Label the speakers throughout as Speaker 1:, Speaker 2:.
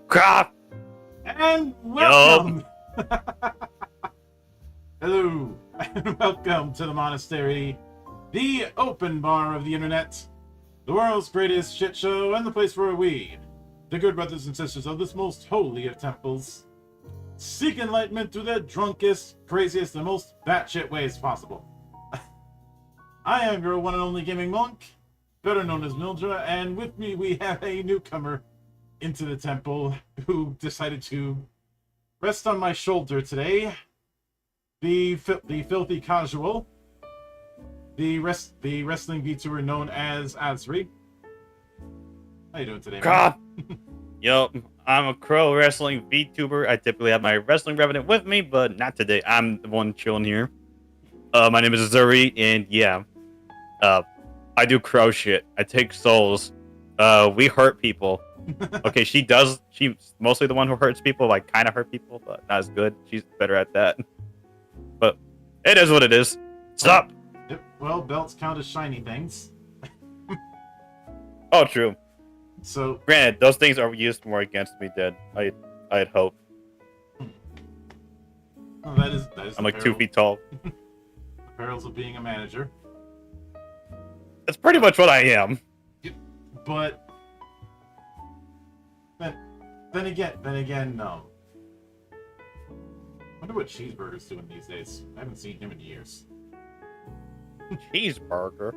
Speaker 1: Crap!
Speaker 2: And welcome! Hello, and welcome to the monastery, the open bar of the internet, the world's greatest shit show, and the place where we, the good brothers and sisters of this most holy of temples, seek enlightenment through the drunkest, craziest, and most batshit ways possible. I am your one and only gaming monk, better known as Mildra, and with me we have a newcomer into the temple who decided to rest on my shoulder today. The filthy casual, the wrestling VTuber known as Azri. How you doing today, man?
Speaker 1: Crap! Yup, I'm a crow wrestling VTuber. I typically have my wrestling revenant with me, but not today. I'm the one chilling here. My name is Zuri, and yeah, I do crow shit. I take souls. We hurt people. Okay, she's mostly the one who hurts people, like kind of hurt people, but not as good. She's better at that. But it is what it is. Stop!
Speaker 2: Yep, well, belts count as shiny things.
Speaker 1: Oh, true.
Speaker 2: So,
Speaker 1: Granted, those things are used more against me than I'd hope.
Speaker 2: well, that is
Speaker 1: I'm like 2 feet tall.
Speaker 2: The perils of being a manager.
Speaker 1: That's pretty much what I am.
Speaker 2: But then again, no. Wonder what Cheeseburger's doing these days. I haven't seen him in years.
Speaker 1: Cheeseburger.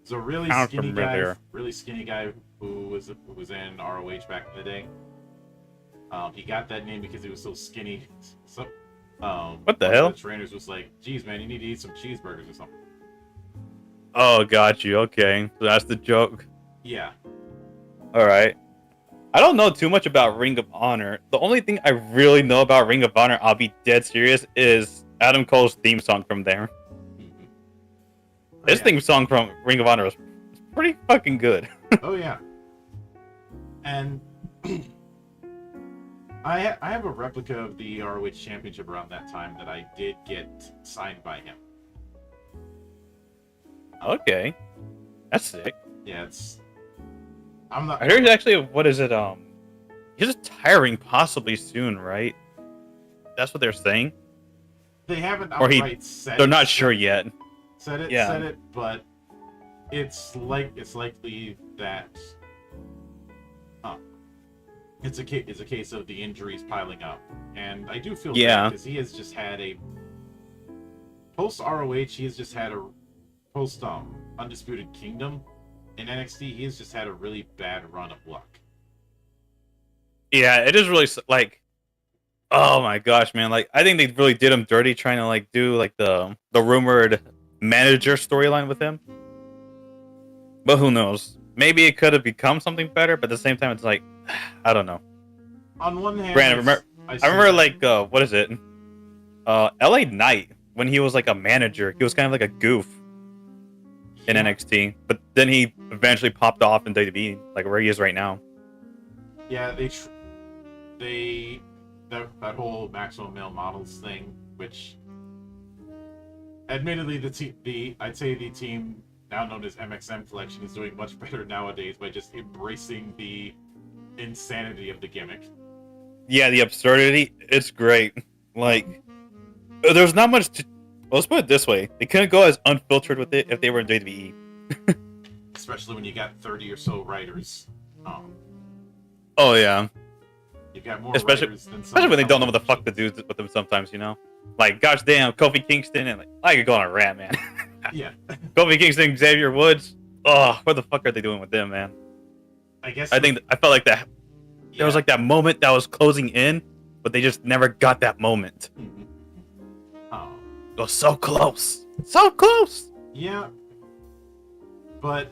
Speaker 2: It's a really
Speaker 1: Sounds
Speaker 2: skinny
Speaker 1: familiar.
Speaker 2: guy, really skinny guy who was in ROH back in the day. He got that name because he was so skinny. So,
Speaker 1: What the
Speaker 2: one
Speaker 1: hell?
Speaker 2: of the trainers was like, "Geez, man, you need to eat some cheeseburgers or something."
Speaker 1: Oh, got you. Okay, so that's the joke.
Speaker 2: Yeah.
Speaker 1: All right. I don't know too much about Ring of Honor. The only thing I really know about Ring of Honor, I'll be dead serious, is Adam Cole's theme song from there. This theme song from Ring of Honor is pretty fucking good.
Speaker 2: Oh yeah. And I have a replica of the ROH Championship around that time that I did get signed by him.
Speaker 1: Okay, that's sick.
Speaker 2: Yeah, it's. I'm not.
Speaker 1: I heard actually, what is it? He's retiring possibly soon, right? That's what they're saying.
Speaker 2: They haven't
Speaker 1: Or
Speaker 2: outright said.
Speaker 1: They're not sure yet.
Speaker 2: Said it,
Speaker 1: Yeah.
Speaker 2: but it's likely that it's a case of the injuries piling up, and I do feel bad because he has just had a post ROH. He has just had a post Undisputed Kingdom in NXT. He has just had a really bad run of luck.
Speaker 1: Yeah, it is really like, oh my gosh, man! Like, I think they really did him dirty trying to like do like the rumored manager storyline with him. But who knows? Maybe it could have become something better. But at the same time, it's like, I don't know.
Speaker 2: On one hand,
Speaker 1: Granted, I remember like what is it? LA Knight, when he was like a manager, he was kind of like a goof in NXT, but then he eventually popped off in WWE, like where he is right now.
Speaker 2: Yeah, that whole Maximum Male Models thing, which admittedly I'd say the team now known as MXM Collection is doing much better nowadays by just embracing the insanity of the gimmick.
Speaker 1: Yeah, the absurdity, it's great. Like, there's not much to. Well, let's put it this way: they couldn't go as unfiltered with it if they were in WWE.
Speaker 2: Especially when you got 30 or so writers.
Speaker 1: Oh yeah,
Speaker 2: You've got more
Speaker 1: especially
Speaker 2: writers than
Speaker 1: when they don't know what the fuck to do with them sometimes, you know. Like, gosh damn, Kofi Kingston, and like I could go on a rant, man.
Speaker 2: Yeah.
Speaker 1: Kofi Kingston, Xavier Woods. Oh, what the fuck are they doing with them, man?
Speaker 2: I
Speaker 1: felt like that.
Speaker 2: Yeah.
Speaker 1: There was like that moment that was closing in, but they just never got that moment.
Speaker 2: Mhm. Oh.
Speaker 1: It was so close. So close!
Speaker 2: Yeah. But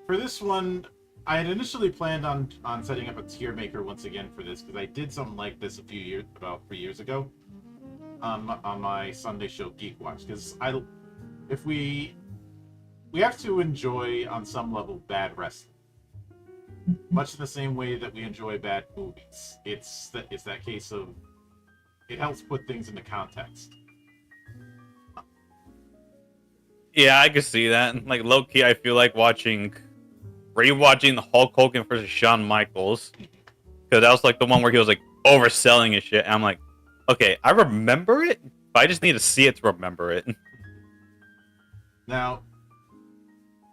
Speaker 2: for this one, I had initially planned on setting up a tier maker once again for this, because I did something like this about 3 years ago on my Sunday show Geek Watch. Because if we have to enjoy on some level bad wrestling, much in the same way that we enjoy bad movies. It's that case of it helps put things into context.
Speaker 1: Yeah, I can see that. Like, low key, I feel like watching rewatching the Hulk Hogan versus Shawn Michaels, because that was like the one where he was like overselling and shit. And I'm like, okay, I remember it, but I just need to see it to remember it.
Speaker 2: Now,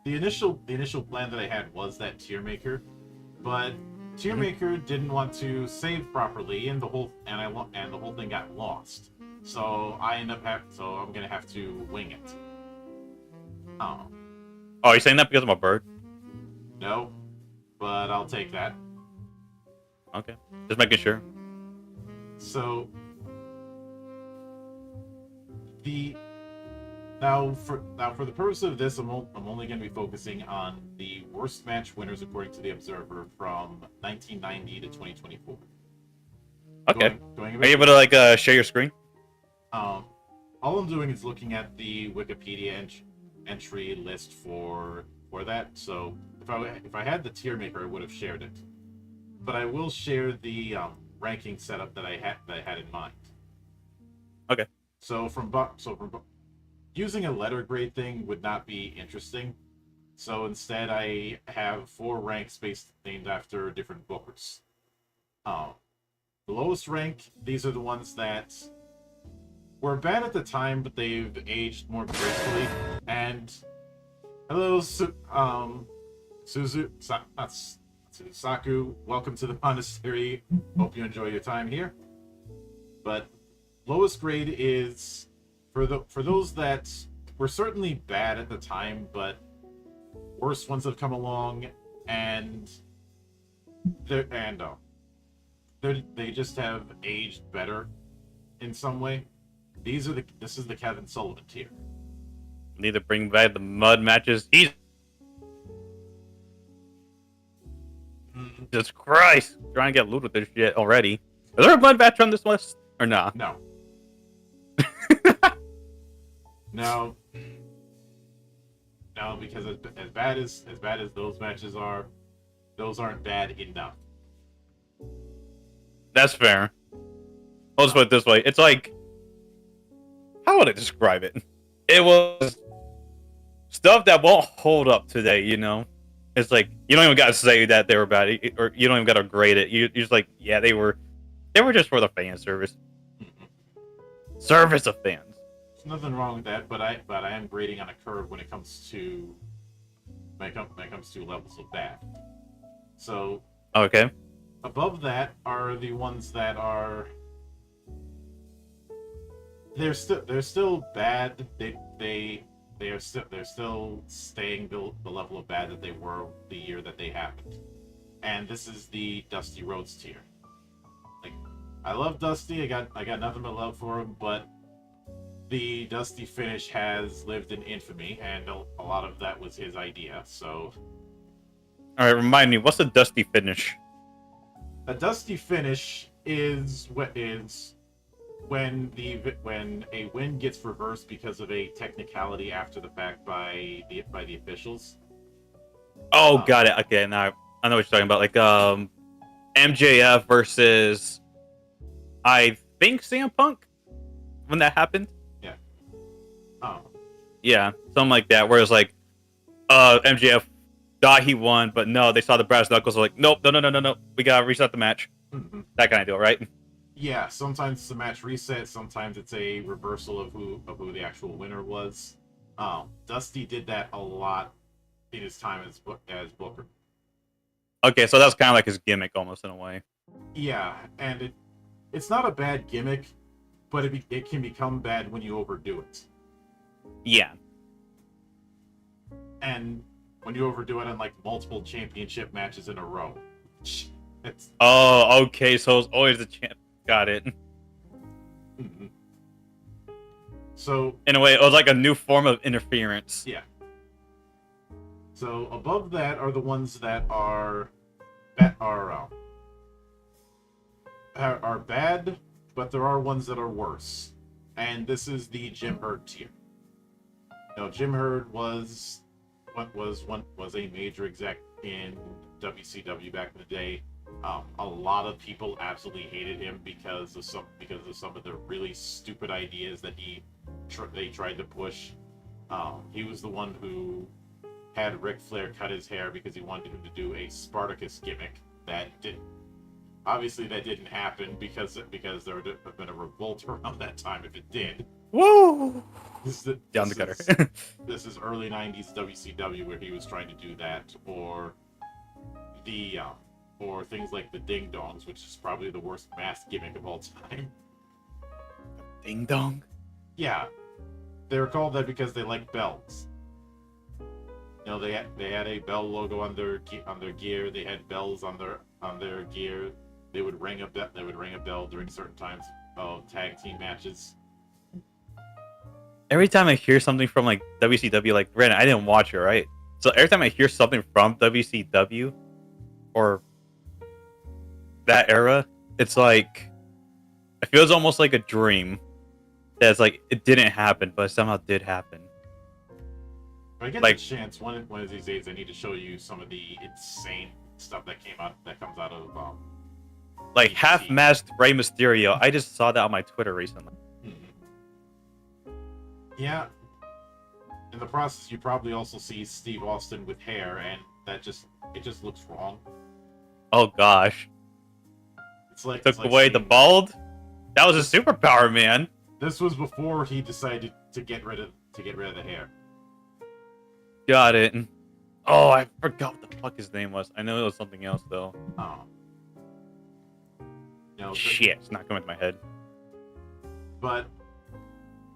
Speaker 2: the initial plan that I had was that tier maker, but tier maker didn't want to save properly, and the whole thing got lost. So I'm gonna have to wing it. Oh.
Speaker 1: Oh, you're saying that because I'm a bird?
Speaker 2: No, but I'll take that.
Speaker 1: Okay, just making sure.
Speaker 2: So now for the purpose of this, I'm only going to be focusing on the worst match winners according to the Observer from 1990 to 2024.
Speaker 1: Okay.
Speaker 2: Going
Speaker 1: Are you able to like share your screen?
Speaker 2: All I'm doing is looking at the Wikipedia entry list for that. So if I had the tier maker, I would have shared it. But I will share the ranking setup that I had in mind.
Speaker 1: Okay.
Speaker 2: So from using a letter grade thing would not be interesting. So instead, I have 4 ranks named after different bookers. The lowest rank, these are the ones that were bad at the time, but they've aged more gracefully. And hello, Suzaku, welcome to the monastery. Hope you enjoy your time here. But lowest grade is for those that were certainly bad at the time, but worse ones have come along, and they just have aged better in some way. This is the Kevin Sullivan tier.
Speaker 1: Need to bring back the mud matches. Jesus Christ! Trying to get loot with this shit already. Is there a mud match on this list or not?
Speaker 2: No. No. No, because as bad as those matches are, those aren't bad enough.
Speaker 1: That's fair. I'll just put it this way. It's like, how would I describe it? It was stuff that won't hold up today, you know? It's like, you don't even gotta say that they were bad, or you don't even gotta grade it. You're just like, yeah, they were just for the fan service. Service of fans.
Speaker 2: There's nothing wrong with that, but I am grading on a curve when it comes to levels of bad. So
Speaker 1: Okay.
Speaker 2: above that are the ones that are they're still bad. They're still staying the level of bad that they were the year that they happened. And this is the Dusty Rhodes tier. Like, I love Dusty. I got nothing but love for him, but the Dusty finish has lived in infamy, and a lot of that was his idea. So,
Speaker 1: all right, remind me, what's the Dusty finish?
Speaker 2: A Dusty finish is when a win gets reversed because of a technicality after the fact by the officials.
Speaker 1: Oh, got it. Okay, now I know what you're talking about. Like MJF versus, I think, CM Punk when that happened.
Speaker 2: Yeah. Oh.
Speaker 1: Yeah, something like that. Where it's like, MJF thought he won, but no, they saw the brass knuckles. Like, nope, no, we gotta reset the match.
Speaker 2: Mm-hmm.
Speaker 1: That kind of deal, right?
Speaker 2: Yeah, sometimes it's a match reset, sometimes it's a reversal of who the actual winner was. Dusty did that a lot in his time as Booker.
Speaker 1: Okay, so that's kind of like his gimmick almost in a way.
Speaker 2: Yeah, and it's not a bad gimmick, but it can become bad when you overdo it.
Speaker 1: Yeah.
Speaker 2: And when you overdo it on like multiple championship matches in a row. It's...
Speaker 1: Oh, okay, so it's always the champ. Got it.
Speaker 2: Mm-hmm. So
Speaker 1: in a way, it was like a new form of interference.
Speaker 2: Yeah. So above that are the ones that are bad, but there are ones that are worse. And this is the Jim Herd tier. Now, Jim Herd was a major exec in WCW back in the day. A lot of people absolutely hated him because of some of the really stupid ideas that they tried to push. He was the one who had Ric Flair cut his hair because he wanted him to do a Spartacus gimmick. That didn't happen because there would have been a revolt around that time if it did.
Speaker 1: Woo!
Speaker 2: Down
Speaker 1: the gutter.
Speaker 2: This is early '90s WCW where he was trying to do that, or things like the Ding Dongs, which is probably the worst mask gimmick of all time.
Speaker 1: Ding dong.
Speaker 2: Yeah, they were called that because they like bells. They had a bell logo on their gear. They had bells on their gear. They would ring a bell during certain times of tag team matches.
Speaker 1: Every time I hear something from like WCW, like granted, I didn't watch it, right? So every time I hear something from WCW or that era, it's like it feels almost like a dream. That's like it didn't happen, but it somehow did happen.
Speaker 2: If I get the chance, one of these days, I need to show you some of the insane stuff that comes out of
Speaker 1: like half-masked Rey Mysterio. I just saw that on my Twitter recently.
Speaker 2: Yeah. In the process, you probably also see Steve Austin with hair, and it just looks wrong.
Speaker 1: Oh gosh. Took away the bald. That was a superpower, man.
Speaker 2: This was before he decided to get rid of the hair.
Speaker 1: Got it. Oh, I forgot what the fuck his name was. I know it was something else though.
Speaker 2: Oh.
Speaker 1: Shit, it's not coming to my head.
Speaker 2: But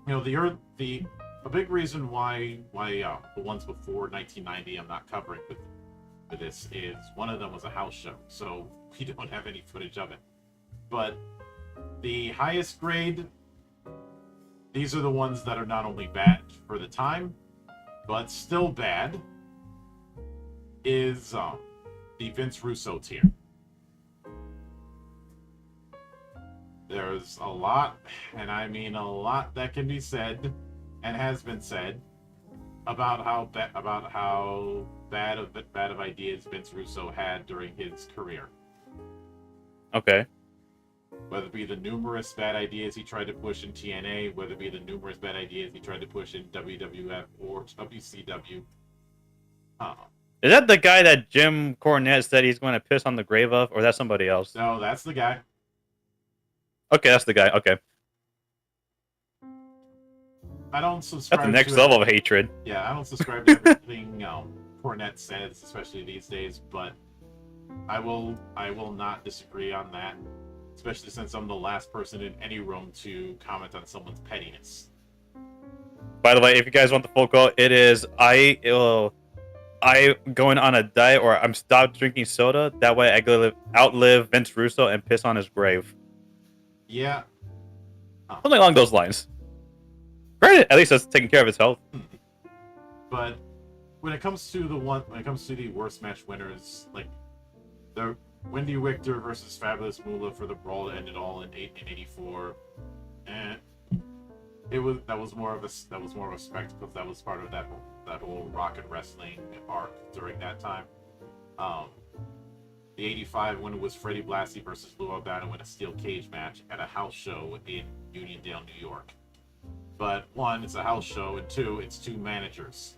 Speaker 2: a big reason why the ones before 1990 I'm not covering for this is one of them was a house show, so we don't have any footage of it. But the highest grade, these are the ones that are not only bad for the time, but still bad, is the Vince Russo tier. There's a lot, and I mean a lot, that can be said and has been said about how bad of ideas Vince Russo had during his career.
Speaker 1: Okay.
Speaker 2: Whether it be the numerous bad ideas he tried to push in TNA, whether it be the numerous bad ideas he tried to push in WWF or WCW.
Speaker 1: Is that the guy that Jim Cornette said he's going to piss on the grave of, or that's somebody else?
Speaker 2: No, that's the guy.
Speaker 1: Okay, that's the guy. Okay.
Speaker 2: I don't subscribe.
Speaker 1: That's the next level of hatred.
Speaker 2: Yeah, I don't subscribe to everything Cornette says, especially these days. But I will not disagree on that, especially since I'm the last person in any room to comment on someone's pettiness.
Speaker 1: By the way, if you guys want the full quote, it is I going on a diet, or I'm stopped drinking soda. That way I could outlive Vince Russo and piss on his grave.
Speaker 2: Yeah.
Speaker 1: Something along those lines. Granted, at least that's taking care of his health.
Speaker 2: But when it comes to the worst match winners, like the Wendy Richter versus Fabulous Moolah for the brawl that ended all in '84, that was more of a spectacle. That was part of that whole Rocket Wrestling arc during that time. The '85 when it was Freddie Blassie versus Lou Albano in a steel cage match at a house show in Uniondale, New York. But one, it's a house show, and two, it's two managers.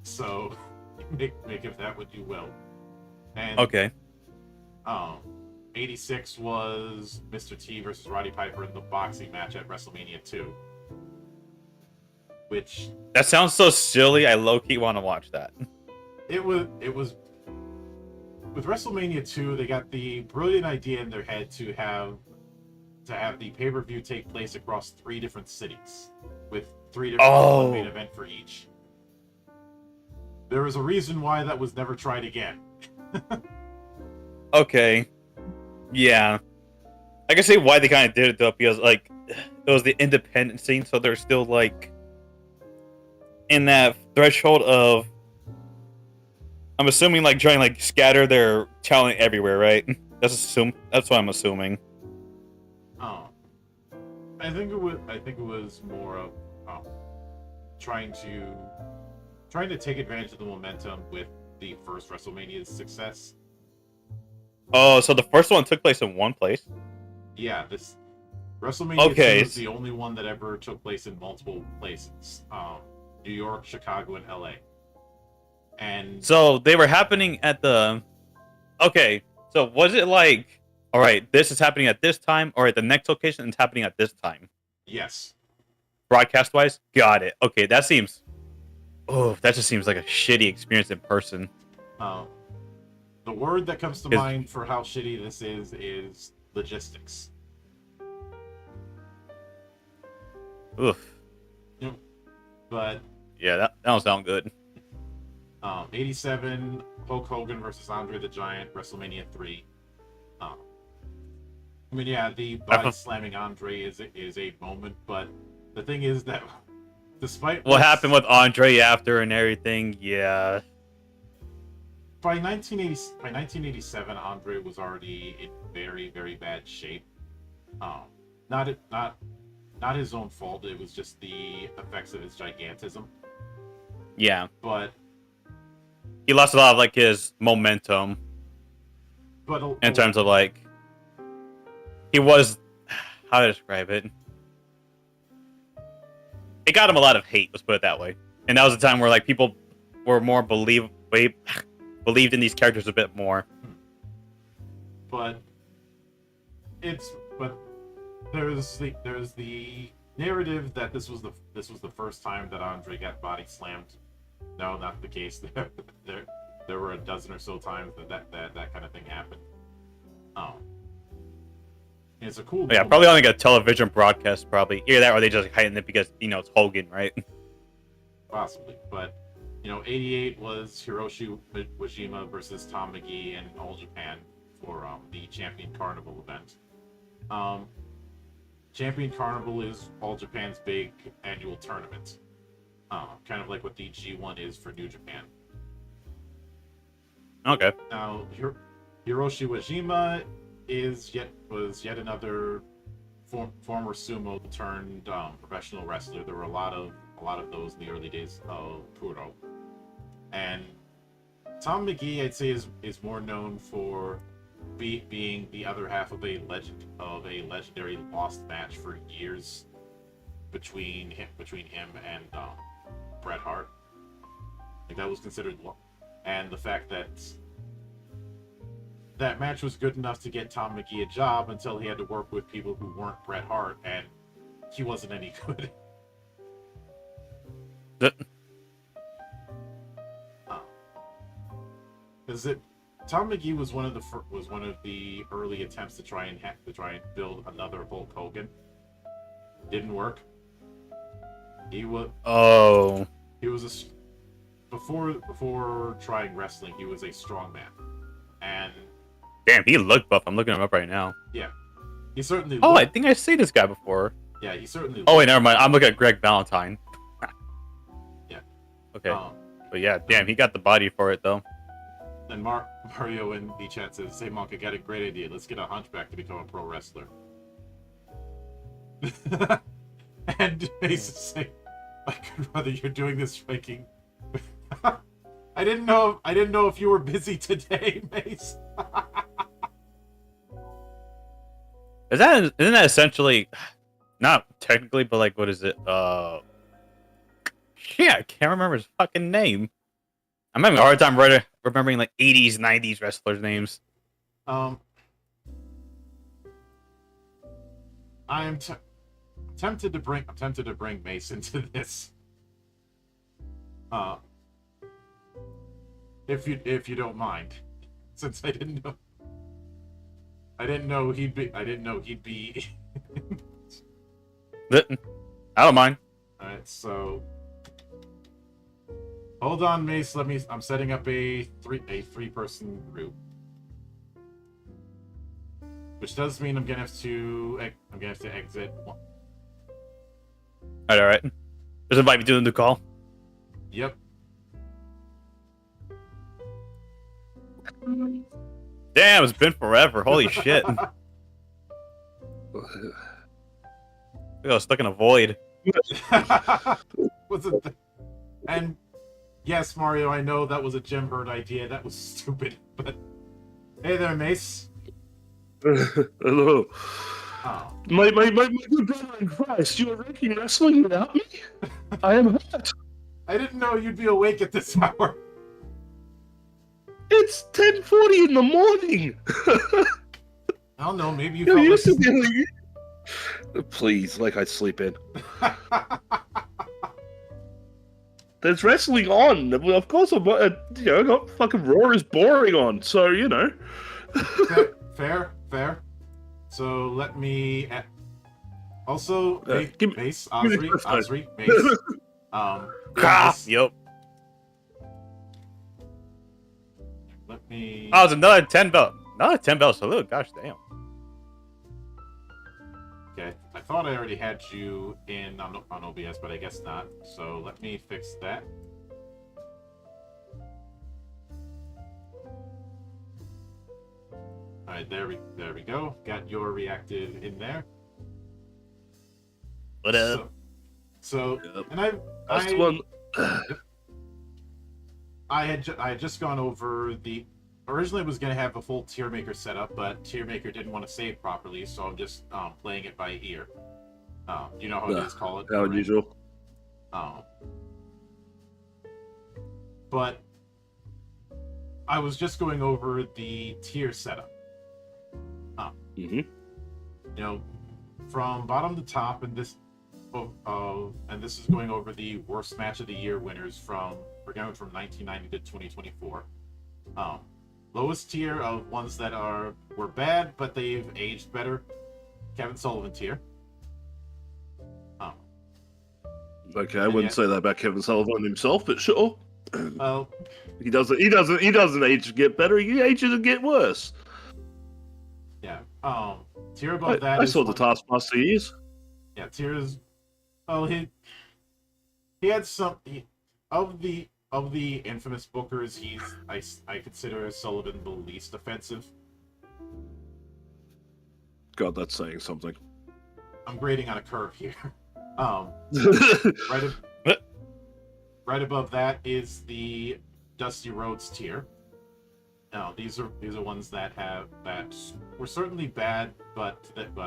Speaker 2: So make of that what you will. And
Speaker 1: okay.
Speaker 2: 86 was Mr. T versus Roddy Piper in the boxing match at WrestleMania 2. Which
Speaker 1: that sounds so silly. I low-key want to watch that.
Speaker 2: It was with WrestleMania 2, they got the brilliant idea in their head to have the pay-per-view take place across 3 different cities with 3 different main event for each. There was a reason why that was never tried again.
Speaker 1: Okay. Yeah. I can see why they kind of did it though, because like it was the independent scene, so they're still like in that threshold of, I'm assuming, like trying to like scatter their talent everywhere, right? That's what I'm assuming.
Speaker 2: Oh, I think it was more of trying to take advantage of the momentum with the first WrestleMania's success.
Speaker 1: Oh, so the first one took place in one place?
Speaker 2: Yeah, WrestleMania
Speaker 1: Okay.
Speaker 2: 2 is the only one that ever took place in multiple places. New York, Chicago, and LA. And
Speaker 1: So they were happening at the. Okay, so was it like, all right, this is happening at this time, or at the next location, it's happening at this time?
Speaker 2: yes.
Speaker 1: Broadcast wise, got it. Okay, that seems. Oh, that just seems like a shitty experience in person.
Speaker 2: The word that comes to
Speaker 1: Is-
Speaker 2: mind for how shitty this is logistics.
Speaker 1: Oof.
Speaker 2: But
Speaker 1: Yeah, that don't sound good.
Speaker 2: 87, Hulk Hogan versus Andre the Giant, WrestleMania 3. I mean, yeah, the body slamming Andre is a moment, but the thing is that despite
Speaker 1: What happened with Andre after and everything? Yeah.
Speaker 2: by 1987, Andre was already in very, very bad shape. Not his own fault. It was just the effects of his gigantism.
Speaker 1: Yeah.
Speaker 2: But
Speaker 1: He lost a lot of like his momentum
Speaker 2: but
Speaker 1: in terms of like he was how to describe it. It got him a lot of hate, let's put it that way. And that was a time where like people were more believed in these characters a bit more.
Speaker 2: but there's the narrative that this was the first time that Andre got body slammed. No, not the case. There were a dozen or so times that kind of thing happened. And it's a cool.
Speaker 1: Yeah, probably on like a television broadcast, probably. Either that or they just hiding it because it's Hogan, right?
Speaker 2: Possibly, but 88 was Hiroshi Wajima versus Tom McGee in All Japan for the Champion Carnival event. Champion Carnival is All Japan's big annual tournament, kind of like what the G1 is for New Japan.
Speaker 1: Okay.
Speaker 2: Now, Hiroshi Wajima was yet another former sumo turned professional wrestler. There were a lot of those in the early days of Puro. And Tom McGee, I'd say, is more known for being the other half of a legendary lost match for years between him and Bret Hart. Like that was considered, and the fact that match was good enough to get Tom McGee a job until he had to work with people who weren't Bret Hart, and he wasn't any good. Is it? Tom McGee was one of the early attempts to try and build another Hulk Hogan. Didn't work. He was before trying wrestling. He was a strongman, and
Speaker 1: damn, he looked buff. I'm looking him up right now.
Speaker 2: yeah, he certainly.
Speaker 1: Oh, I think I've seen this guy before.
Speaker 2: Yeah, he certainly.
Speaker 1: Oh wait, never mind. I'm looking at Greg Valentine.
Speaker 2: Yeah.
Speaker 1: Okay. But yeah, damn, he got the body for it though.
Speaker 2: And Mario in the chat says, "Hey Monk, I got a great idea. Let's get a hunchback to become a pro wrestler." And Mace is saying, "My good brother, you're doing this striking." I didn't know if you were busy today, Mace.
Speaker 1: Isn't that essentially not technically, but like what is it? Shit, I can't remember his fucking name. I'm having a hard time remembering like 80s, 90s wrestlers' names.
Speaker 2: I'm tempted to bring Mace into this. If you don't mind, since I didn't know he'd be. I
Speaker 1: don't mind.
Speaker 2: All right, so hold on, Mace. I'm setting up a three-person group, which does mean I'm gonna have to exit.
Speaker 1: All right. Just invite me to the call.
Speaker 2: Yep.
Speaker 1: Damn, it's been forever. Holy shit. I was stuck in a void.
Speaker 2: Was it? And yes, Mario, I know that was a Jim Hurt idea. That was stupid. But hey there, Mace.
Speaker 3: Hello.
Speaker 2: Oh,
Speaker 3: My good brother in Christ, you are ranking wrestling without me? I am hurt.
Speaker 2: I didn't know you'd be awake at this hour.
Speaker 3: It's 10:40 in the morning.
Speaker 2: I don't know. Maybe you
Speaker 3: You're
Speaker 2: felt
Speaker 3: used to
Speaker 2: like...
Speaker 3: being like, please, like I sleep in. There's wrestling on. Of course, I got fucking Raw is boring on. So
Speaker 2: Fair. So let me... Also,
Speaker 3: give me
Speaker 2: base,
Speaker 3: the
Speaker 2: Osri,
Speaker 3: first
Speaker 2: base. Base.
Speaker 1: Yep.
Speaker 2: Let me...
Speaker 1: Oh, it's another 10 bell. Another 10 bell salute. Gosh damn.
Speaker 2: Okay, I thought I already had you in on OBS, but I guess not. So let me fix that. All right, there we go. Got your reactive in there.
Speaker 1: What up?
Speaker 2: So
Speaker 3: Yep.
Speaker 2: and
Speaker 3: That's the one.
Speaker 2: I had just gone over the... Originally, I was going to have a full tier maker set up, but tier maker didn't want to save properly, so I'm just playing it by ear. You know how it is, call it.
Speaker 3: How unusual.
Speaker 2: But I was just going over the tier setup.
Speaker 3: Mm-hmm.
Speaker 2: From bottom to top, and this is going over the worst match of the year winners we're going from 1990 to 2024. Lowest tier of ones that were bad, but they've aged better. Kevin Sullivan tier.
Speaker 3: Okay, I wouldn't say that about Kevin Sullivan himself, but sure.
Speaker 2: Well,
Speaker 3: He doesn't age get better. He ages and get worse.
Speaker 2: yeah. Tier above that.
Speaker 3: I
Speaker 2: is
Speaker 3: saw the Taskmaster years.
Speaker 2: Yeah, tier is. Oh, he had some of the infamous bookers. I consider Sullivan the least offensive.
Speaker 3: God, that's saying something.
Speaker 2: I'm grading on a curve here. Right above that is the Dusty Rhodes tier. Now, these are ones that were certainly bad, but they've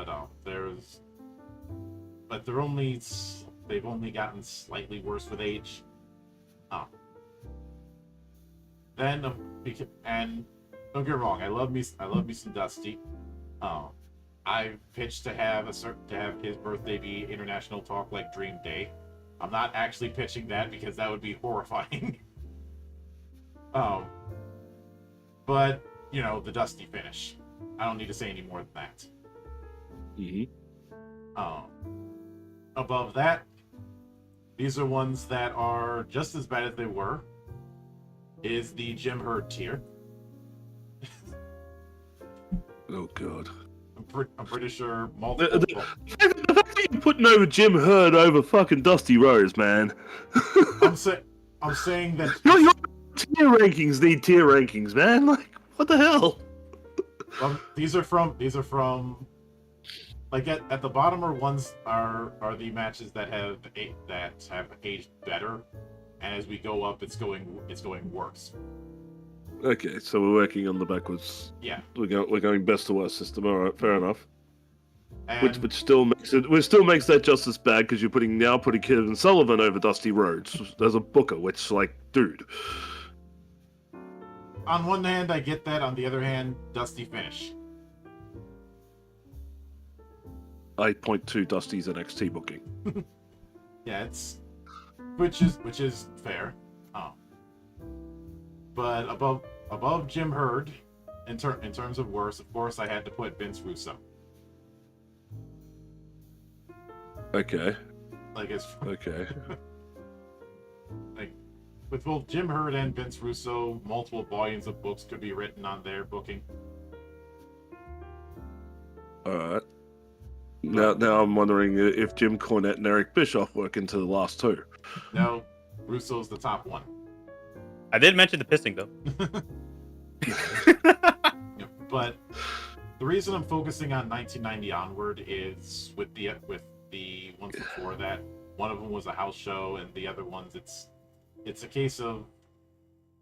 Speaker 2: only gotten slightly worse with age. And don't get me wrong, I love me some Dusty. I pitched to have his birthday be International Talk Like Dream Day. I'm not actually pitching that because that would be horrifying. But the Dusty finish. I don't need to say any more than that.
Speaker 3: Mm-hmm.
Speaker 2: Above that, these are ones that are just as bad as they were. Is the Jim Herd tier.
Speaker 3: Oh God.
Speaker 2: I'm pretty sure multiple.
Speaker 3: The fact that you're putting over Jim Herd over fucking Dusty Rhodes, man.
Speaker 2: I'm saying that
Speaker 3: your tier rankings need tier rankings, man. Like, what the hell?
Speaker 2: These are from like at the bottom are ones are the matches that have aged better, and as we go up, it's going worse.
Speaker 3: Okay, so we're working on the backwards.
Speaker 2: Yeah,
Speaker 3: we're going best to worst system. All right, fair enough.
Speaker 2: and
Speaker 3: Which still makes that just as bad because you're putting Kevin Sullivan over Dusty Rhodes as a booker, which dude.
Speaker 2: On one hand, I get that. On the other hand, Dusty finish.
Speaker 3: I point to Dusty's NXT booking.
Speaker 2: Yeah, which is fair. But above Jim Herd, in terms of worse, of course, I had to put Vince Russo.
Speaker 3: Okay.
Speaker 2: Okay. Like with both Jim Herd and Vince Russo, multiple volumes of books could be written on their booking.
Speaker 3: All right. Now I'm wondering if Jim Cornette and Eric Bischoff work into the last two.
Speaker 2: No, Russo's the top one.
Speaker 1: I did mention the pissing though.
Speaker 2: But the reason I'm focusing on 1990 onward is with the ones before that. One of them was a house show, and the other ones it's a case of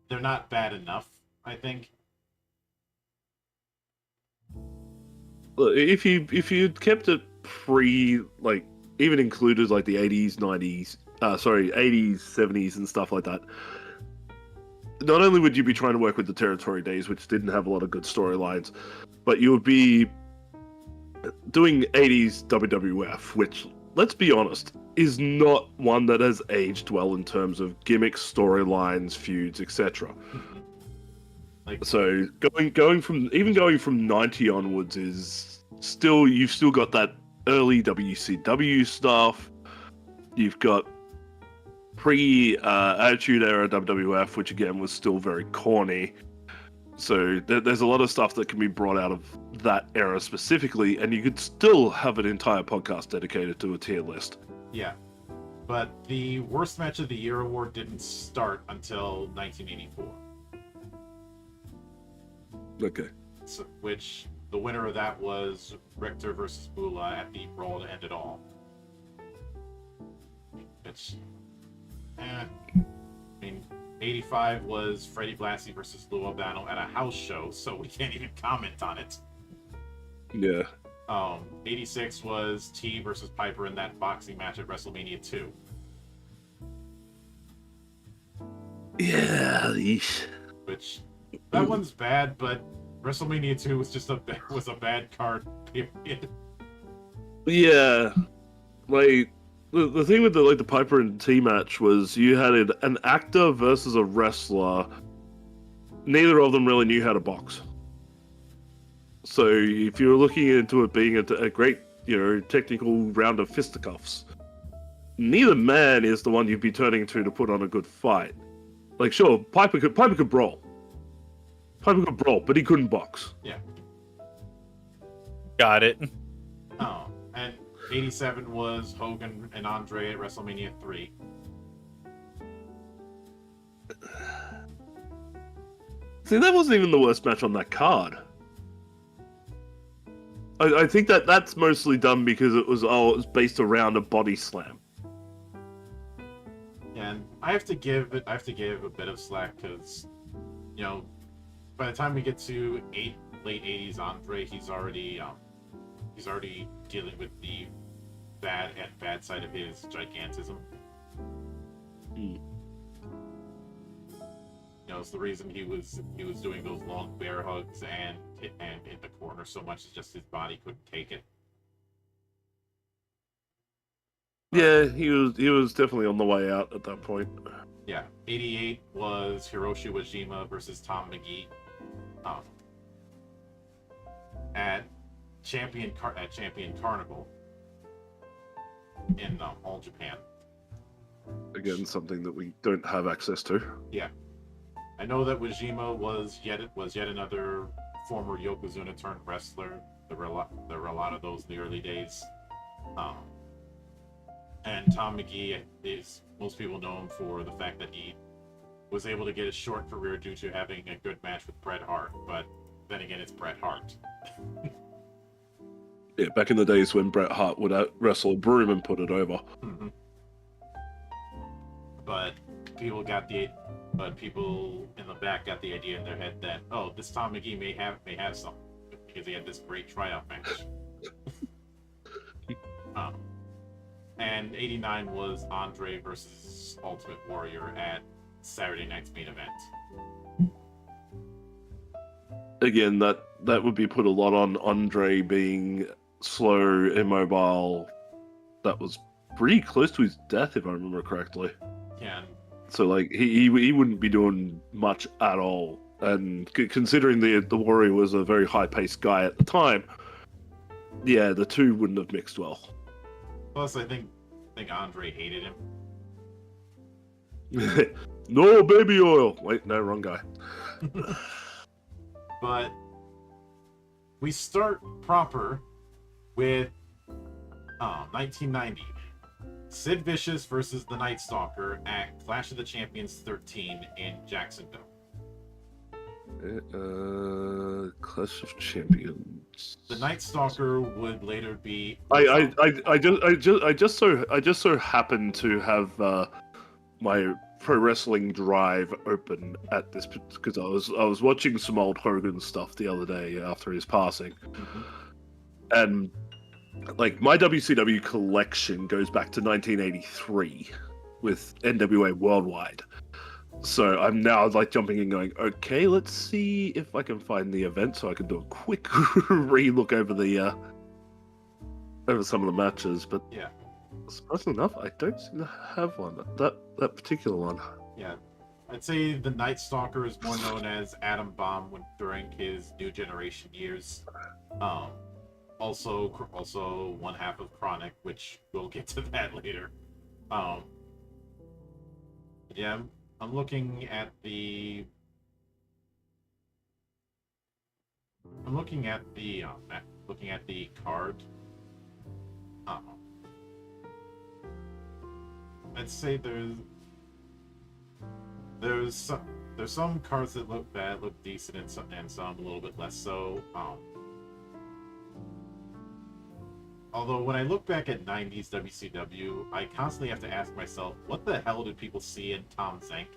Speaker 2: they're not bad enough, I think.
Speaker 3: Look, if you kept it pre, like, even included like the 80s, 90s, 80s, 70s, and stuff like that. Not only would you be trying to work with the Territory Days, which didn't have a lot of good storylines, but you would be doing 80s WWF, which, let's be honest, is not one that has aged well in terms of gimmicks, storylines, feuds, etc.
Speaker 2: Like,
Speaker 3: So going from 90 onwards is still, you've still got that early WCW stuff. You've got pre Attitude Era WWF, which again was still very corny. So there's a lot of stuff that can be brought out of that era specifically, and you could still have an entire podcast dedicated to a tier list.
Speaker 2: yeah. But the Worst Match of the Year award didn't start until 1984.
Speaker 3: Okay.
Speaker 2: So, which the winner of that was Richter versus Moolah at the Brawl to End It All. Which, I mean, 85 was Freddie Blassie versus Lou Albano at a house show, so we can't even comment on it.
Speaker 3: Yeah.
Speaker 2: 86 was T versus Piper in that boxing match at WrestleMania 2.
Speaker 3: Yeah.
Speaker 2: Which, that one's bad, but WrestleMania 2 was just a bad card, period.
Speaker 3: Yeah. Like, the thing with the Piper and T match was you had an actor versus a wrestler. Neither of them really knew how to box. So if you're looking into it being a great, technical round of fisticuffs, neither man is the one you'd be turning to put on a good fight. Like, sure, Piper could brawl. Piper could brawl, but he couldn't box.
Speaker 2: Yeah.
Speaker 1: Got it.
Speaker 2: Oh, and 87 was Hogan and Andre at WrestleMania 3.
Speaker 3: See, that wasn't even the worst match on that card. I think that's mostly done because it was based around a body slam.
Speaker 2: And I have to give a bit of slack because, by the time we get to late 80s Andre, he's already dealing with the bad side of his gigantism.
Speaker 3: Mm.
Speaker 2: It's the reason he was doing those long bear hugs and hit the corner so much, it's just his body couldn't take it.
Speaker 3: Yeah, he was definitely on the way out at that point.
Speaker 2: Yeah, 88 was Hiroshi Wajima versus Tom McGee. At Champion Carnival in All Japan.
Speaker 3: Again, something that we don't have access to.
Speaker 2: Yeah, I know that Wajima was yet another former Yokozuna turned wrestler. There were a lot of those in the early days. And Tom McGee most people know him for the fact that he was able to get a short career due to having a good match with Bret Hart. But then again, it's Bret Hart.
Speaker 3: Yeah, back in the days when Bret Hart would wrestle a broom and put it over.
Speaker 2: Mm-hmm. But people in the back got the idea in their head that, oh, this Tom McGee may have something because he had this great tryout match. And 89 was Andre versus Ultimate Warrior at Saturday Night's Main Event.
Speaker 3: Again, that would be put a lot on Andre being slow, immobile. That was pretty close to his death, if I remember correctly.
Speaker 2: Yeah.
Speaker 3: So, like, he wouldn't be doing much at all. And considering the Warrior was a very high-paced guy at the time, yeah, the two wouldn't have mixed well.
Speaker 2: Plus, I think Andre hated him.
Speaker 3: No baby oil. Wait, no, wrong guy.
Speaker 2: But we start proper with 1990. Sid Vicious versus the Night Stalker at Clash of the Champions 13 in Jacksonville.
Speaker 3: Clash of Champions.
Speaker 2: The Night Stalker would later be.
Speaker 3: I just so happened to have my Pro Wrestling Drive open at this because I was watching some old Hogan stuff the other day after his passing.
Speaker 2: Mm-hmm.
Speaker 3: And like my WCW collection goes back to 1983 with NWA Worldwide. So I'm now like jumping in going, okay, let's see if I can find the event so I can do a quick re-look over the over some of the matches. But
Speaker 2: Yeah.
Speaker 3: surprisingly enough, I don't seem to have one. That particular one.
Speaker 2: Yeah. I'd say the Night Stalker is more known as Adam Bomb during his New Generation years. Also one half of Chronic, which we'll get to that later. Yeah, I'm looking at the card. I'd say there's some cards that look bad, look decent, and some a little bit less so. Although when I look back at 90s WCW, I constantly have to ask myself, what the hell did people see in Tom Zank?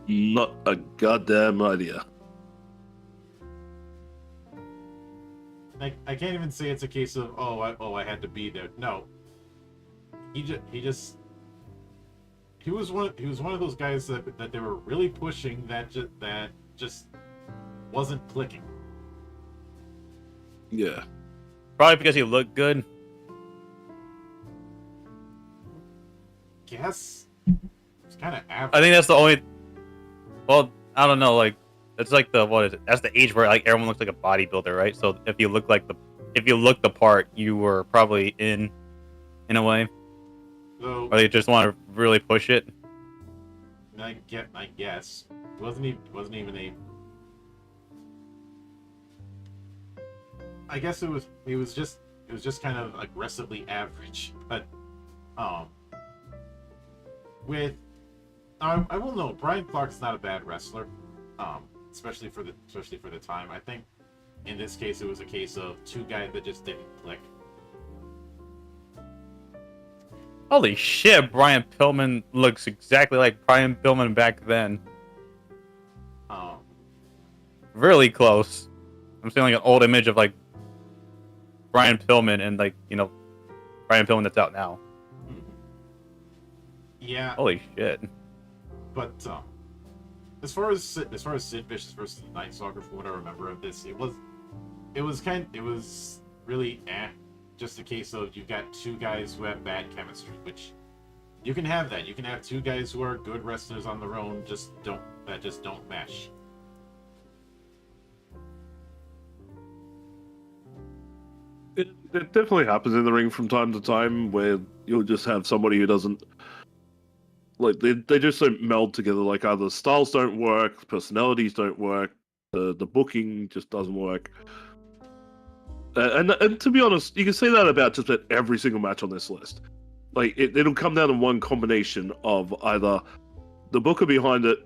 Speaker 3: Not a goddamn idea.
Speaker 2: I can't even say it's a case of I had to be there. No, he was one of those guys that they were really pushing that just wasn't clicking.
Speaker 3: Yeah.
Speaker 1: Probably because he looked good.
Speaker 2: Guess it's kind of average.
Speaker 1: I think that's the only. Well, I don't know. Like, it's like what is it? That's the age where like everyone looks like a bodybuilder, right? So if you look the part, you were probably in a way.
Speaker 2: So
Speaker 1: Or they just want to really push it.
Speaker 2: I guess it wasn't even a. I guess it was just kind of aggressively average, but I will know Brian Clark's not a bad wrestler, especially for the time. I think in this case it was a case of two guys that just didn't click.
Speaker 1: Holy shit! Brian Pillman looks exactly like Brian Pillman back then. Really close. I'm seeing like an old image of like Brian Pillman and like Brian Pillman that's out now.
Speaker 2: Yeah.
Speaker 1: Holy shit!
Speaker 2: But as far as Sid Vicious versus the Night Stalker, from what I remember of this, it was really just a case of you've got two guys who have bad chemistry, which you can have that. You can have two guys who are good wrestlers on their own, just don't mesh.
Speaker 3: It definitely happens in the ring from time to time where you'll just have somebody who doesn't like they just don't meld together. Like either styles don't work, personalities don't work, the booking just doesn't work. And to be honest, you can say that about just about every single match on this list. Like it'll come down to one combination of either the booker behind it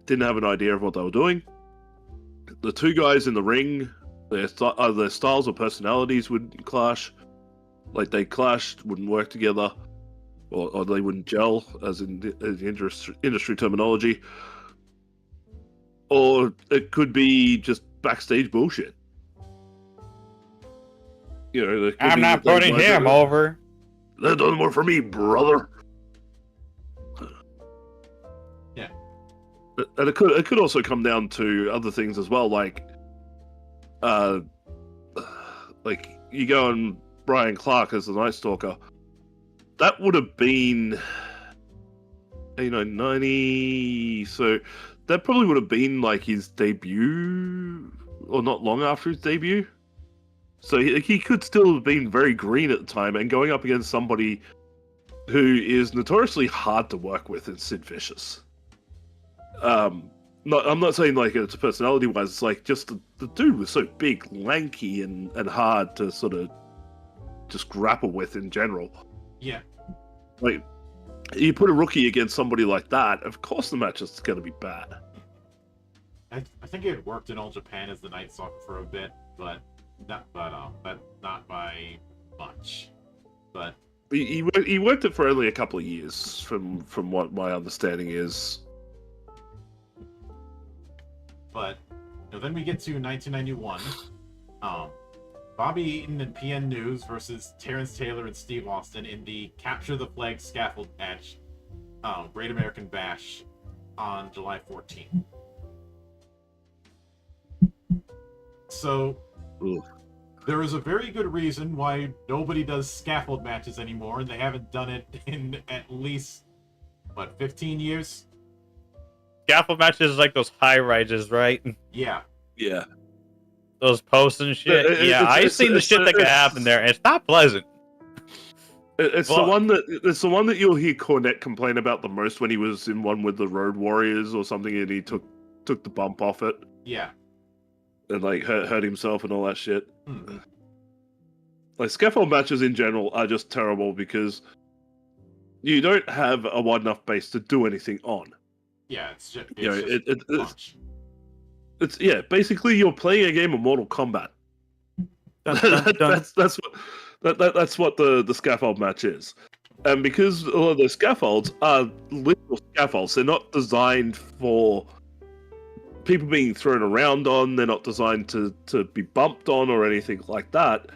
Speaker 3: didn't have an idea of what they were doing, the two guys in the ring, their styles or personalities would clash, like they clashed, wouldn't work together, or they wouldn't gel, as in the industry terminology, or it could be just backstage bullshit.
Speaker 1: I'm not putting him over.
Speaker 3: That doesn't work for me, brother.
Speaker 2: Yeah.
Speaker 3: And it could also come down to other things as well, like you go on Brian Clark as the Night Stalker. That would have been 90, so that probably would have been like his debut, or not long after his debut. So he could still have been very green at the time, and going up against somebody who is notoriously hard to work with in Sid Vicious. I'm not saying like it's personality-wise, it's like just the dude was so big, lanky, and hard to sort of just grapple with in general.
Speaker 2: Yeah.
Speaker 3: Like, you put a rookie against somebody like that, of course the match is going to be bad.
Speaker 2: I think it worked in All Japan as the Night Stalker for a bit, but not by much. But
Speaker 3: he worked it for only a couple of years, from what my understanding is.
Speaker 2: But then we get to 1991, Bobby Eaton and PN News versus Terrence Taylor and Steve Austin in the Capture the Flag scaffold match, Great American Bash, on July 14th. So,
Speaker 3: Ooh.
Speaker 2: there is a very good reason why nobody does scaffold matches anymore, and they haven't done it in at least, 15 years?
Speaker 1: Scaffold matches is like those high rises, right?
Speaker 2: Yeah.
Speaker 3: Yeah.
Speaker 1: Those posts and shit. Yeah, I've seen the shit that could happen there, and it's not pleasant.
Speaker 3: It's
Speaker 1: Well-
Speaker 3: the one that you'll hear Cornette complain about the most when he was in one with the Road Warriors or something, and he took the bump off it
Speaker 2: Yeah.
Speaker 3: and like hurt himself and all that shit.
Speaker 2: Hmm.
Speaker 3: Like scaffold matches in general are just terrible because you don't have a wide enough base to do anything on.
Speaker 2: Yeah, it's just,
Speaker 3: You know,
Speaker 2: it's punch.
Speaker 3: it's basically you're playing a game of Mortal Kombat.
Speaker 1: Dun, dun, dun.
Speaker 3: That's what the scaffold match is. And because a lot of the scaffolds are literal scaffolds, they're not designed for people being thrown around on, they're not designed to be bumped on or anything like that.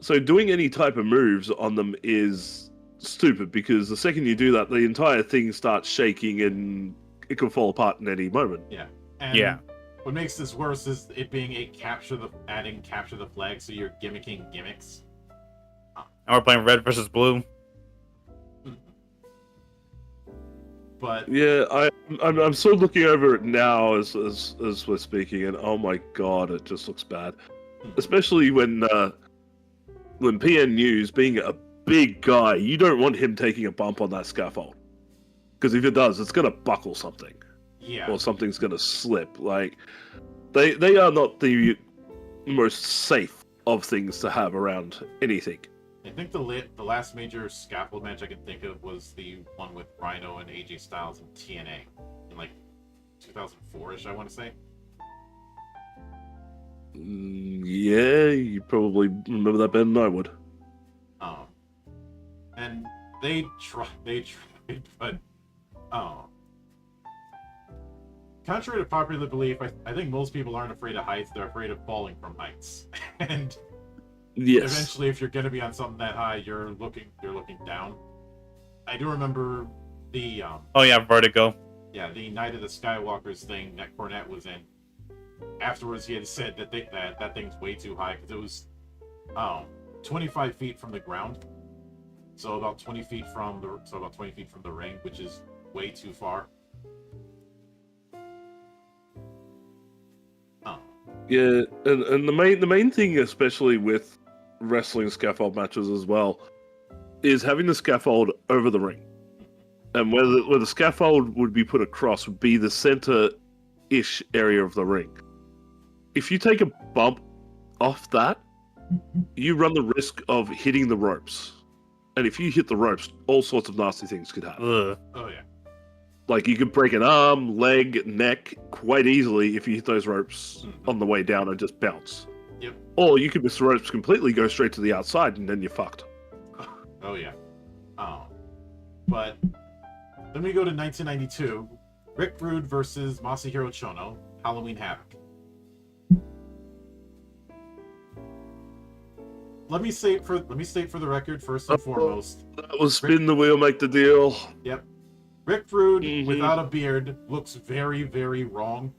Speaker 3: So doing any type of moves on them is stupid because the second you do that, the entire thing starts shaking and it can fall apart in any moment.
Speaker 2: And
Speaker 1: Yeah.
Speaker 2: what makes this worse is it being adding capture the flag, so you're gimmicking gimmicks.
Speaker 1: And we're playing red versus blue.
Speaker 2: But
Speaker 3: Yeah, I'm sort of looking over it now as we're speaking, and oh my god, it just looks bad. Especially when PN News, being a big guy, you don't want him taking a bump on that scaffold. Because if it does, it's gonna buckle something.
Speaker 2: yeah,
Speaker 3: Or something's gonna slip. Like they are not the most safe of things to have around anything.
Speaker 2: I think the last major scaffold match I can think of was the one with Rhino and AJ Styles in TNA in like 2004ish, I want to say.
Speaker 3: Yeah, you probably remember that better than I would.
Speaker 2: And they tried, but contrary to popular belief, I think most people aren't afraid of heights; they're afraid of falling from heights. And
Speaker 3: Yes.
Speaker 2: eventually, if you're going to be on something that high, you're looking down. I do remember the
Speaker 1: Oh yeah, Vertigo.
Speaker 2: the Night of the Skywalkers thing that Cornette was in. Afterwards, he had said that that thing's way too high because it was 25 feet from the ground, so about 20 feet from the ring, which is way too far.
Speaker 3: Yeah, and the main thing, especially with wrestling scaffold matches as well, is having the scaffold over the ring, and where the scaffold would be put across would be the center-ish area of the ring. If you take a bump off that, you run the risk of hitting the ropes, and if you hit the ropes, all sorts of nasty things could happen.
Speaker 1: Ugh.
Speaker 2: Oh yeah,
Speaker 3: Like you could break an arm, leg, neck quite easily if you hit those ropes on the way down and just bounce.
Speaker 2: Yep.
Speaker 3: Or you could miss the ropes completely, go straight to the outside, and then you're fucked.
Speaker 2: oh yeah. But then we go to 1992, Rick Rude versus Masahiro Chono, Halloween Havoc. Let me state for the record, first and foremost,
Speaker 3: That was spin the wheel, make the deal.
Speaker 2: Rick Rude
Speaker 3: Mhm.
Speaker 2: without a beard looks very, very wrong.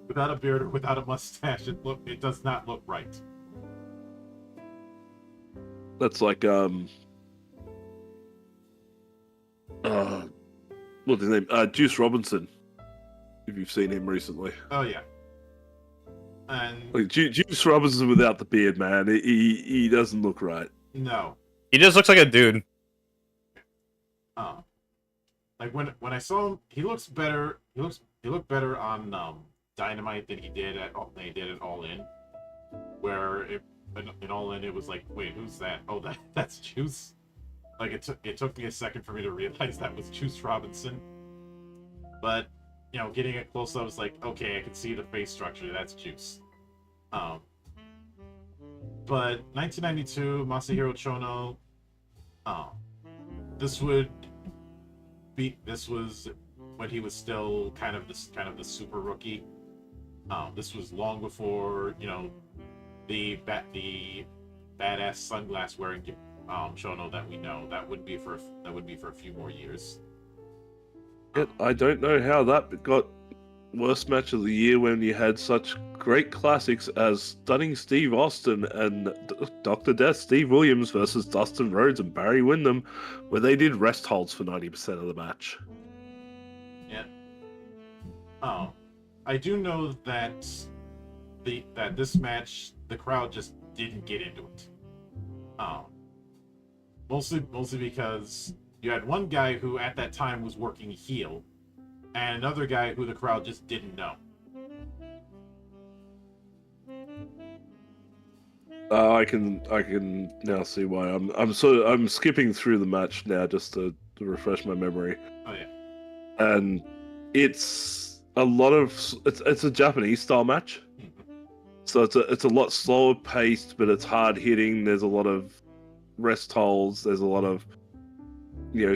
Speaker 2: Without a beard or without a mustache, it does not look right.
Speaker 3: That's like what's his name? Juice Robinson. If you've seen him recently,
Speaker 2: Oh yeah. And
Speaker 3: like Juice Robinson without the beard, man, he doesn't look right.
Speaker 2: no.
Speaker 1: He just looks like a dude.
Speaker 2: Like when I saw him, he looks better. He looked better on Dynamite than he did at All In. Where in All In it was like, wait, who's that? Oh, that's Juice. Like it took me a second for me to realize that was Juice Robinson. But getting it close, I was like, okay, I can see the face structure. That's Juice. But 1992, Masahiro Chono. This was when he was still kind of the super rookie. This was long before the badass sunglass wearing Shono that we know. That would be for a few more years.
Speaker 3: I don't know how that got worst match of the year when you had such great classics as Stunning Steve Austin and Dr. Death Steve Williams versus Dustin Rhodes and Barry Windham, where they did rest holds for 90% of the match.
Speaker 2: Yeah. Oh, I do know that this match the crowd just didn't get into it. Mostly because you had one guy who at that time was working heel, and another guy who the crowd just didn't know.
Speaker 3: I can now see why. I'm skipping through the match now just to refresh my memory.
Speaker 2: Oh yeah.
Speaker 3: And it's a Japanese style match. So it's a lot slower paced, but it's hard hitting. There's a lot of rest holds. There's a lot of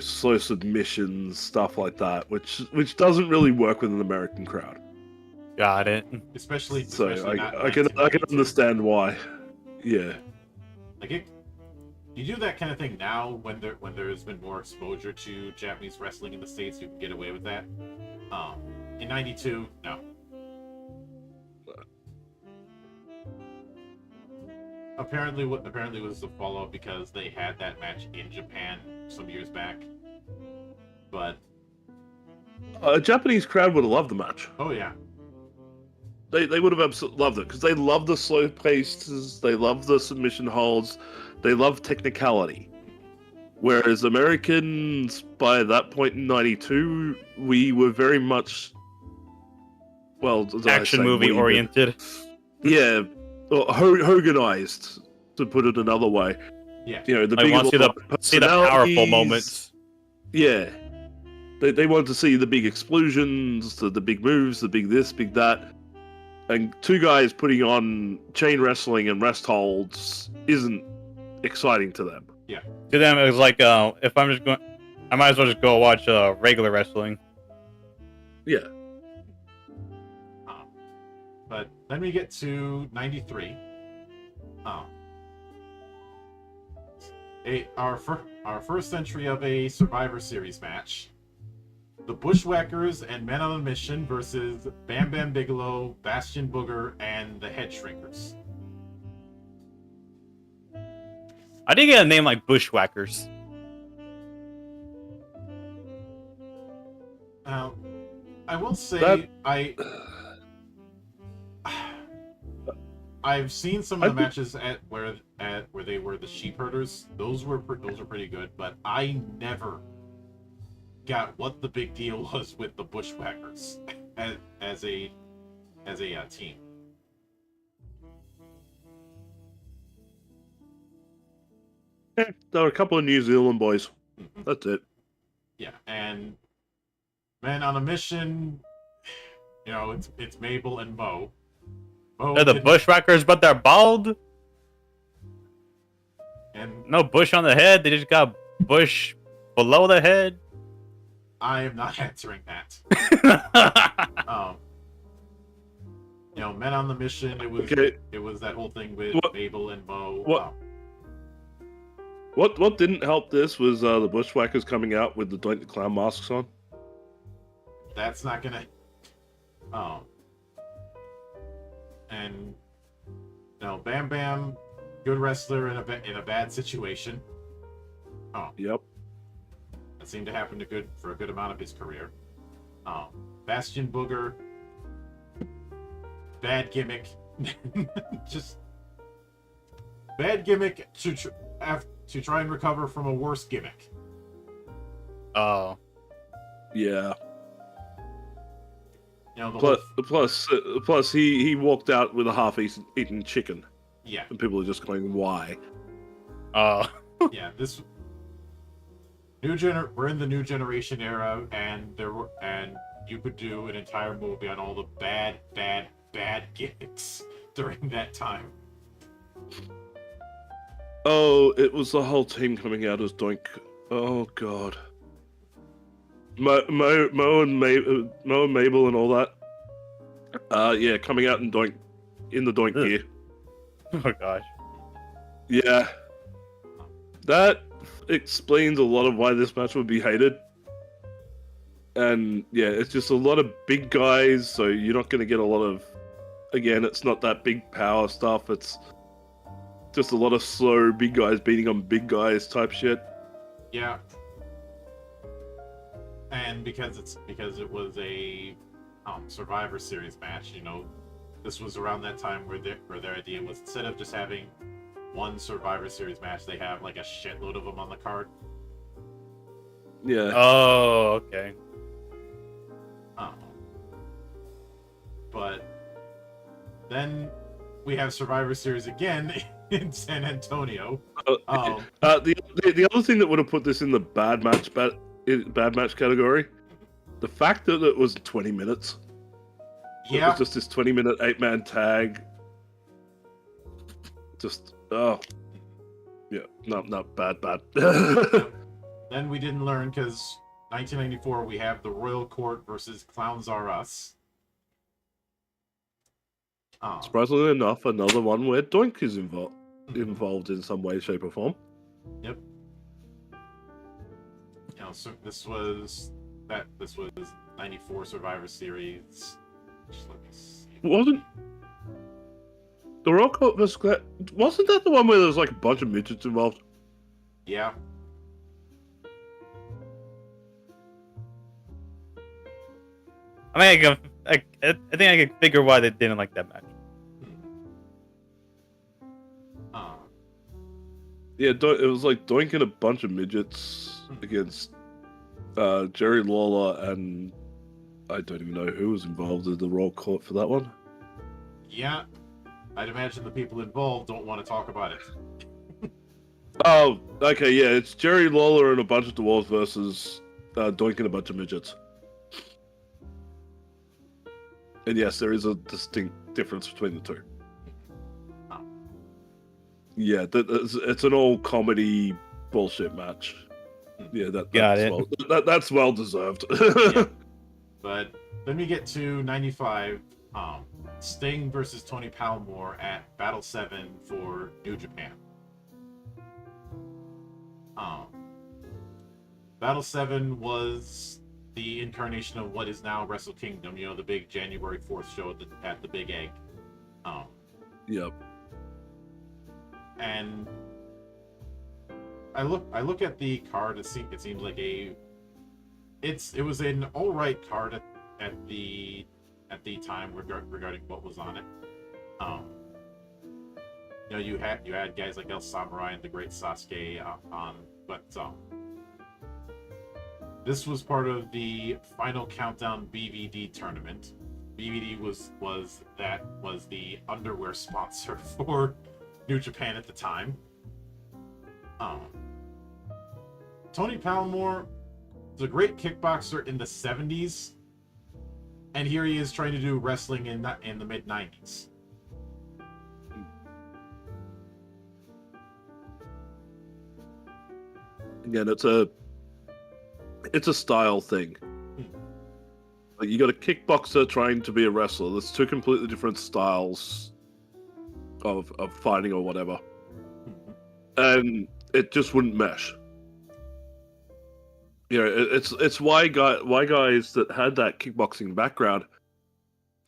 Speaker 3: slow submissions, stuff like that, which doesn't really work with an American crowd.
Speaker 1: Got it.
Speaker 2: Especially
Speaker 3: I can understand why. Yeah.
Speaker 2: You do that kind of thing now when there's been more exposure to Japanese wrestling in the States. You can get away with that. In '92, no. Apparently was the follow-up because they had that match in Japan some years back. But
Speaker 3: a Japanese crowd would have loved the match.
Speaker 2: oh yeah,
Speaker 3: They would have absolutely loved it because they love the slow paces, they love the submission holds, they love technicality. Whereas Americans, by that point in '92, we were very much
Speaker 1: Action movie oriented.
Speaker 3: Yeah, or Hoganized, to put it another way.
Speaker 2: yeah.
Speaker 3: The
Speaker 1: I want to see the powerful moments.
Speaker 3: Yeah, they wanted to see the big explosions, the big moves, the big this, big that. And two guys putting on chain wrestling and rest holds isn't exciting to them.
Speaker 1: To them, it was like, if I'm just going, I might as well just go watch regular wrestling.
Speaker 3: Yeah.
Speaker 2: But then we get to '93. Our first entry of a Survivor Series match. The Bushwhackers and Men on a Mission versus Bam Bam Bigelow, Bastion Booger, and the Head Shrinkers.
Speaker 1: I didn't get a name like Bushwhackers.
Speaker 2: Now, I will say I've seen some of the matches where they were the sheep herders. Those were pretty good, but I never got what the big deal was with the Bushwhackers as a team.
Speaker 3: Yeah, there were a couple of New Zealand boys. That's it.
Speaker 2: Yeah, and Men on a Mission, it's Mabel and Mo.
Speaker 1: They're the Bushwhackers, but they're bald.
Speaker 2: And
Speaker 1: no bush on the head. They just got bush below the head.
Speaker 2: I am not answering that. Men on the Mission. It was that whole thing with Mabel and Mo.
Speaker 3: What didn't help this was the Bushwhackers coming out with the Doink the Clown masks on.
Speaker 2: That's not gonna. And Bam Bam, good wrestler in a bad situation.
Speaker 3: Yep.
Speaker 2: That seemed to happen for a good amount of his career. Bastion Booger, bad gimmick, just bad gimmick to try and recover from a worse gimmick.
Speaker 1: Oh.
Speaker 3: Yeah.
Speaker 2: Plus,
Speaker 3: he walked out with a half-eaten chicken.
Speaker 2: Yeah.
Speaker 3: And people are just going, why?
Speaker 1: Oh.
Speaker 2: Yeah, we're in the new generation era, and you could do an entire movie on all the bad gimmicks during that time.
Speaker 3: Oh, it was the whole team coming out as Doink. Oh god. Mo and Mabel and all that. Yeah, coming out in the Doink gear.
Speaker 1: Oh gosh.
Speaker 3: Yeah. That explains a lot of why this match would be hated. And yeah, it's just a lot of big guys, so you're not going to get a lot of. Again, it's not that big power stuff. It's just a lot of slow big guys beating on big guys type shit.
Speaker 2: Yeah. And because it was a Survivor Series match, you know, this was around that time where their idea was, instead of just having one Survivor Series match, they have like a shitload of them on the card.
Speaker 3: Yeah.
Speaker 1: Oh, okay.
Speaker 2: But then we have Survivor Series again in San Antonio.
Speaker 3: The other thing that would have put this in the bad match category, the fact that it was 20 minutes. It
Speaker 2: Yeah.
Speaker 3: was just this 20-minute 8-man tag. Just yeah, not bad.
Speaker 2: Then we didn't learn because 1994 we have the Royal Court versus Clowns R Us.
Speaker 3: Surprisingly enough, another one where Doink is involved in some way, shape, or form.
Speaker 2: Yep. You know, so this was 94 Survivor Series. Just let me see.
Speaker 3: Wasn't the Royal Court versus wasn't that the one where there was like a bunch of midgets involved?
Speaker 2: Yeah.
Speaker 1: I mean, I think I can figure why they didn't like that match.
Speaker 3: Yeah, it was like Doink and a bunch of midgets against Jerry Lawler, and I don't even know who was involved in the Royal Court for that one.
Speaker 2: Yeah. I'd imagine the people involved don't want to talk about it.
Speaker 3: Oh, okay, yeah, it's Jerry Lawler and a bunch of dwarves versus Doink and a bunch of midgets. And yes, there is a distinct difference between the two. Yeah, it's an all comedy bullshit match. Yeah, that's well deserved.
Speaker 2: Yeah. But then we get to 95, Sting versus Tony Palmore at Battle 7 for New Japan. Battle 7 was the incarnation of what is now Wrestle Kingdom, you know, the big January 4th show at the Big Egg.
Speaker 3: Yep.
Speaker 2: And I look at the card. It seems like it was an all right card at the time regarding what was on it. You know, you had guys like El Samurai and the Great Sasuke on, but this was part of the Final Countdown BVD tournament. BVD was the underwear sponsor for New Japan at the time. Tony Palmore was a great kickboxer in the 70s, and here he is trying to do wrestling in the mid 90s.
Speaker 3: Again, it's a style thing. Like, you got a kickboxer trying to be a wrestler. There's two completely different styles of fighting or whatever, and it just wouldn't mesh. You know, it's why guys that had that kickboxing background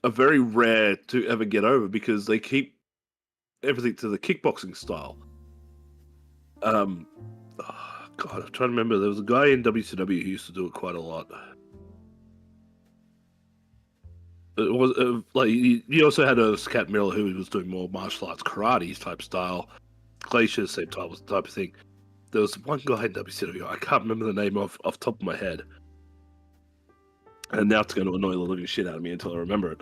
Speaker 3: are very rare to ever get over, because they keep everything to the kickboxing style. God, I'm trying to remember. There was a guy in WCW who used to do it quite a lot. It was like you also had a Scat Miller who was doing more martial arts karate type style. Glacier, same type of thing. There was one guy in WCW, I can't remember the name off the top of my head. And now it's going to annoy the living shit out of me until I remember it.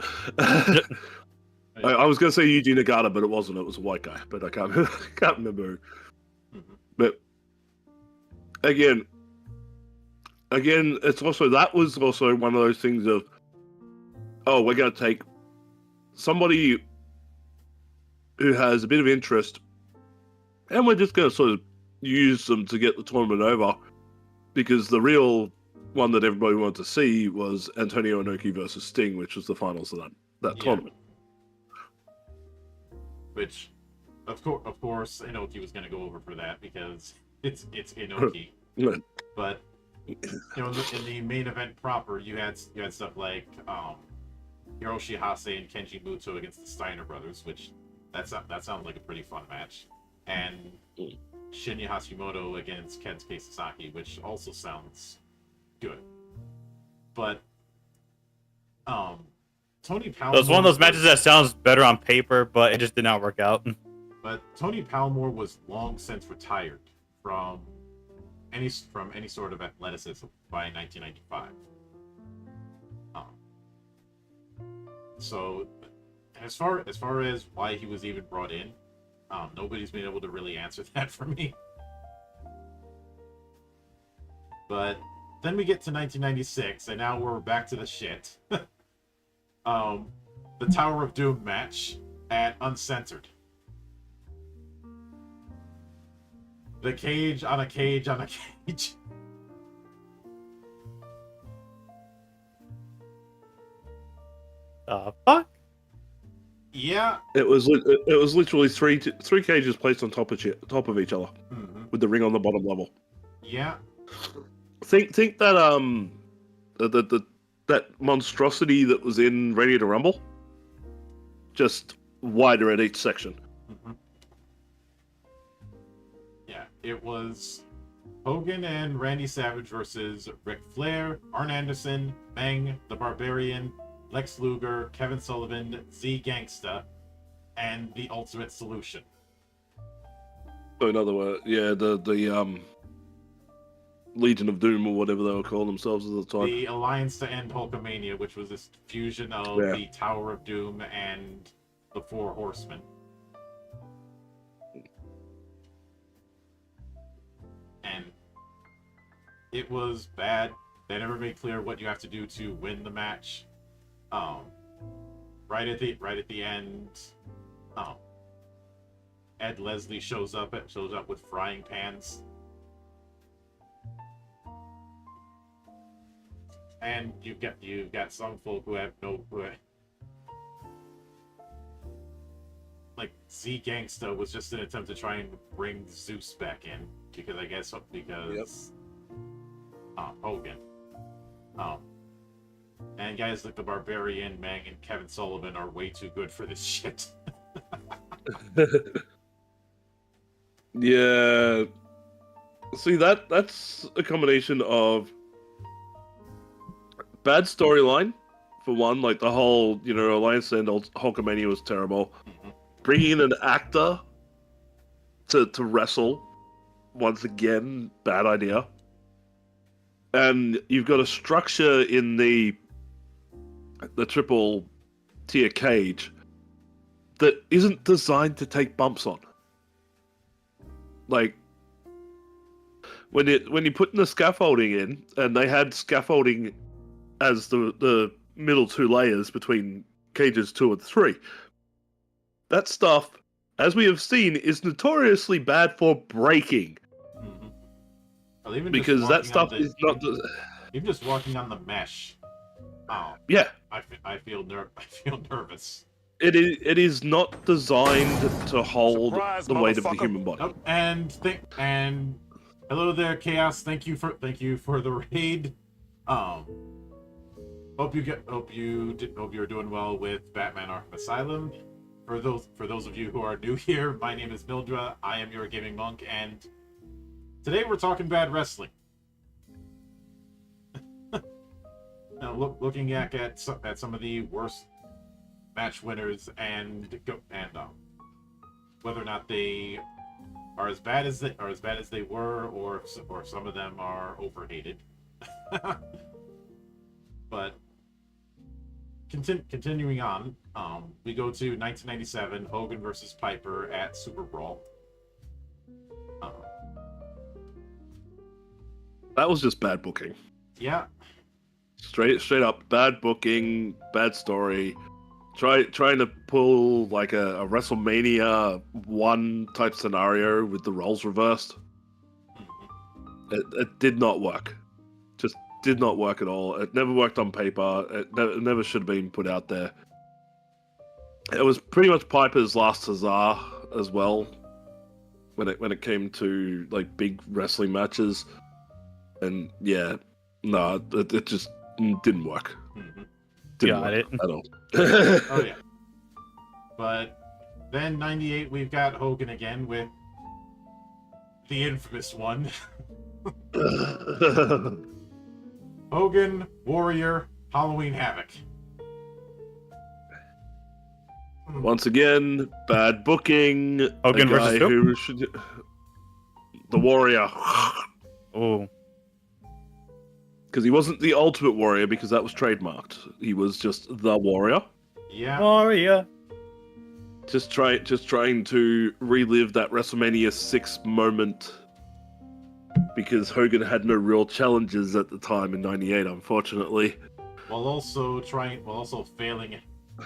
Speaker 3: I was going to say Yuji Nagata, but it wasn't. It was a white guy, but I can't remember. But again, that was also one of those things of, oh, we're going to take somebody who has a bit of interest, and we're just going to sort of use them to get the tournament over, because the real one that everybody wanted to see was Antonio Inoki versus Sting, which was the finals of that tournament.
Speaker 2: Which of course, Inoki was going to go over for that because it's Inoki.
Speaker 3: Right.
Speaker 2: But in the main event proper, you had stuff like Hiroshi Hase and Kenji Muto against the Steiner brothers, which that sounds like a pretty fun match, and Shinya Hashimoto against Kensuke Sasaki, which also sounds good. But Tony Palmore.
Speaker 1: It was one of those matches that sounds better on paper, but it just did not work out.
Speaker 2: But Tony Palmore was long since retired from any sort of athleticism by 1995. So as far as why he was even brought in, nobody's been able to really answer that for me. But then we get to 1996, and now we're back to the shit. The Tower of Doom match at Uncensored. The cage on a cage on a cage.
Speaker 1: Fuck?
Speaker 2: Yeah.
Speaker 3: It was literally three cages placed on top of each other, with the ring on the bottom level.
Speaker 2: Yeah.
Speaker 3: Think that that monstrosity that was in Ready to Rumble, just wider at each section.
Speaker 2: Yeah, it was Hogan and Randy Savage versus Ric Flair, Arn Anderson, Meng, The Barbarian, Lex Luger, Kevin Sullivan, Z Gangsta, and The Ultimate Solution.
Speaker 3: So in other words, yeah, the Legion of Doom or whatever they were calling themselves at the time.
Speaker 2: The Alliance to End Hulkamania, which was this fusion of the Tower of Doom and the Four Horsemen. And it was bad. They never made clear what you have to do to win the match. Right at the end, Ed Leslie shows up with frying pans. And you've got some folk who have like Z Gangsta was just an attempt to try and bring Zeus back in because Hogan. And guys like the Barbarian, Meng, and Kevin Sullivan are way too good for this shit.
Speaker 3: Yeah. See, that's a combination of bad storyline, for one, like the whole, Alliance and Hulkamania was terrible. Bringing in an actor to wrestle, once again, bad idea. And you've got a structure in the triple tier cage that isn't designed to take bumps on. Like, when you put in the scaffolding in, and they had scaffolding as the middle two layers between cages 2 and 3, that stuff, as we have seen, is notoriously bad for breaking.
Speaker 2: Well, even
Speaker 3: because that stuff is not.
Speaker 2: Even just walking on the mesh. Oh.
Speaker 3: Yeah.
Speaker 2: I feel nervous.
Speaker 3: It is not designed to hold the weight of the human body.
Speaker 2: Oh, and hello there, Chaos. Thank you for the raid. Hope you're doing well with Batman Arkham Asylum. For those of you who are new here, my name is Mildra. I am your gaming monk, and today we're talking bad wrestling. Now, looking at some of the worst match winners and whether or not they are as bad as they were, or some of them are overhated. But continuing on, we go to 1997, Hogan versus Piper at Super Brawl.
Speaker 3: That was just bad booking.
Speaker 2: Yeah.
Speaker 3: Straight up bad booking, bad story. Trying to pull like a WrestleMania 1 type scenario with the roles reversed. It did not work. Just did not work at all. It never worked on paper. It never should have been put out there. It was pretty much Piper's last huzzah as well. When it came to like big wrestling matches, and yeah, no, it just didn't work. Didn't
Speaker 1: Got
Speaker 3: work
Speaker 1: it.
Speaker 3: at all.
Speaker 2: Oh yeah. But then 98, we've got Hogan again with the infamous one. Hogan, Warrior, Halloween Havoc.
Speaker 3: Once again, bad booking.
Speaker 1: Hogan
Speaker 3: A guy
Speaker 1: versus who?
Speaker 3: who should... The Warrior.
Speaker 1: Oh,
Speaker 3: Because he wasn't the Ultimate Warrior because that was trademarked. He was just the Warrior.
Speaker 2: Yeah.
Speaker 1: Warrior.
Speaker 3: Just trying to relive that WrestleMania 6 moment. Because Hogan had no real challenges at the time in '98, unfortunately.
Speaker 2: While also failing.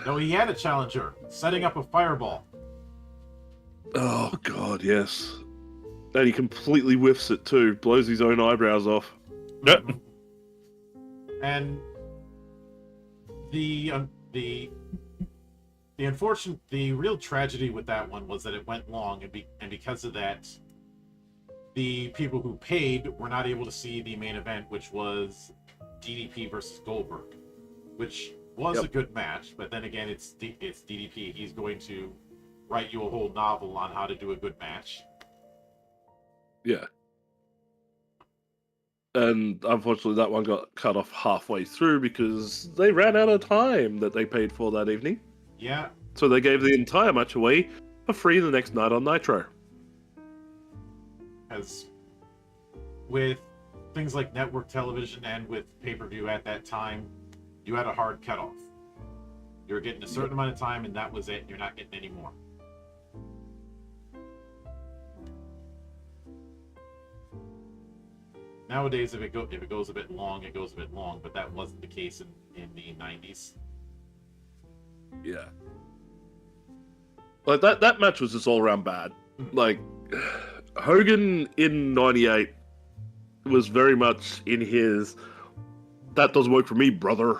Speaker 2: No, he had a challenger, setting up a fireball.
Speaker 3: Oh god, yes. And he completely whiffs it too. Blows his own eyebrows off.
Speaker 1: Yep.
Speaker 2: And the real tragedy with that one was that it went long, and because of that, the people who paid were not able to see the main event, which was DDP versus Goldberg, which was a good match. But then again, it's DDP. He's going to write you a whole novel on how to do a good match.
Speaker 3: Yeah. And unfortunately, that one got cut off halfway through because they ran out of time that they paid for that evening.
Speaker 2: Yeah.
Speaker 3: So they gave the entire match away for free the next night on Nitro.
Speaker 2: As with things like network television and with pay-per-view at that time, you had a hard cutoff. You were getting a certain amount of time, and that was it. You're not getting any more. Nowadays, if it goes a bit long, it goes a bit long, but that wasn't the case in the 90s.
Speaker 3: Yeah. Like that match was just all around bad. Like Hogan in '98 was very much in his "that doesn't work for me, brother"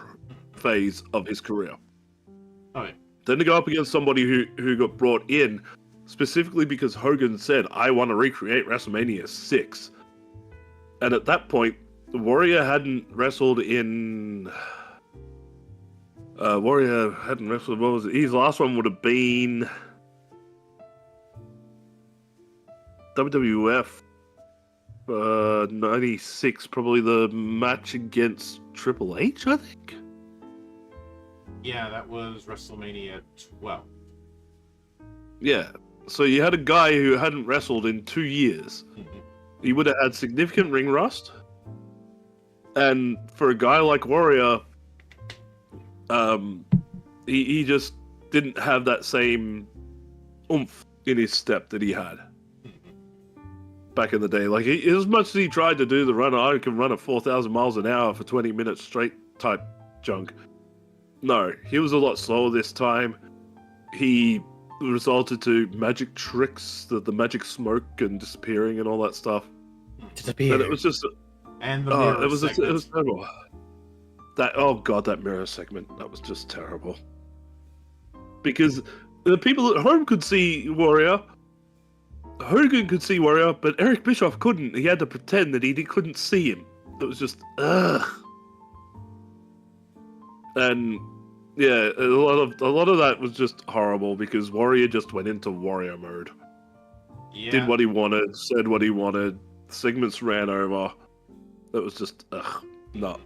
Speaker 3: phase of his career.
Speaker 2: Oh, yeah.
Speaker 3: Then to go up against somebody who got brought in specifically because Hogan said, "I want to recreate WrestleMania 6." And at that point, the Warrior hadn't wrestled in. Warrior hadn't wrestled. What was it? His last one would have been WWF 96, probably the match against Triple H, I think.
Speaker 2: Yeah, that was WrestleMania 12.
Speaker 3: Yeah. So you had a guy who hadn't wrestled in 2 years. He would have had significant ring rust. And for a guy like Warrior, he just didn't have that same oomph in his step that he had back in the day. Like, as much as he tried to do the run, I can run at 4,000 miles an hour for 20 minutes straight type junk. No, he was a lot slower this time. He resulted to magic tricks, the magic smoke and disappearing and all that stuff.
Speaker 1: Disappear.
Speaker 3: And it was just...
Speaker 2: And the mirror
Speaker 3: it was
Speaker 2: segment.
Speaker 3: terrible. That mirror segment, that was just terrible. Because the people at home could see Warrior, Hogan could see Warrior, but Eric Bischoff couldn't. He had to pretend that he couldn't see him. It was just, ugh. And yeah, a lot of that was just horrible because Warrior just went into Warrior mode.
Speaker 2: Yeah.
Speaker 3: Did what he wanted, said what he wanted. Segments ran over. It was just, ugh, no.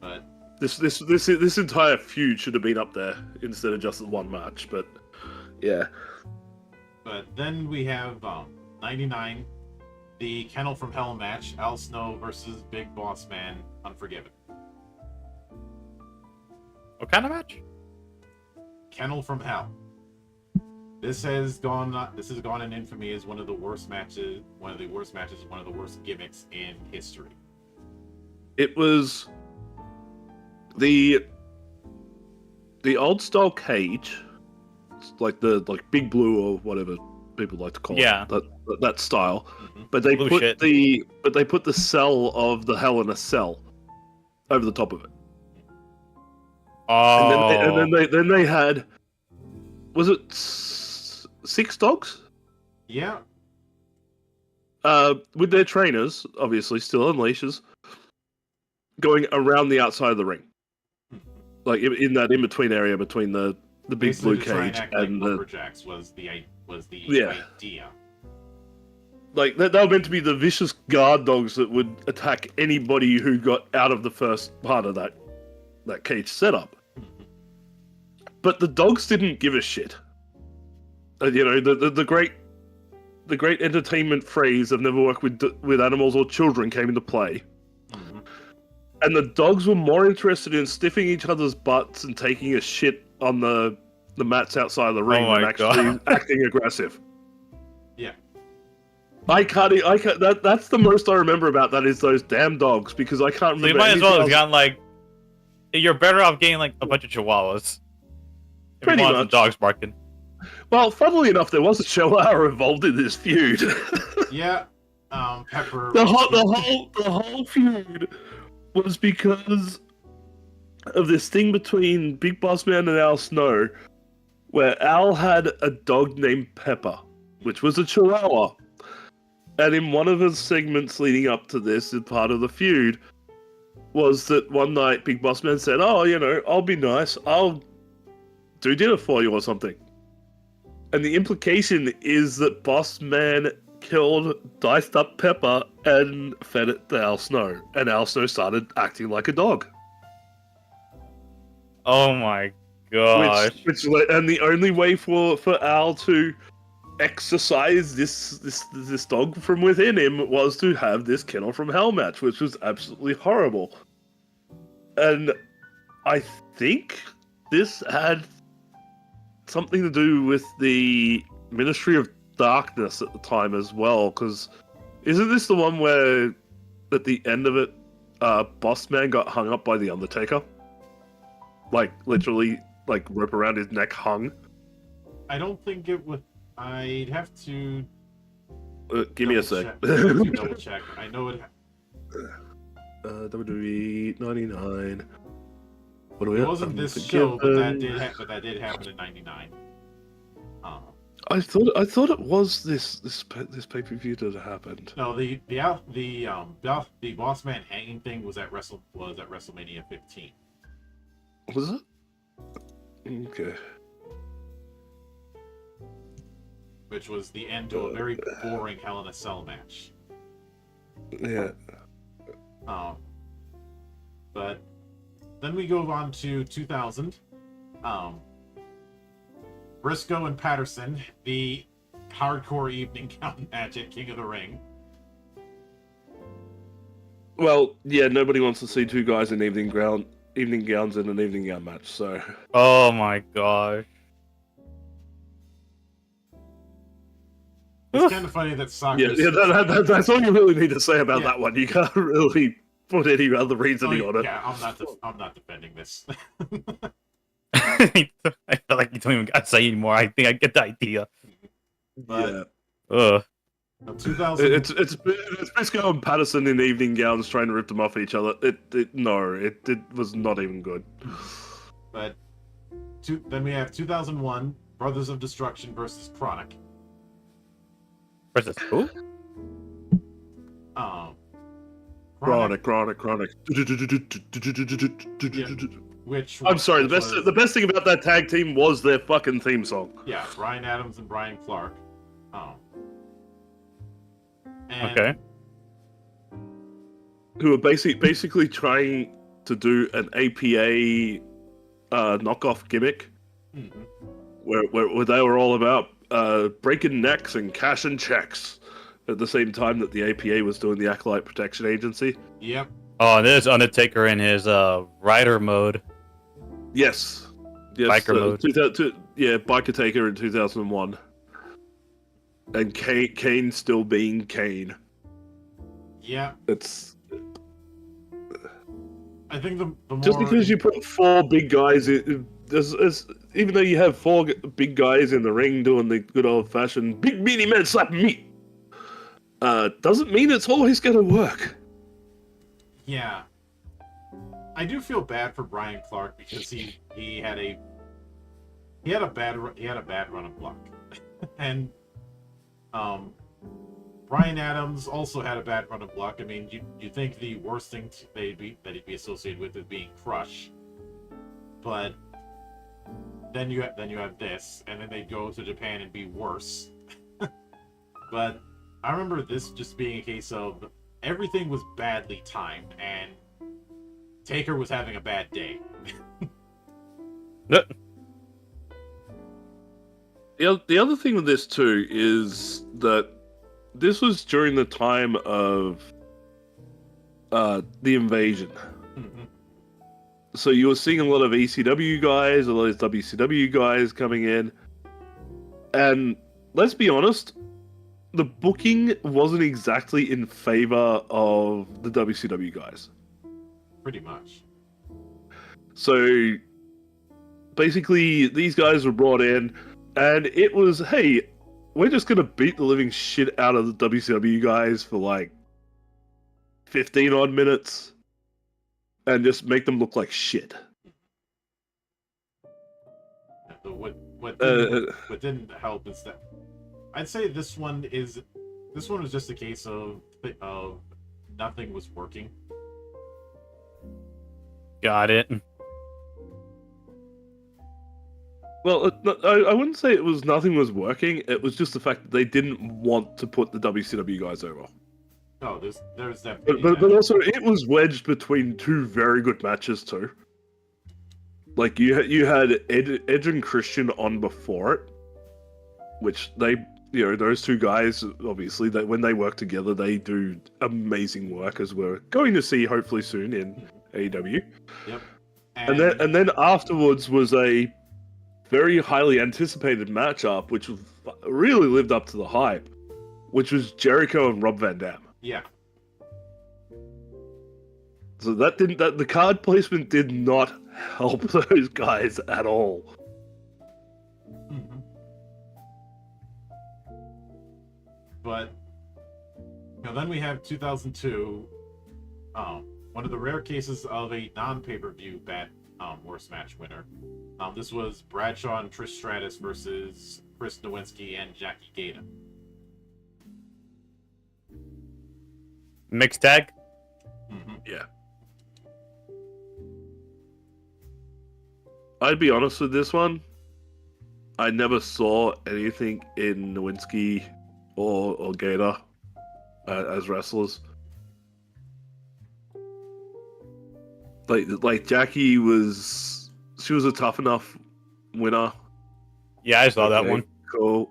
Speaker 2: But
Speaker 3: This entire feud should have been up there instead of just the one match. But yeah,
Speaker 2: But then we have 99, the Kennel from Hell match, Al Snow versus Big Boss Man, Unforgiven.
Speaker 1: What kind of match?
Speaker 2: Kennel from Hell. This has gone in infamy as one of the worst matches, one of the worst gimmicks in history.
Speaker 3: it was the old style cage, like Big Blue or whatever people like to call
Speaker 1: Yeah.
Speaker 3: it. That style.
Speaker 2: Mhm.
Speaker 3: But they
Speaker 1: Blue
Speaker 3: put
Speaker 1: shit.
Speaker 3: the cell of the Hell in a Cell over the top of it.
Speaker 1: Oh.
Speaker 3: And then they had, was it 6 dogs,
Speaker 2: Yeah.
Speaker 3: with their trainers, obviously still on leashes, going around the outside of the ring, like in that in between area between the big
Speaker 2: Basically
Speaker 3: blue
Speaker 2: to try
Speaker 3: cage
Speaker 2: act like
Speaker 3: and the
Speaker 2: lumberjacks was the
Speaker 3: Yeah.
Speaker 2: idea.
Speaker 3: like they were meant to be the vicious guard dogs that would attack anybody who got out of the first part of that cage setup. But the dogs didn't give a shit. You know, the great entertainment phrase of "never work with animals or children" came into play, and the dogs were more interested in stiffing each other's butts and taking a shit on the mats outside of the ring than actually acting aggressive.
Speaker 2: Yeah.
Speaker 3: I can't. That's the most I remember about that is those damn dogs because I can't remember.
Speaker 1: So you might as well have
Speaker 3: anything else.
Speaker 1: gotten like. You're better off getting like a bunch of chihuahuas. If
Speaker 3: Pretty
Speaker 1: you want some
Speaker 3: much.
Speaker 1: dogs barking.
Speaker 3: Well, funnily enough, there was a chihuahua involved in this feud.
Speaker 2: Yeah. Pepper.
Speaker 3: the whole feud was because of this thing between Big Boss Man and Al Snow, where Al had a dog named Pepper, which was a chihuahua. And in one of his segments leading up to this, in part of the feud, was that one night Big Boss Man said, "Oh, you know, I'll be nice. I'll do dinner for you or something." And the implication is that Boss Man killed diced up Pepper and fed it to Al Snow. And Al Snow started acting like a dog.
Speaker 1: Oh my gosh.
Speaker 3: And the only way for Al to exercise this dog from within him was to have this Kennel from Hell match, which was absolutely horrible. And I think this had something to do with the Ministry of Darkness at the time as well, because isn't this the one where at the end of it, Boss Man got hung up by the Undertaker? Like literally, like rope around his neck hung.
Speaker 2: I don't think it would. I'd have to
Speaker 3: Give me a sec.
Speaker 2: double check. I know it.
Speaker 3: WWE 99. What do we
Speaker 2: It
Speaker 3: have?
Speaker 2: wasn't this show, but that did happen in '99.
Speaker 3: I thought it was this pay per view that happened.
Speaker 2: No, the Boss Man hanging thing was at WrestleMania 15.
Speaker 3: Was it? Okay.
Speaker 2: Which was the end to a very boring Hell in a Cell match.
Speaker 3: Yeah.
Speaker 2: But then we go on to 2000. Briscoe and Patterson, the hardcore evening gown match at King of the Ring.
Speaker 3: Well, yeah, nobody wants to see two guys in evening gowns in an evening gown match, so.
Speaker 1: Oh my gosh.
Speaker 2: It's kind of funny that soccer.
Speaker 3: Yeah, that's all you really need to say about that one. You can't really put any other reasoning on it.
Speaker 2: Yeah, I'm not defending this.
Speaker 1: I feel like you don't even gotta say anymore. I think I get the idea.
Speaker 2: But,
Speaker 1: Ugh.
Speaker 2: 2000.
Speaker 3: It's Briscoe and Patterson in evening gowns trying to rip them off each other. It was not even good.
Speaker 2: But then we have 2001, Brothers of Destruction versus Chronic.
Speaker 1: Versus who?
Speaker 2: Chronic. Which
Speaker 3: I'm sorry. The best thing about that tag team was their fucking theme song.
Speaker 2: Yeah, Brian Adams and Brian Clark. And
Speaker 1: Okay.
Speaker 3: Who were basically trying to do an APA knockoff gimmick, where they were all about breaking necks and cashing checks at the same time that the APA was doing the Acolyte Protection Agency.
Speaker 2: Yep.
Speaker 1: Oh, and there's Undertaker in his rider mode.
Speaker 3: Yes.
Speaker 1: Biker mode.
Speaker 3: Biker Taker in 2001. And Kane still being Kane.
Speaker 2: Yeah.
Speaker 3: It's
Speaker 2: I think the more...
Speaker 3: just because you put four big guys in, even though you have four big guys in the ring doing the good old fashioned big meaty man slap meat, doesn't mean it's always going to work.
Speaker 2: Yeah. I do feel bad for Brian Clark because he had a bad run of luck. And Brian Adams also had a bad run of luck. I mean, you think the worst thing that he'd be associated with is being Crush, but then you have this, and then they'd go to Japan and be worse. But I remember this just being a case of everything was badly timed, and Taker was having a bad day.
Speaker 3: The other thing with this too is that this was during the time of the invasion.
Speaker 2: Mhm.
Speaker 3: So you were seeing a lot of ECW guys, a lot of WCW guys coming in. And let's be honest, the booking wasn't exactly in favor of the WCW guys.
Speaker 2: Pretty much.
Speaker 3: So basically, these guys were brought in, and it was, hey, we're just going to beat the living shit out of the WCW guys for like 15 odd minutes and just make them look like shit.
Speaker 2: So what didn't help is that I'd say this one was just a case of nothing was working.
Speaker 1: Got it.
Speaker 3: Well, I wouldn't say it was nothing was working. It was just the fact that they didn't want to put the WCW guys over.
Speaker 2: No, there's that.
Speaker 3: But also, it was wedged between two very good matches too. Like you had Edge and Christian on before it, which they, those two guys, obviously, that when they work together, they do amazing work, as we're going to see hopefully soon in AEW.
Speaker 2: Yep.
Speaker 3: And then afterwards was a very highly anticipated matchup, which really lived up to the hype, which was Jericho and Rob Van Dam.
Speaker 2: Yeah.
Speaker 3: So the card placement did not help those guys at all.
Speaker 2: Mm-hmm. But then we have 2002, one of the rare cases of a non-pay-per-view worst match winner. This was Bradshaw and Trish Stratus versus Chris Nowinski and Jackie Gata.
Speaker 1: Mixed tag?
Speaker 2: Mm-hmm.
Speaker 3: Yeah. I'd be honest with this one. I never saw anything in Nowinski or Gata as wrestlers. Like Jackie she was a tough enough winner.
Speaker 1: Yeah, I saw that one.
Speaker 3: Cool.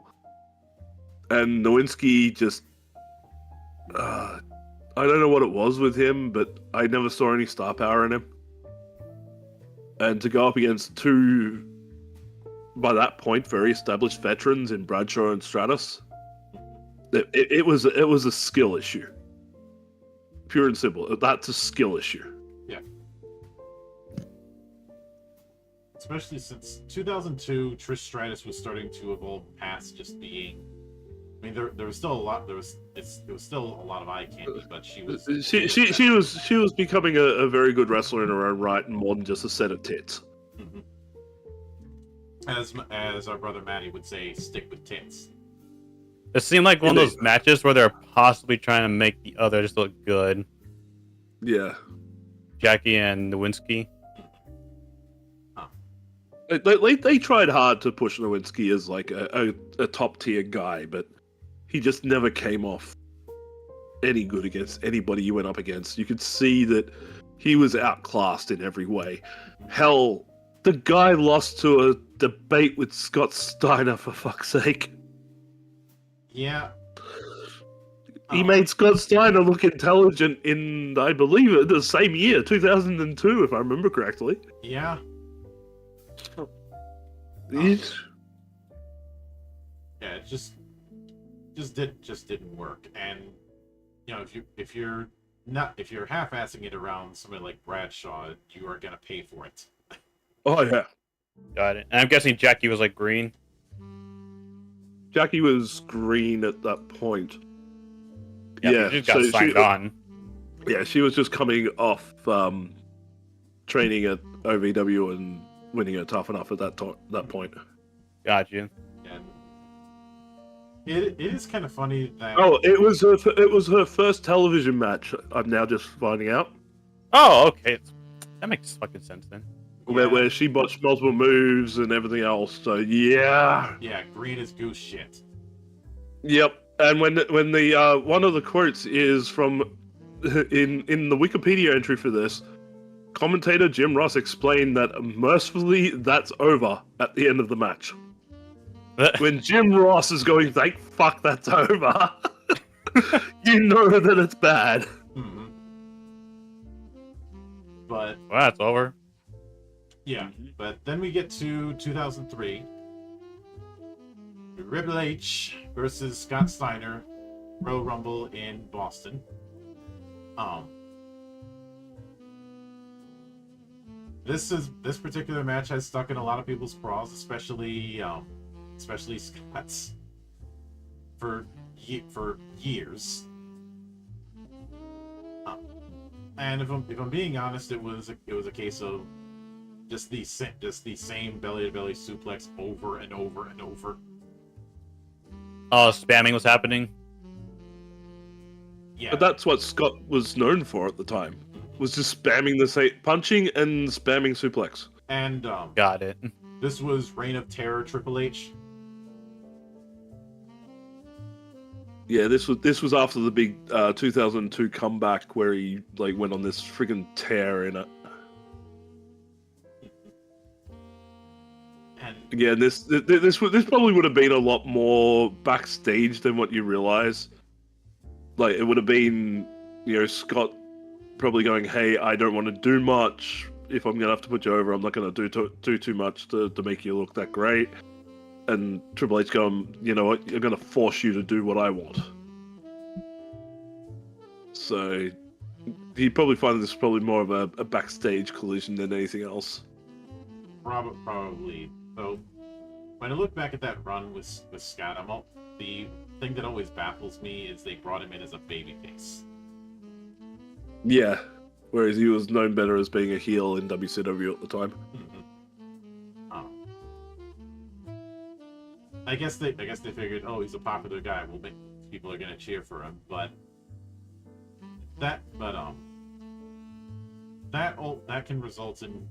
Speaker 3: And Nowinski just, I don't know what it was with him, but I never saw any star power in him. And to go up against two, by that point, very established veterans in Bradshaw and Stratus, it was a skill issue. Pure and simple. That's a skill issue.
Speaker 2: Yeah. Especially since 2002, Trish Stratus was starting to evolve past just being. I mean, there was still a lot. There was still a lot of eye candy, but she was.
Speaker 3: She was becoming a very good wrestler in her own right, and more than just a set of tits.
Speaker 2: Mm-hmm. As our brother Matty would say, stick with tits.
Speaker 1: It seemed like one of those matches where they're possibly trying to make the others look good.
Speaker 3: Yeah.
Speaker 1: Jackie and Nowinski.
Speaker 3: They tried hard to push Nowinski as like a top tier guy, but he just never came off any good against anybody you went up against. You could see that he was outclassed in every way. Hell, the guy lost to a debate with Scott Steiner, for fuck's sake.
Speaker 2: Yeah.
Speaker 3: He made Scott Steiner look intelligent in, I believe, the same year, 2002, if I remember correctly.
Speaker 2: Yeah.
Speaker 3: Yeah,
Speaker 2: it just didn't work. And if you're half-assing it around somebody like Bradshaw, you are gonna pay for it.
Speaker 3: Oh yeah.
Speaker 1: Got it. And I'm guessing Jackie was like green.
Speaker 3: Jackie was green at that point.
Speaker 1: Yeah, she just got signed on.
Speaker 3: Yeah, she was just coming off training at OVW and winning a Tough Enough at that point.
Speaker 1: Got you.
Speaker 2: And It is kind of funny that
Speaker 3: Oh, it was her first television match. I'm now just finding out
Speaker 1: Oh, okay. That makes fucking sense then.
Speaker 3: where she botched multiple moves and everything else. So yeah,
Speaker 2: green is goose shit.
Speaker 3: yep. And when the one of the quotes is from in the Wikipedia entry for this, commentator Jim Ross explained that mercifully that's over at the end of the match. When Jim Ross is going, thank fuck that's over, you know that it's bad.
Speaker 2: Mm-hmm. But
Speaker 1: Well, that's over.
Speaker 2: yeah, but then we get to 2003. Triple H versus Scott Steiner, Royal Rumble in Boston. This particular match has stuck in a lot of people's craws, especially Scott's for years. And if I'm being honest, it was a case of just the same belly to belly suplex over and over and over.
Speaker 1: Oh, spamming was happening.
Speaker 2: Yeah,
Speaker 3: But that's what Scott was known for at the time. Was just spamming the same punching and spamming suplex.
Speaker 2: and
Speaker 1: Got it.
Speaker 2: this was Reign of Terror Triple H.
Speaker 3: Yeah, this was after the big 2002 comeback where he like went on this freaking tear in it.
Speaker 2: And
Speaker 3: Again, this probably would have been a lot more backstage than what you realize. Like it would have been, Scott probably going, "Hey, I don't want to do much. If I'm gonna have to put you over, I'm not gonna do too much to make you look that great." And Triple H going, "You know what? You're gonna force you to do what I want." So he probably finds this probably more of a backstage collision than anything else.
Speaker 2: probably. So when I look back at that run with Scott, the thing that always baffles me is they brought him in as a babyface.
Speaker 3: Yeah. Whereas he was known better as being a heel in WCW at the time.
Speaker 2: I guess they figured, oh, he's a popular guy. Well, people are gonna cheer for him. But that can result in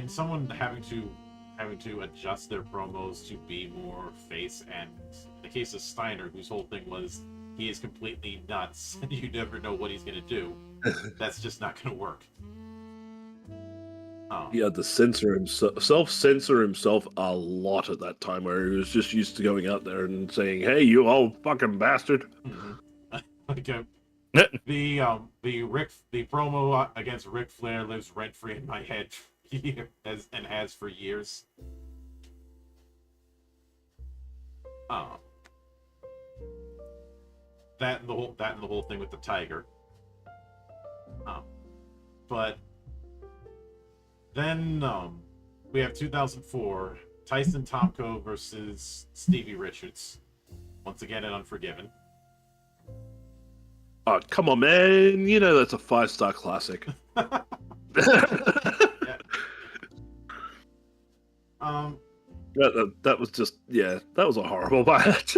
Speaker 2: someone having to adjust their promos to be more face. And in the case of Steiner, whose whole thing was he is completely nuts and you never know what he's gonna do, that's just not gonna work.
Speaker 3: He had to self-censor himself a lot at that time, where he was just used to going out there and saying, "Hey, you old fucking bastard."
Speaker 2: Like the promo against Ric Flair lives rent free in my head, has for years. That and the whole thing with the Tiger. But then we have 2004, Tyson Tomko versus Stevie Richards. Once again at Unforgiven.
Speaker 3: Oh, come on, man! You know that's a 5-star classic.
Speaker 2: Yeah.
Speaker 3: That was just that was a horrible match.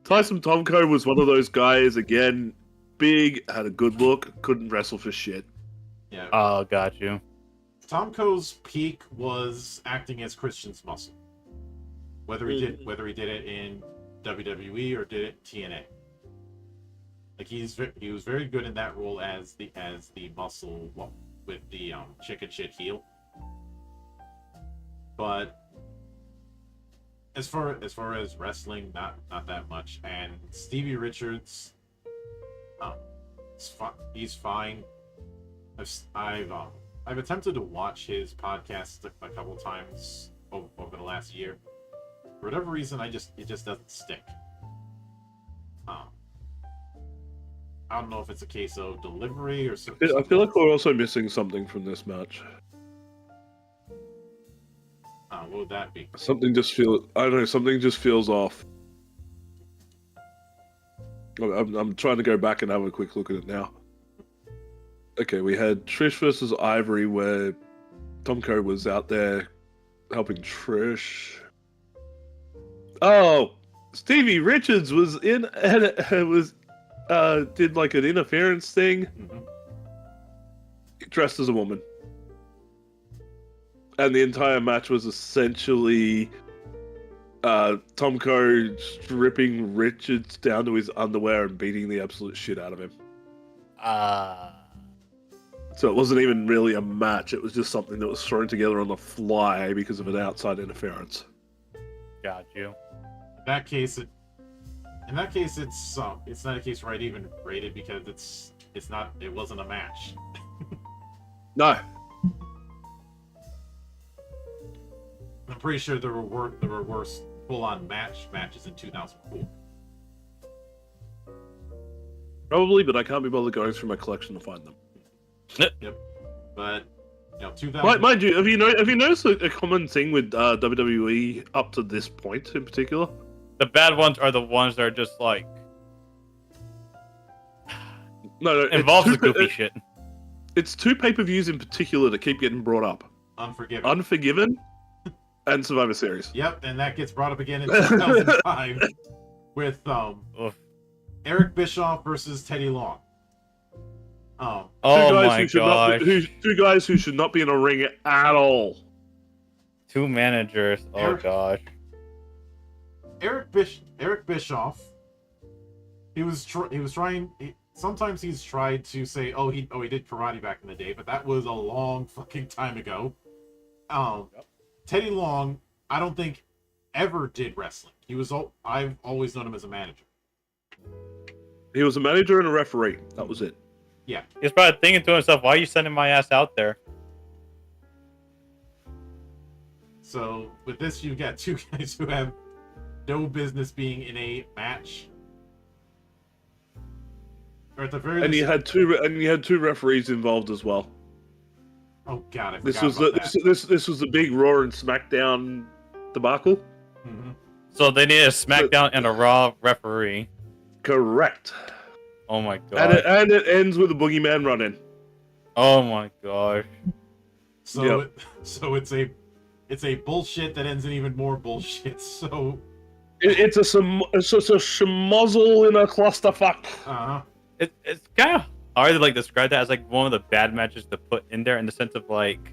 Speaker 3: Tyson Tomko was one of those guys again, big, had a good look, couldn't wrestle for shit.
Speaker 2: Yeah.
Speaker 1: Oh, got you.
Speaker 2: Tomko's peak was acting as Christian's muscle. Whether he did it in WWE or did it in TNA. Like he was very good in that role as the muscle with the chicken shit heel. But as far as wrestling, not that much. And Stevie Richards, he's fine. I've attempted to watch his podcast a couple times over the last year. For whatever reason, it just doesn't stick. I don't know if it's a case of delivery or something.
Speaker 3: I feel like we're also missing something from this match.
Speaker 2: What would that be?
Speaker 3: Something just feels off. I'm trying to go back and have a quick look at it now. Okay, we had Trish versus Ivory, where Tomko was out there helping Trish. Oh, Stevie Richards was in did like an interference thing,
Speaker 2: Mhm.
Speaker 3: dressed as a woman, and the entire match was essentially Tomko stripping Richards down to his underwear and beating the absolute shit out of him. So it wasn't even really a match. It was just something that was thrown together on the fly because of an outside interference.
Speaker 1: Got you.
Speaker 2: In that case, it's not a case where I'd even rate it because it wasn't a match.
Speaker 3: No.
Speaker 2: I'm pretty sure there were worse full-on matches in 2004.
Speaker 3: Probably, but I can't be bothered going through my collection to find them.
Speaker 2: Yep. But 2000.
Speaker 3: Mind you, have you noticed a common thing with WWE up to this point in particular?
Speaker 1: The bad ones are the ones that are just like
Speaker 3: No,
Speaker 1: involves the goofy shit.
Speaker 3: It's two pay-per-views in particular that keep getting brought up:
Speaker 2: Unforgiven.
Speaker 3: Unforgiven and Survivor Series.
Speaker 2: Yep, and that gets brought up again in 2005 with
Speaker 1: Oof.
Speaker 2: Eric Bischoff versus Teddy Long.
Speaker 1: Oh
Speaker 3: guys
Speaker 1: my
Speaker 3: who should not
Speaker 1: gosh.
Speaker 3: two guys who should not be in a ring at all.
Speaker 1: Two managers. Oh
Speaker 2: Eric-
Speaker 1: gosh.
Speaker 2: Eric Bischoff. He was trying. Sometimes he's tried to say, he did karate back in the day, but that was a long fucking time ago. Teddy Long, I don't think ever did wrestling. I've always known him as a manager.
Speaker 3: He was a manager and a referee. That was it.
Speaker 2: Yeah.
Speaker 1: He's probably thinking to himself, why are you sending my ass out there?
Speaker 2: So with this, you've got two guys who have no business being in a match. Or at the very
Speaker 3: And
Speaker 2: least,
Speaker 3: you had two referees involved as well.
Speaker 2: oh god, I
Speaker 3: This
Speaker 2: forgot
Speaker 3: was
Speaker 2: about
Speaker 3: the
Speaker 2: that.
Speaker 3: this was the big Raw and SmackDown debacle.
Speaker 2: Mhm.
Speaker 1: So they need a SmackDown and a Raw referee.
Speaker 3: Correct.
Speaker 1: Oh my god.
Speaker 3: And it ends with a boogeyman running.
Speaker 1: Oh my gosh.
Speaker 2: So
Speaker 3: Yep.
Speaker 2: so it's a bullshit that ends in even more bullshit. So
Speaker 3: It's a schmozzle in a clusterfuck.
Speaker 1: It's kind of hard to like describe that as like one of the bad matches to put in there in the sense of like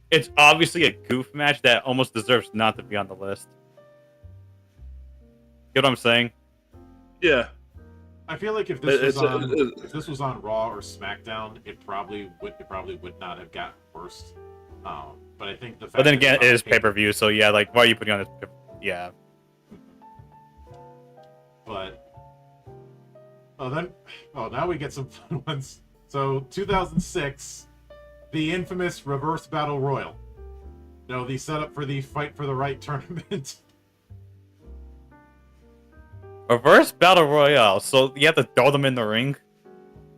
Speaker 1: it's obviously a goof match that almost deserves not to be on the list. Get what I'm saying?
Speaker 3: Yeah.
Speaker 2: I feel like if
Speaker 3: It's
Speaker 2: this was on Raw or SmackDown, it probably would not have gotten worse. But I think the fact
Speaker 1: But then
Speaker 2: that
Speaker 1: again,
Speaker 2: it's
Speaker 1: it
Speaker 2: on
Speaker 1: is pay-per-view, so yeah, like why are you putting on this? Yeah.
Speaker 2: But now we get some fun ones. So 2006, the infamous Reverse Battle Royal. The setup for the Fight for the Right tournament.
Speaker 1: Reverse Battle Royale, so you have to throw them in the ring?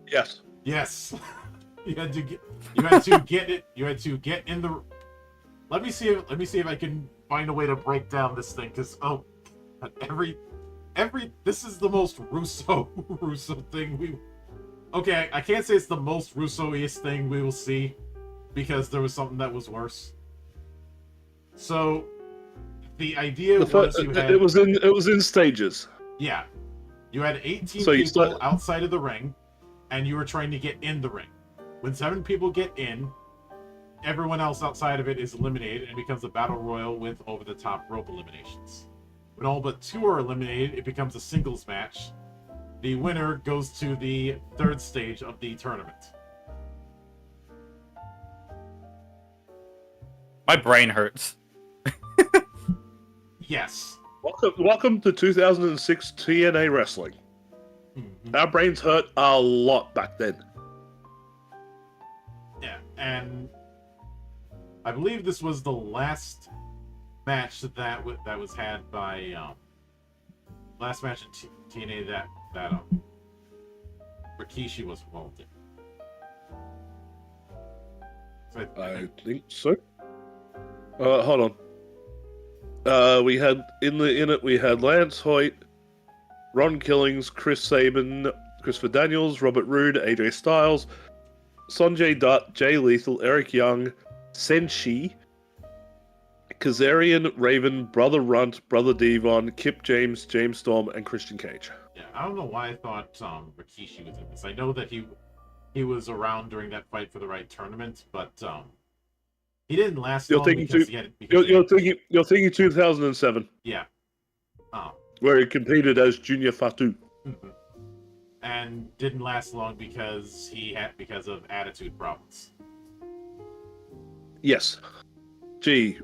Speaker 3: Yes.
Speaker 2: Yes, you had to get in the. Let me see if I can find a way to break down this thing, because this is the most Russo thing Okay, I can't say it's the most Russo-iest thing we will see, because there was something that was worse. So, the idea was
Speaker 3: it was in stages.
Speaker 2: Yeah. You had 18
Speaker 3: So you
Speaker 2: people outside of the ring, and you were trying to get in the ring. When 7 people get in, everyone else outside of it is eliminated, and it becomes a battle royal with over-the-top rope eliminations. When all but 2 are eliminated, it becomes a singles match. The winner goes to the 3rd stage of the tournament.
Speaker 1: My brain hurts.
Speaker 2: Yes.
Speaker 3: Welcome to 2006 TNA Wrestling.
Speaker 2: Mhm.
Speaker 3: Our brains hurt a lot back then.
Speaker 2: Yeah, and I believe this was the last match that was had by last match in TNA that Rikishi was involved in. So
Speaker 3: I think so. Hold on. We had in it we had Lance Hoyt, Ron Killings, Chris Sabin, Christopher Daniels, Robert Roode, AJ Styles, Sonjay Dutt, Jay Lethal, Eric Young, Senshi, Kazarian, Raven, Brother Runt, Brother Devon, Kip James, James Storm, and Christian Cage.
Speaker 2: Yeah, I don't know why I thought Rikishi was in this. I know that he was around during that Fight for the Right tournament, but he didn't last long because he had.
Speaker 3: You're thinking 2007.
Speaker 2: Yeah. Oh.
Speaker 3: Where he competed as Junior Fatu.
Speaker 2: Mm-hmm. And didn't last long because of attitude problems.
Speaker 3: Yes. Gee.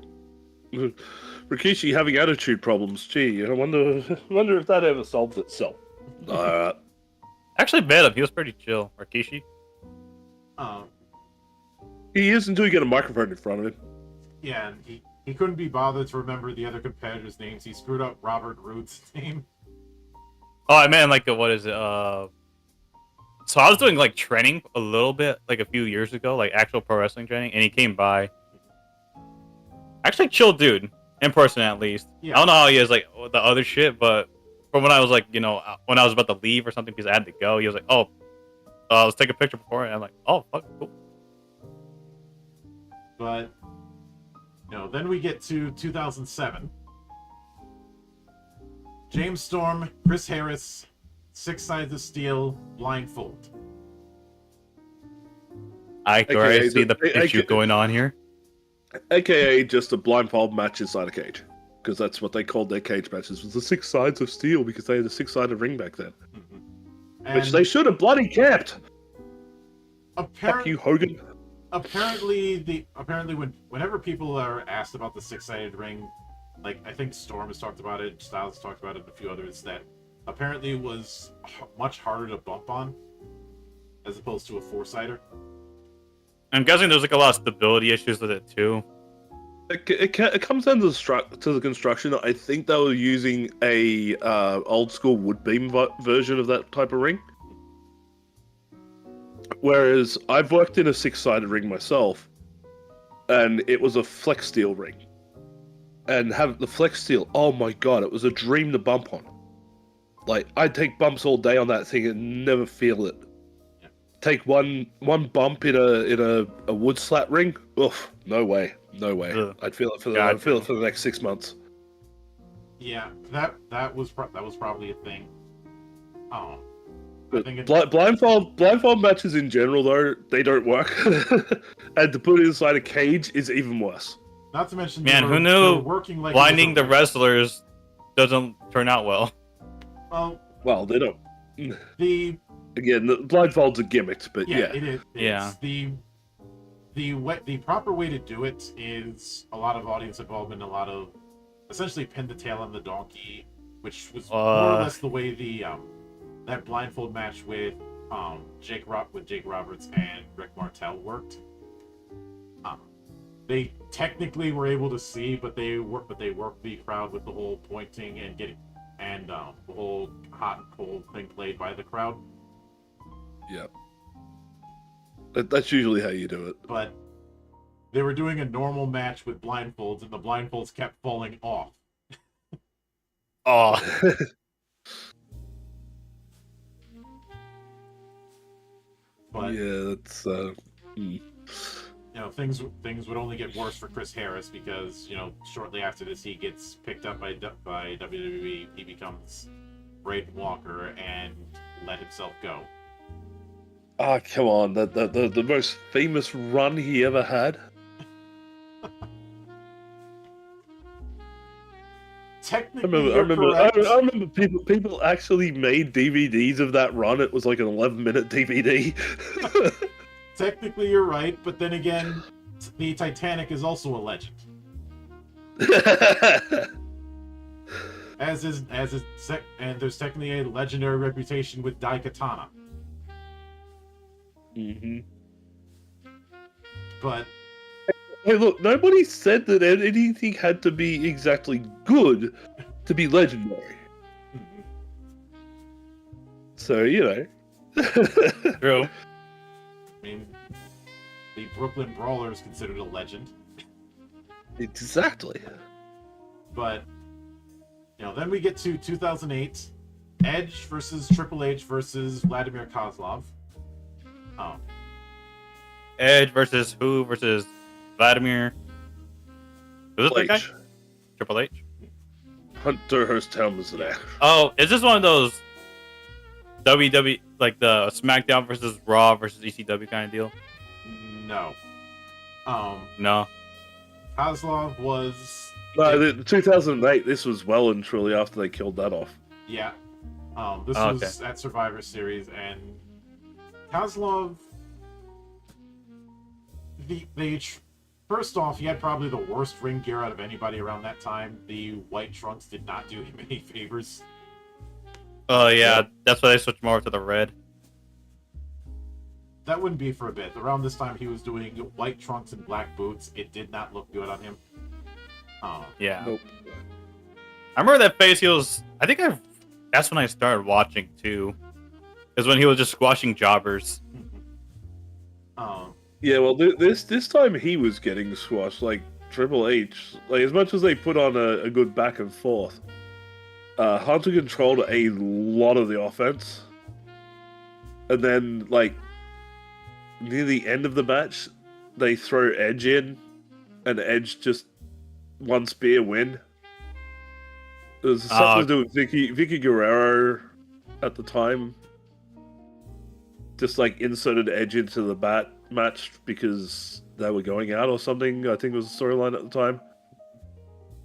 Speaker 3: Rikishi having attitude problems. Gee, I wonder if that ever solves itself.
Speaker 1: Actually met him. He was pretty chill. Rikishi.
Speaker 3: He is until you get a microphone in front of him.
Speaker 2: Yeah, and he couldn't be bothered to remember the other competitors' names. He screwed up Robert Roode's name.
Speaker 1: Oh, I meant like what is it? So I was doing like training a little bit, like a few years ago, like actual pro wrestling training, and he came by. Actually, chill dude, in person at least.
Speaker 2: Yeah.
Speaker 1: I don't know how he is like the other shit, but from when I was like, when I was about to leave or something because I had to go, he was like, "Oh, let's take a picture before," and I'm like, "Oh, fuck, cool."
Speaker 2: But then we get to 2007. James Storm, Chris Harris, 6 Sides of Steel, blindfold.
Speaker 1: I can already see the issue going on here.
Speaker 3: AKA just a blindfold match inside a cage. Because that's what they called their cage matches, was the 6 Sides of Steel, because they had a 6-sided ring back then.
Speaker 2: Mm-hmm.
Speaker 3: Which they should have bloody kept!
Speaker 2: Fuck
Speaker 3: you, Hogan.
Speaker 2: Apparently, whenever people are asked about the 6-sided ring, like I think Storm has talked about it, Styles has talked about it, and a few others, that apparently it was much harder to bump on as opposed to a 4-sider.
Speaker 1: I'm guessing there's like a lot of stability issues with it too.
Speaker 3: It comes down to the construction. I think they were using a old school wood beam version of that type of ring. Whereas I've worked in a 6-sided ring myself, and it was a flex steel ring. And have the flex steel, oh my god, it was a dream to bump on. Like, I'd take bumps all day on that thing and never feel it.
Speaker 2: Yeah.
Speaker 3: Take one bump in a wood slat ring, oof, no way.
Speaker 1: Ugh.
Speaker 3: I'd feel it for the next 6 months.
Speaker 2: Yeah, that was probably a thing. Oh.
Speaker 3: Blindfold matches in general, though, they don't work. And to put it inside a cage is even worse.
Speaker 2: Not to mention,
Speaker 1: man, who knew
Speaker 2: working like
Speaker 1: blinding the wrestlers doesn't turn out well?
Speaker 3: Well, they don't.
Speaker 2: The
Speaker 3: blindfolds are gimmicked, but yeah.
Speaker 2: It is.
Speaker 1: Yeah.
Speaker 2: The proper way to do it is a lot of audience involvement, a lot of essentially pin the tail on the donkey, which was more or less the way that blindfold match with Jake Roberts and Rick Martel worked. They technically were able to see, but they worked the crowd with the whole pointing and getting the whole hot and cold thing played by the crowd.
Speaker 3: Yeah. That's usually how you do it.
Speaker 2: But they were doing a normal match with blindfolds, and the blindfolds kept falling off.
Speaker 1: Oh.
Speaker 2: But
Speaker 3: yeah, that's
Speaker 2: things would only get worse for Chris Harris because shortly after this he gets picked up by WWE. He becomes Braden Walker and let himself go.
Speaker 3: Ah, come on, the most famous run he ever had.
Speaker 2: Technically,
Speaker 3: I remember people actually made DVDs of that run. It was like an 11-minute DVD.
Speaker 2: Technically, you're right, but then again, the Titanic is also a legend. And there's technically a legendary reputation with Daikatana.
Speaker 3: Mm-hmm.
Speaker 2: But
Speaker 3: hey, look, nobody said that anything had to be exactly good to be legendary.
Speaker 2: Mm-hmm.
Speaker 3: So,
Speaker 1: True.
Speaker 2: I mean, the Brooklyn Brawler is considered a legend.
Speaker 3: Exactly.
Speaker 2: But, then we get to 2008. Edge versus Triple H versus Vladimir Kozlov. Oh.
Speaker 1: Edge versus who versus Vladimir? Is this the guy?
Speaker 3: H.
Speaker 1: Triple H?
Speaker 3: Hunter Hearst Helmsley there.
Speaker 1: Oh, is this one of those WWE, like the SmackDown versus Raw versus ECW kind of deal?
Speaker 2: No.
Speaker 1: No.
Speaker 2: Kozlov was...
Speaker 3: No, the 2008. This was well and truly after they killed that off.
Speaker 2: Yeah. This
Speaker 1: Oh,
Speaker 2: was at Survivor Series, and Kozlov... First off, he had probably the worst ring gear out of anybody around that time. The white trunks did not do him any favors.
Speaker 1: Oh yeah, that's why they switched more to the red.
Speaker 2: That wouldn't be for a bit. Around this time, he was doing white trunks and black boots. It did not look good on him.
Speaker 1: Yeah.
Speaker 3: Nope.
Speaker 1: I remember that face. He was. That's when I started watching too. Is when he was just squashing jobbers.
Speaker 3: Yeah, well, this time he was getting squashed. Like Triple H, like as much as they put on a good back and forth, Hunter controlled a lot of the offense, and then like near the end of the match, they throw Edge in, and Edge just one spear win. It was something to do with Vicky Guerrero at the time. Just like inserted Edge into the match because they were going out or something. I think it was the storyline at the time.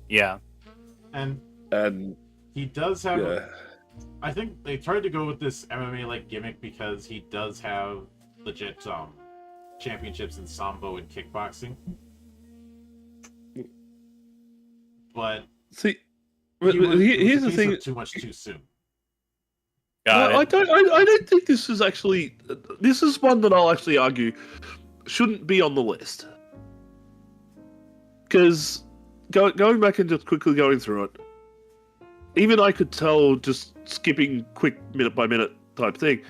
Speaker 1: Yeah.
Speaker 2: And he does have...
Speaker 3: Yeah.
Speaker 2: I think they tried to go with this MMA-like gimmick because he does have legit championships in Sambo and kickboxing. But
Speaker 3: See, here's the thing.
Speaker 2: Too much too soon.
Speaker 1: Got it.
Speaker 3: I don't think this is actually. This is one that I'll actually argue shouldn't be on the list. Because going back and just quickly going through it, even I could tell just skipping quick minute by minute type thing.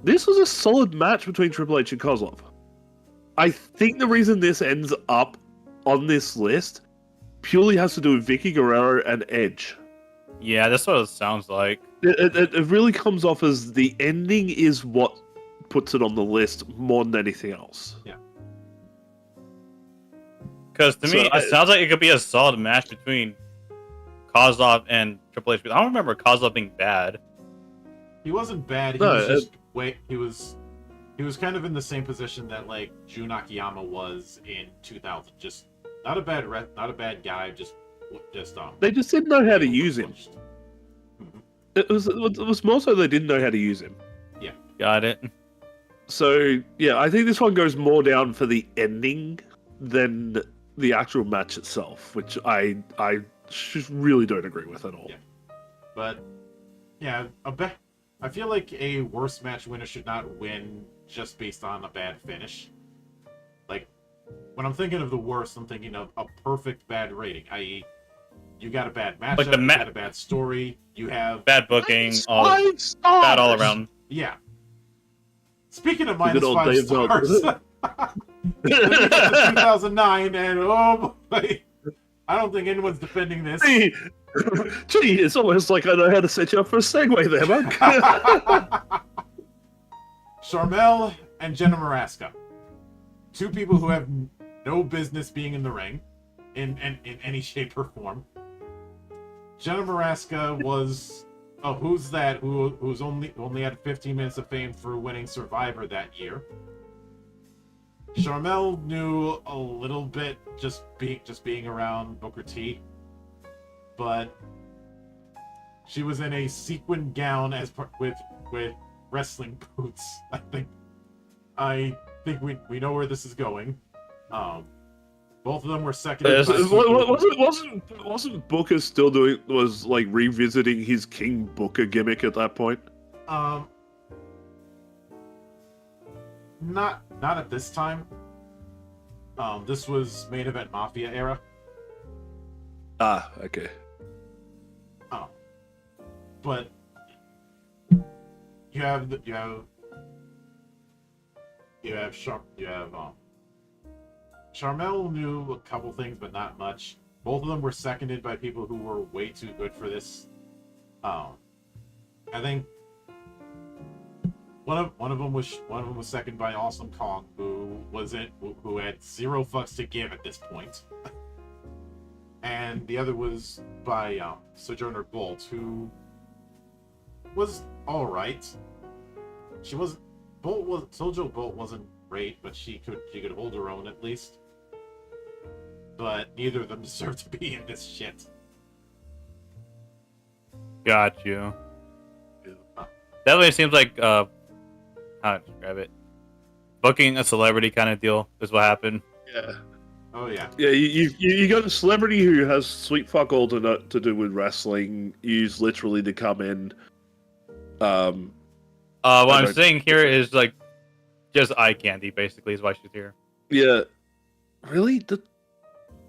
Speaker 3: This was a solid match between Triple H and Kozlov. I think the reason this ends up on this list purely has to do with Vicky Guerrero and Edge.
Speaker 1: Yeah, that's what it sounds like.
Speaker 3: It really comes off as the ending is what puts it on the list more than anything else.
Speaker 2: Yeah.
Speaker 1: Because to me, it sounds like it could be a solid match between Kozlov and Triple H. I don't remember Kozlov being bad.
Speaker 2: He wasn't bad. He was kind of in the same position that like Jun Akiyama was in 2000. Just not a bad guy. Just
Speaker 3: they just didn't know how to use him.
Speaker 2: Mm-hmm.
Speaker 3: It was more so they didn't know how to use him.
Speaker 2: Yeah,
Speaker 1: got it.
Speaker 3: So yeah, I think this one goes more down for the ending than the actual match itself, which I just really don't agree with at all.
Speaker 2: Yeah. But yeah, I feel like a worst match winner should not win just based on a bad finish. Like when I'm thinking of the worst, I'm thinking of a perfect bad rating, i.e., you got a bad matchup,
Speaker 1: like
Speaker 2: you got a bad story, you have
Speaker 1: bad booking, bad all around.
Speaker 2: Yeah. Speaking of minus
Speaker 3: old
Speaker 2: 5
Speaker 3: Dave
Speaker 2: stars, 2009, and oh boy, I don't think anyone's defending this.
Speaker 3: Gee, it's almost like I know how to set you up for a segue there, man.
Speaker 2: Sharmell and Jenna Maraska. Two people who have no business being in the ring in any shape or form. Jenna Maraska was who's only had 15 minutes of fame for winning Survivor that year. Sharmell knew a little bit just being around Booker T, but she was in a sequin gown with wrestling boots. I think we know where this is going. Both of them were second.
Speaker 3: Wasn't Booker still revisiting his King Booker gimmick at that point?
Speaker 2: Not at this time. This was main event Mafia era.
Speaker 3: Ah, okay.
Speaker 2: But you have Sharmell knew a couple things, but not much. Both of them were seconded by people who were way too good for this. I think one of them was seconded by Awesome Kong, who had zero fucks to give at this point. and the other was by Sojourner Bolt, who was all right. Sojo Bolt wasn't great, but she could hold her own at least. But neither of them deserve to be in this shit.
Speaker 1: Got you.
Speaker 3: Yeah.
Speaker 1: Definitely seems like how to describe it. Booking a celebrity kind of deal is what happened.
Speaker 3: Yeah.
Speaker 2: Oh yeah.
Speaker 3: Yeah, you got a celebrity who has sweet fuck all to do with wrestling, used literally to come in.
Speaker 1: What I'm saying here is like just eye candy, basically, is why she's here.
Speaker 3: Yeah. Really?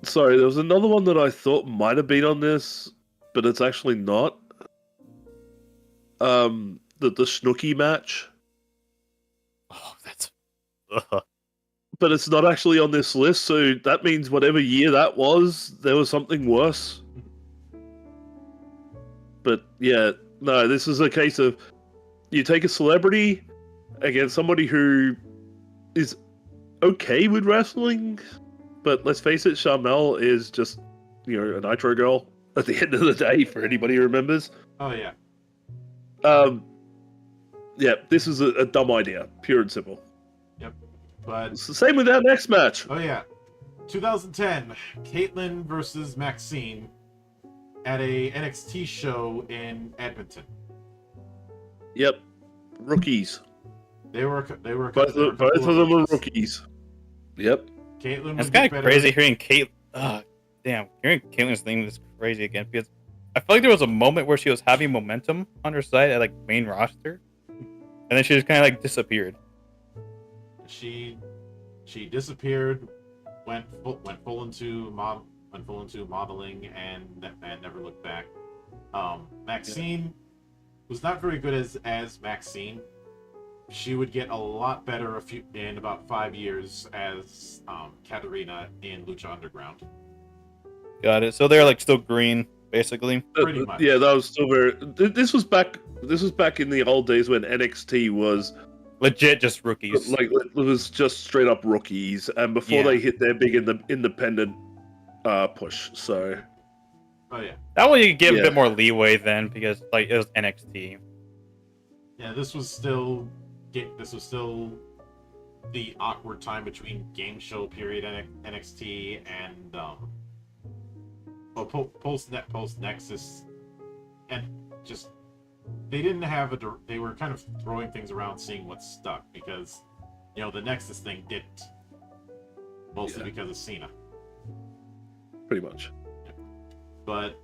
Speaker 3: Sorry, there was another one that I thought might have been on this, but it's actually not. The Snooki match.
Speaker 1: Oh, that's.
Speaker 3: But it's not actually on this list, so that means whatever year that was, there was something worse. But yeah, no, this is a case of you take a celebrity against somebody who is okay with wrestling, but let's face it, Charmel is just, a Nitro girl at the end of the day, for anybody who remembers.
Speaker 2: Oh yeah.
Speaker 3: Yeah, this is a dumb idea, pure and simple.
Speaker 2: But
Speaker 3: It's the same with our next match.
Speaker 2: oh yeah, 2010, Caitlyn versus Maxine at a NXT show in Edmonton.
Speaker 3: Yep, rookies.
Speaker 2: They were
Speaker 3: Both of them are rookies. Yep.
Speaker 2: Caitlyn
Speaker 1: It's
Speaker 2: would
Speaker 1: kind
Speaker 2: get
Speaker 1: of
Speaker 2: better.
Speaker 1: crazy hearing Kate. Damn, hearing Caitlyn's name is crazy again because I feel like there was a moment where she was having momentum on her side at like main roster, and then she just kind of like disappeared.
Speaker 2: She disappeared, went full into modeling and never looked back. Maxine was not very good as Maxine. She would get a lot better in about 5 years as Katarina in Lucha Underground.
Speaker 1: Got it. So they're like still green, basically.
Speaker 2: Pretty much.
Speaker 3: Yeah, that was still very. This was back in the old days when NXT was
Speaker 1: Legit, just rookies.
Speaker 3: like it was just straight up rookies, and before
Speaker 1: Yeah.
Speaker 3: they hit their big independent push. So
Speaker 2: Oh yeah.
Speaker 1: That way you could give a
Speaker 3: Yeah.
Speaker 1: bit more leeway then because like it was NXT.
Speaker 2: Yeah, this was still the awkward time between game show period NXT and post Nexus, and just they didn't have they were kind of throwing things around, seeing what stuck, because the Nexus thing didn't, mostly
Speaker 3: Yeah.
Speaker 2: because of Cena.
Speaker 3: pretty much.
Speaker 2: But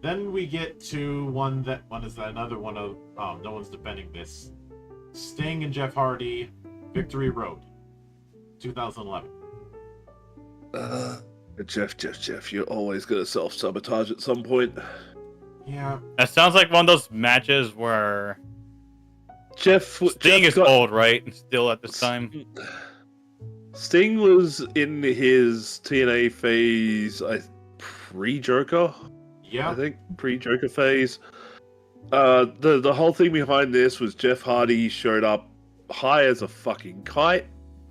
Speaker 2: then we get to another one of no one's defending this. Sting and Jeff Hardy, Victory Road, 2011.
Speaker 3: Jeff, you're always gonna self-sabotage at some point.
Speaker 2: Yeah,
Speaker 1: That sounds like one of those matches where Sting is
Speaker 3: got-
Speaker 1: old, right? Still at this time.
Speaker 3: Sting was in his TNA phase, pre-Joker.
Speaker 2: yeah.
Speaker 3: I think pre-Joker phase. The whole thing behind this was Jeff Hardy showed up high as a fucking kite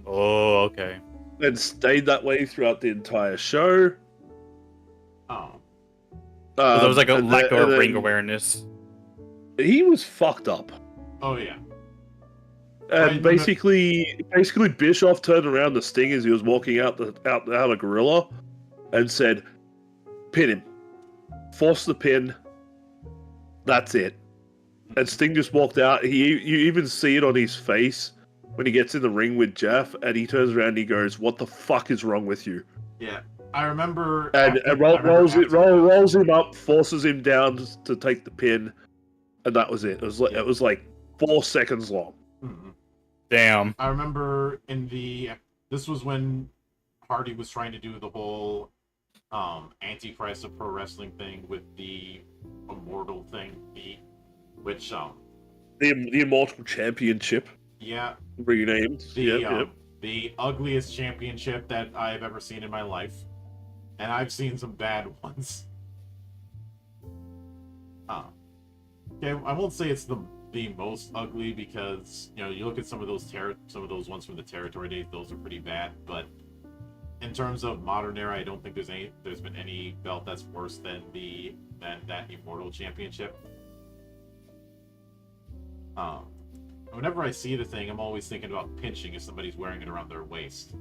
Speaker 1: Oh, okay.
Speaker 3: and stayed that way throughout the entire show.
Speaker 2: Oh,
Speaker 1: So there was like a
Speaker 3: and
Speaker 1: lack
Speaker 3: then-
Speaker 1: of
Speaker 3: and
Speaker 1: ring
Speaker 3: then
Speaker 1: awareness.
Speaker 3: He was fucked up.
Speaker 2: oh yeah.
Speaker 3: And
Speaker 2: Right,
Speaker 3: basically Bischoff turned around to Sting as he was walking out of Gorilla and said, "Pin him. Force the pin. That's it." And Sting just walked out. You even see it on his face when he gets in the ring with Jeff, and he turns around and he goes, "What the fuck is wrong with you?"
Speaker 2: Yeah, I remember.
Speaker 3: And rolls him up, forces him down to take the pin, and that was it. It was like 4 seconds long.
Speaker 2: Mhm.
Speaker 1: Damn.
Speaker 2: I remember this was when Hardy was trying to do the whole Antichrist of pro wrestling thing with the immortal thing, which
Speaker 3: The Immortal Championship
Speaker 2: yeah,
Speaker 3: renamed.
Speaker 2: the ugliest championship that I've ever seen in my life, and I've seen some bad ones. Okay, I won't say it's the most ugly, because you look at some of those ones from the territory days; those are pretty bad. But in terms of modern era, I don't think there's been any belt that's worse than that Immortal Championship. Whenever I see the thing, I'm always thinking about pinching if somebody's wearing it around their waist.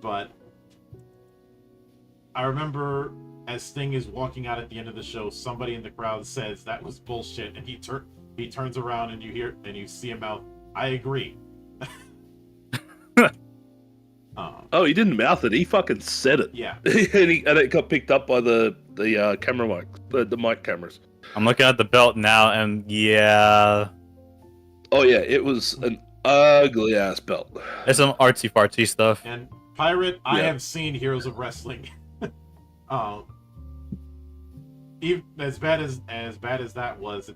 Speaker 2: But I remember as Sting is walking out at the end of the show, somebody in the crowd says that was bullshit, and he turns around and you see him out. I agree.
Speaker 3: Oh, he didn't mouth it. He fucking said it.
Speaker 2: Yeah.
Speaker 3: and it got picked up by the camera mic, the mic cameras.
Speaker 1: I'm looking at the belt now, and yeah,
Speaker 3: Oh yeah, it was an ugly ass belt.
Speaker 1: it's some artsy fartsy stuff.
Speaker 2: And Pirate, I
Speaker 3: Yeah.
Speaker 2: have seen Heroes of Wrestling. Even as bad as that was,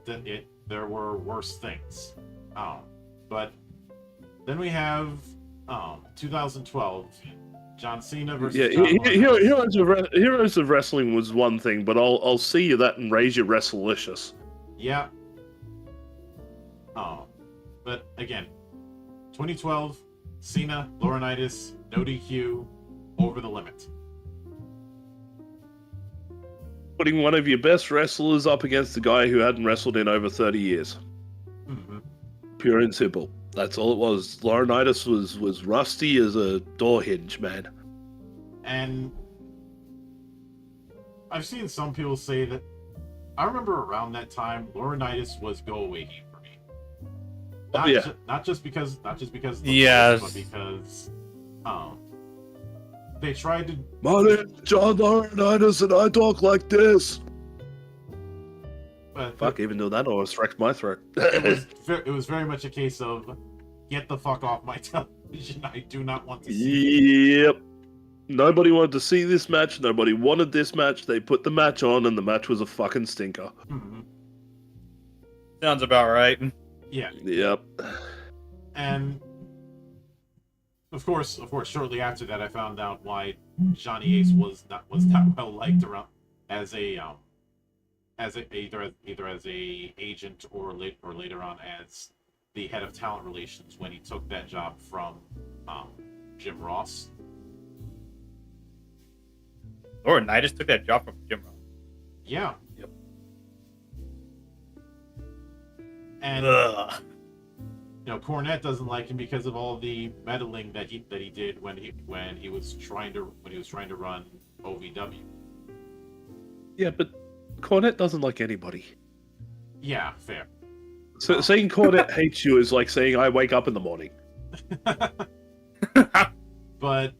Speaker 2: there were worse things. But then we have 2012, John Cena versus
Speaker 3: Yeah,
Speaker 2: John Morrison.
Speaker 3: Heroes of Wrestling was one thing, but I'll see you that and raise your Wrestlelicious.
Speaker 2: Yeah. But again, 2012, Cena, Laurinaitis, no DQ, over the limit.
Speaker 3: Putting one of your best wrestlers up against a guy who hadn't wrestled in over 30 years.
Speaker 2: Mm-hmm.
Speaker 3: Pure and simple. That's all it was. Laurinaitis was rusty as a door hinge, man.
Speaker 2: And I've seen some people say that I remember around that time, Laurinaitis was go away heat for me. Not just because of the
Speaker 1: Yes.
Speaker 2: but because they tried to.
Speaker 3: My name's John Laurinaitis and I talk like this.
Speaker 2: But
Speaker 3: Fuck, even though that almost wrecked my throat.
Speaker 2: it was very much a case of get the fuck off my television. I do not want to see.
Speaker 3: Yep. Nobody wanted to see this match. Nobody wanted this match. They put the match on, and the match was a fucking stinker.
Speaker 2: Mhm.
Speaker 1: Sounds about right.
Speaker 2: Yeah,
Speaker 3: Yep.
Speaker 2: and of course, shortly after that, I found out why Johnny Ace was not well liked around as either as a agent or later on as the head of talent relations when he took that job from Jim Ross.
Speaker 1: Laurinaitis took that job from Jim Ross.
Speaker 2: Yeah.
Speaker 3: Yep.
Speaker 2: And
Speaker 1: Ugh.
Speaker 2: Cornette doesn't like him because of all the meddling that he did when he was trying to run OVW.
Speaker 3: Yeah, but Cornette doesn't like anybody.
Speaker 2: Yeah, fair.
Speaker 3: So saying Cornette hates you is like saying I wake up in the morning.
Speaker 2: But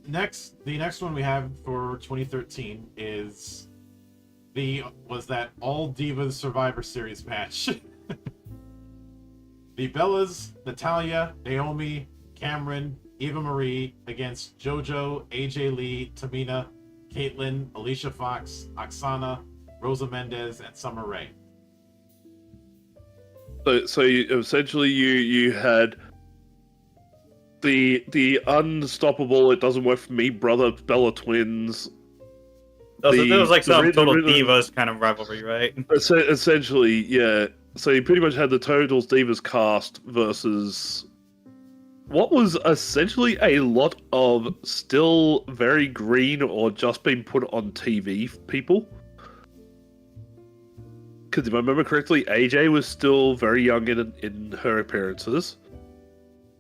Speaker 2: the next one we have for 2013 is that All Divas Survivor Series match. The Bellas, Natalya, Naomi, Cameron, Eva Marie against JoJo, AJ Lee, Tamina, Caitlyn, Alicia Fox, Oksana, Rosa Mendez, and Summer Rae.
Speaker 3: So essentially you had the unstoppable, it doesn't work for me, brother Bella twins.
Speaker 1: There was like some total
Speaker 3: the-
Speaker 1: divas kind of rivalry, right?
Speaker 3: Essentially, yeah. So you pretty much had the Totals Divas cast versus what was essentially a lot of still very green or just been put on TV people. Because if I remember correctly, AJ was still very young in her appearances.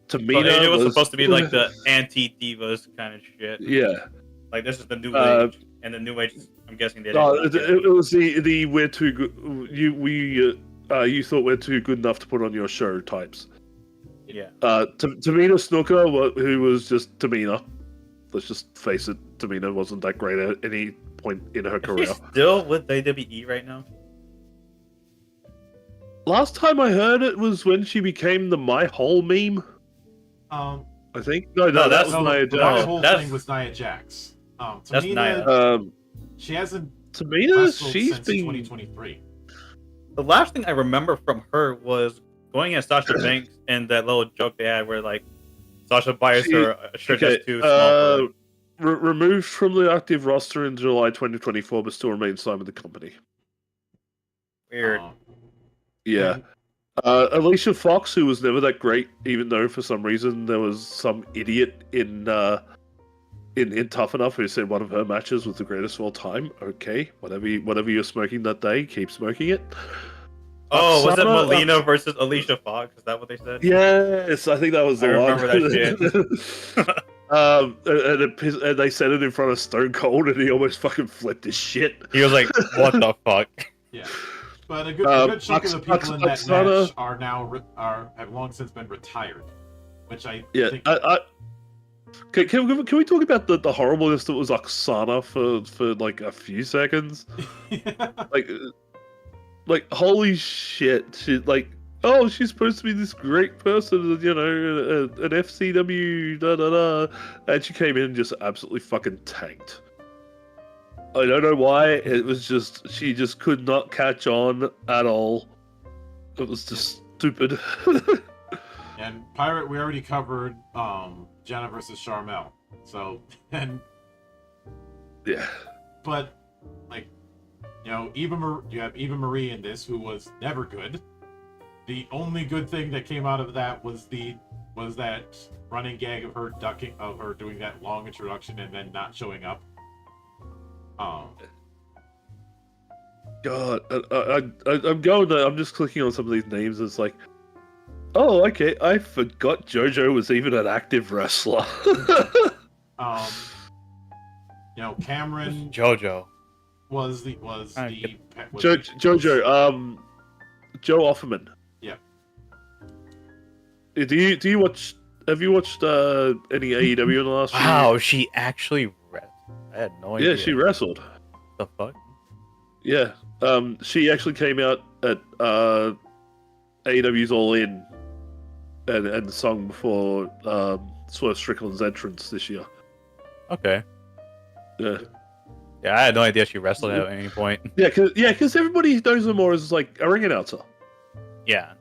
Speaker 3: Tamina
Speaker 1: It was supposed to be like the anti-divas kind of shit.
Speaker 3: Yeah.
Speaker 1: Like this is the new age, and the new age, I'm guessing they didn't.
Speaker 3: No,
Speaker 1: like
Speaker 3: it was the we're too good. You thought we're too good enough to put on your show types.
Speaker 1: Yeah.
Speaker 3: Tamina Snuka, who was just Tamina. Let's just face it, Tamina wasn't that great at any point in her
Speaker 1: Is
Speaker 3: career.
Speaker 1: she still with WWE right now?
Speaker 3: Last time I heard it was when she became the My Whole meme. I think no, that was Nia
Speaker 2: the
Speaker 3: Jax.
Speaker 2: whole
Speaker 1: that's-
Speaker 2: thing was Nia Jax.
Speaker 1: That's
Speaker 2: Tamina,
Speaker 1: Nia.
Speaker 2: she hasn't
Speaker 3: Tamina,
Speaker 2: wrestled
Speaker 3: she's
Speaker 2: since
Speaker 3: been
Speaker 2: 2023.
Speaker 1: The last thing I remember from her was going at Sasha Banks and that little joke they had where like Sasha buys her a shirt that's too small. For her.
Speaker 3: removed from the active roster in July 2024, but still remains signed with the company.
Speaker 1: Weird.
Speaker 2: Uh,
Speaker 3: Yeah. Alicia Fox, who was never that great, even though for some reason there was some idiot in Tough Enough who said one of her matches was the greatest of all time. Okay, whatever you're smoking that day, keep smoking it.
Speaker 1: Oh, was it
Speaker 3: Oksana-
Speaker 1: Melina versus Alicia Fox? Is that what they said?
Speaker 3: Yes, I think that was the
Speaker 1: I
Speaker 3: one.
Speaker 1: remember that
Speaker 3: And they said it in front of Stone Cold, and he almost fucking flipped his shit.
Speaker 1: He was like, "What the fuck?"
Speaker 2: Yeah, but a good chunk of the people in that
Speaker 3: Oksana-
Speaker 2: match are now have long since been retired, which I
Speaker 3: Yeah,
Speaker 2: think.
Speaker 3: can we talk about the horribleness that was Oksana for like a few seconds? Like holy shit, she's supposed to be this great person, you know, an FCW, da da da, and she came in and just absolutely fucking tanked. I don't know why. It was just she just could not catch on at all. It was just stupid.
Speaker 2: And Pirate, we already covered Jenna versus Charmel. So, and
Speaker 3: Yeah.
Speaker 2: but like, you know, you have Eva Marie in this, who was never good. The only good thing that came out of that was that running gag of her doing that long introduction and then not showing up.
Speaker 3: God, I'm going there. I'm just clicking on some of these names. It's like, oh, okay. I forgot JoJo was even an active wrestler.
Speaker 2: You know, Cameron
Speaker 1: JoJo.
Speaker 2: was
Speaker 3: JoJo. Joe Offerman.
Speaker 2: Yeah.
Speaker 3: Do you watch? Have you watched any AEW in the last? few
Speaker 1: Wow,
Speaker 3: years?
Speaker 1: she actually wrestled. I had no idea.
Speaker 3: Yeah, she wrestled.
Speaker 1: The fuck?
Speaker 3: Yeah. She actually came out at AEW's All In and sung before Swerve Strickland's entrance this year.
Speaker 1: Okay.
Speaker 3: Yeah.
Speaker 1: Yeah, I had no idea she wrestled at any point.
Speaker 3: Yeah, because everybody knows her more as like a ring announcer.
Speaker 1: Yeah.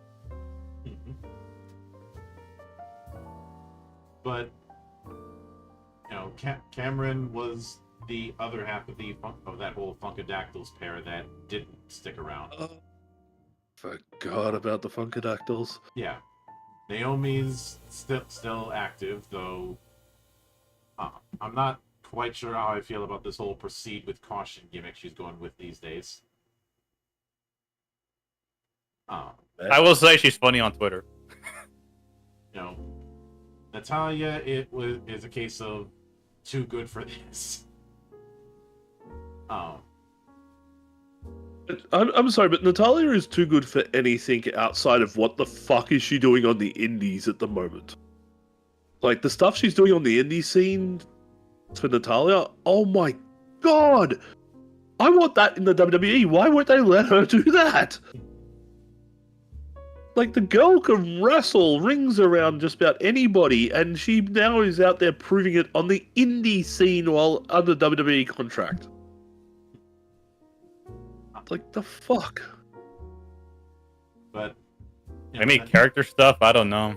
Speaker 2: But you know, Cameron was the other half of that whole Funkadactyls pair that didn't stick around.
Speaker 3: Forgot about the Funkadactyls.
Speaker 2: Yeah, Naomi's still active, though. I'm not quite sure how I feel about this whole proceed with caution gimmick she's going with these days.
Speaker 1: I will say she's funny on Twitter.
Speaker 2: You know, Natalia, is a case of too good for this.
Speaker 3: I'm sorry, but Natalia is too good for anything outside of what the fuck is she doing on the indies at the moment. Like, the stuff she's doing on the indie scene for Natalia, oh my god! I want that in the WWE. Why won't they let her do that? Like, the girl can wrestle rings around just about anybody, and she now is out there proving it on the indie scene while under WWE contract. Like, the fuck?
Speaker 2: But you
Speaker 1: I
Speaker 2: know,
Speaker 1: mean, character stuff. I don't know.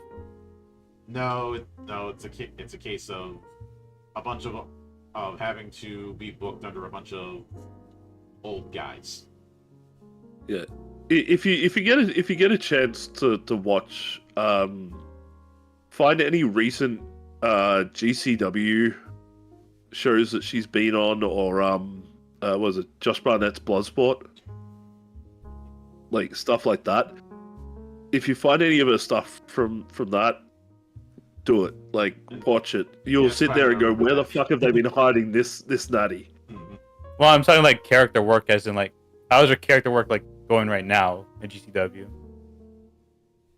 Speaker 2: No, it's a case of a bunch of having to be booked under a bunch of old guys.
Speaker 3: Yeah. If you get a chance to watch, find any recent GCW shows that she's been on, or was it Josh Barnett's Bloodsport, like stuff like that. If you find any of her stuff from that, do it. Like, watch it. You'll sit there and go, "Where the fuck have they been hiding this natty?"
Speaker 2: Mm-hmm.
Speaker 1: Well, I'm talking like character work, as in like, how's her character work like going right now in GCW?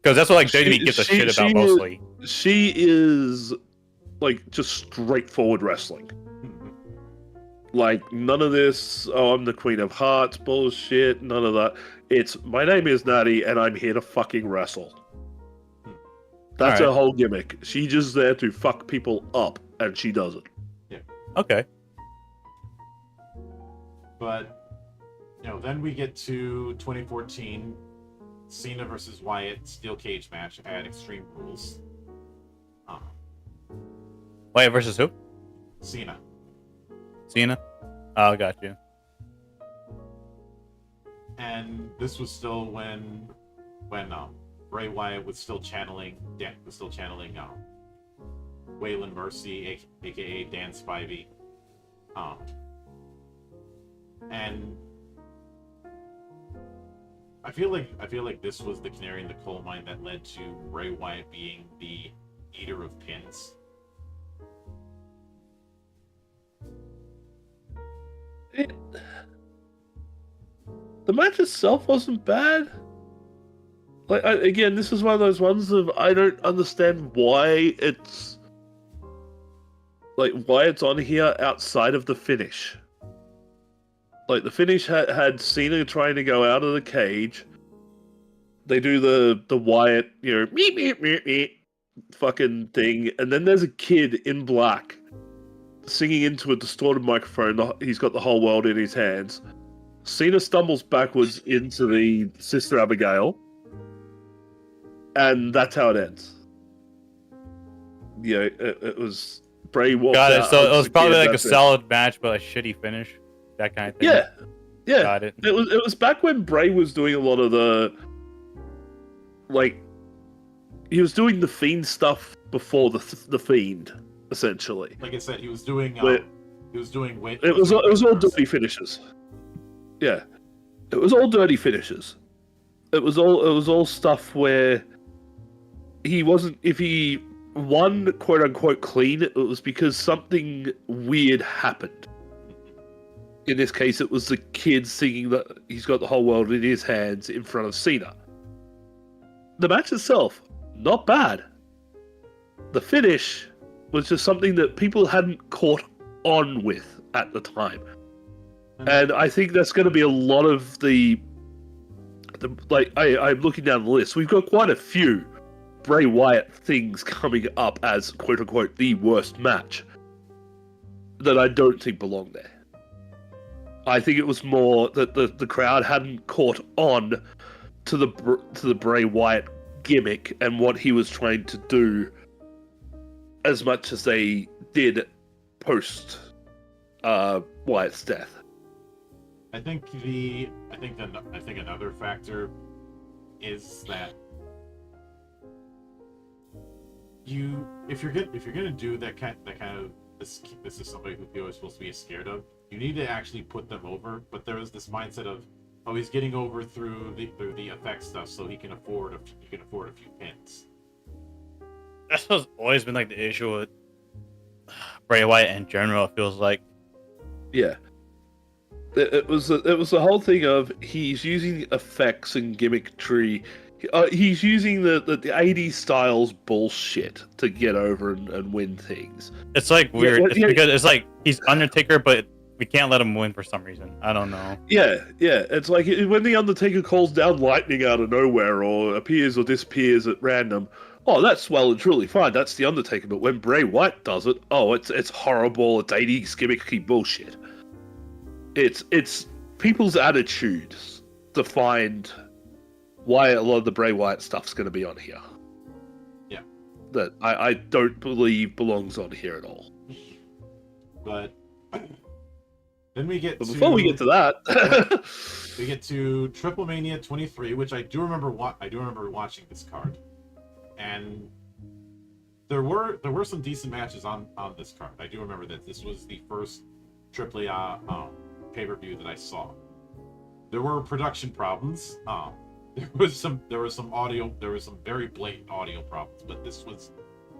Speaker 1: Because that's what like WWE gives a shit about mostly.
Speaker 3: She is like just straightforward wrestling. Like, none of this, oh, I'm the Queen of Hearts bullshit, none of that. It's, my name is Natty, and I'm here to fucking wrestle. That's her whole gimmick. She's just there to fuck people up, and she does it.
Speaker 2: Yeah.
Speaker 1: Okay.
Speaker 2: But, you know, then we get to 2014, Cena versus Wyatt steel cage match at Extreme Rules.
Speaker 1: Wyatt versus who?
Speaker 2: Cena.
Speaker 1: Cena? Oh, got you.
Speaker 2: And this was still when Bray Wyatt was still channeling Waylon Mercy, aka Dan Spivey, and I feel like this was the canary in the coal mine that led to Bray Wyatt being the eater of pins.
Speaker 3: The match itself wasn't bad. Like, again, this is one of those ones of I don't understand why it's on here outside of the finish. Like, the finish had Cena trying to go out of the cage. They do the Wyatt, meep fucking thing, and then there's a kid in black singing into a distorted microphone. He's got the whole world in his hands. Cena stumbles backwards into the Sister Abigail, and that's how it ends. It was Bray walked
Speaker 1: Got it.
Speaker 3: out
Speaker 1: So it was probably like a
Speaker 3: that's it.
Speaker 1: solid match, but a shitty finish. That kind of thing.
Speaker 3: Yeah.
Speaker 1: Got it.
Speaker 3: It was back when Bray was doing a lot of the he was doing the Fiend stuff before the Fiend, essentially.
Speaker 2: Like I said, he was doing
Speaker 3: But
Speaker 2: weight.
Speaker 3: it was all dirty finishes. Yeah, it was all dirty finishes. It was all stuff where he wasn't. If he won quote unquote clean, it was because something weird happened. In this case, it was the kid singing that he's got the whole world in his hands in front of Cena. The match itself, not bad. The finish was just something that people hadn't caught on with at the time. And I think that's going to be a lot of I'm looking down the list. We've got quite a few Bray Wyatt things coming up as quote unquote the worst match that I don't think belong there. I think it was more that the crowd hadn't caught on to the Bray Wyatt gimmick and what he was trying to do as much as they did post Wyatt's death.
Speaker 2: I think another factor is that if you're gonna do that kind of this is somebody who people are supposed to be scared of. You need to actually put them over, but there is this mindset of, oh, he's getting over through the effect stuff, so he can afford a few pins.
Speaker 1: That's what's always been like the issue with Bray Wyatt in general. It feels like.
Speaker 3: Yeah, it was the whole thing of he's using effects and gimmickry. He's using the 80s styles bullshit to get over and win things.
Speaker 1: It's like weird.
Speaker 3: Yeah,
Speaker 1: because it's like he's Undertaker, but we can't let him win for some reason. I don't know.
Speaker 3: Yeah. It's like when the Undertaker calls down lightning out of nowhere or appears or disappears at random. Oh, that's well and truly fine. That's the Undertaker. But when Bray Wyatt does it, oh, it's horrible. It's 80s gimmicky bullshit. It's people's attitudes defined why a lot of the Bray Wyatt stuff's going to be on here.
Speaker 2: Yeah.
Speaker 3: That I don't believe belongs on here at all.
Speaker 2: But then we get
Speaker 3: Before we get to that,
Speaker 2: we get to Triple Mania 23, which I do remember watching this card, and there were some decent matches on this card. I do remember that this was the first AAA pay-per-view that I saw. There were production problems. There was some very blatant audio problems, but this was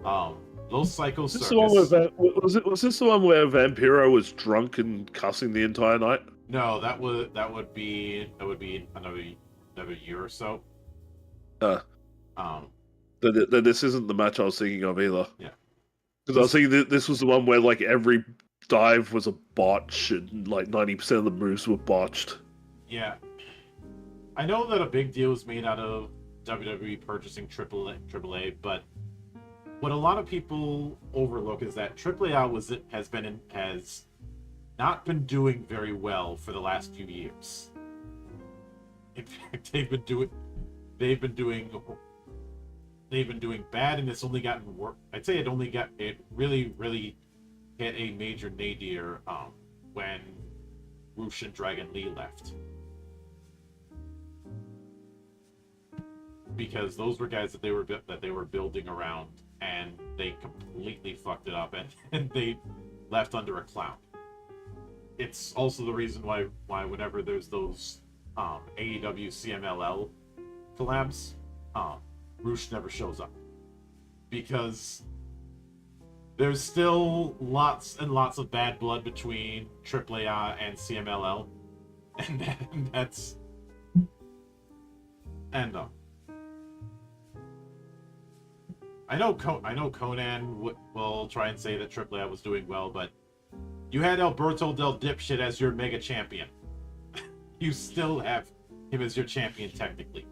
Speaker 2: Los Psycho Circus.
Speaker 3: Was this the one where Vampiro was drunk and cussing the entire night?
Speaker 2: No, that would be another year or so.
Speaker 3: Then this isn't the match I was thinking of either.
Speaker 2: Yeah,
Speaker 3: because I was thinking this was the one where like every dive was a botch and like 90% of the moves were botched.
Speaker 2: Yeah, I know that a big deal was made out of WWE purchasing AAA, but what a lot of people overlook is that AAA has not been doing very well for the last few years. In fact, they've been doing bad, and it's only gotten worse. I'd say it really hit a major nadir when Rush and Dragon Lee left. because those were guys that they were building around, and they completely fucked it up, and they left under a clown. It's also the reason why whenever there's those AEW CMLL collabs, Roosh never shows up, because there's still lots and lots of bad blood between AAA and CMLL, and that's and I know Conan will try and say that AAA was doing well, but you had Alberto Del Dipshit as your mega champion. You still have him as your champion technically.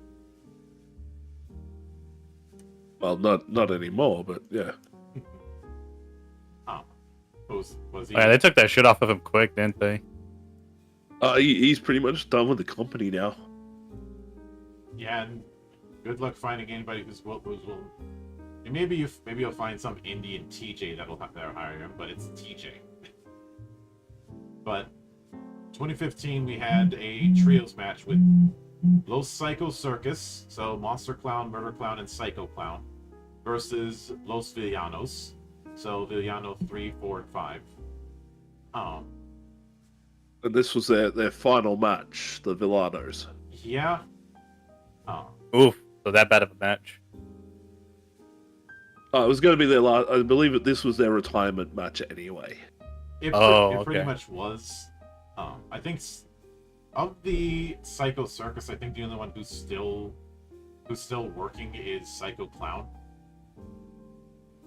Speaker 3: Well, not anymore, but yeah.
Speaker 2: Was he?
Speaker 1: Yeah, they took that shit off of him quick, didn't they?
Speaker 3: He's pretty much done with the company now.
Speaker 2: Yeah, and good luck finding anybody who's willing. Maybe you'll find some Indian TJ that'll hire him, but it's TJ. But 2015, we had a trios match with Los Psycho Circus, so Monster Clown, Murder Clown, and Psycho Clown, versus Los Villanos, so Villano 3, 4, and 5.
Speaker 3: And this was their final match, the Villanos.
Speaker 2: Yeah.
Speaker 1: Oof, so that bad of a match.
Speaker 3: It was going to be their last. I believe that this was their retirement match anyway.
Speaker 2: It pretty much was. I think of the Psycho Circus, I think the only one who's still working is Psycho Clown.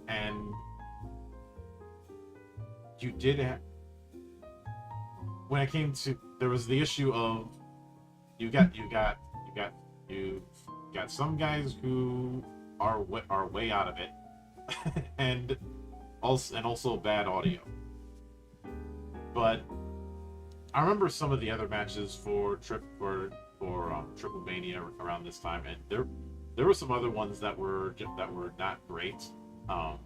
Speaker 2: And you did have, when it came to, there was the issue of you've got some guys who are way out of it, and also bad audio. But I remember some of the other matches for Triple Mania around this time, and there were some other ones that were not great. I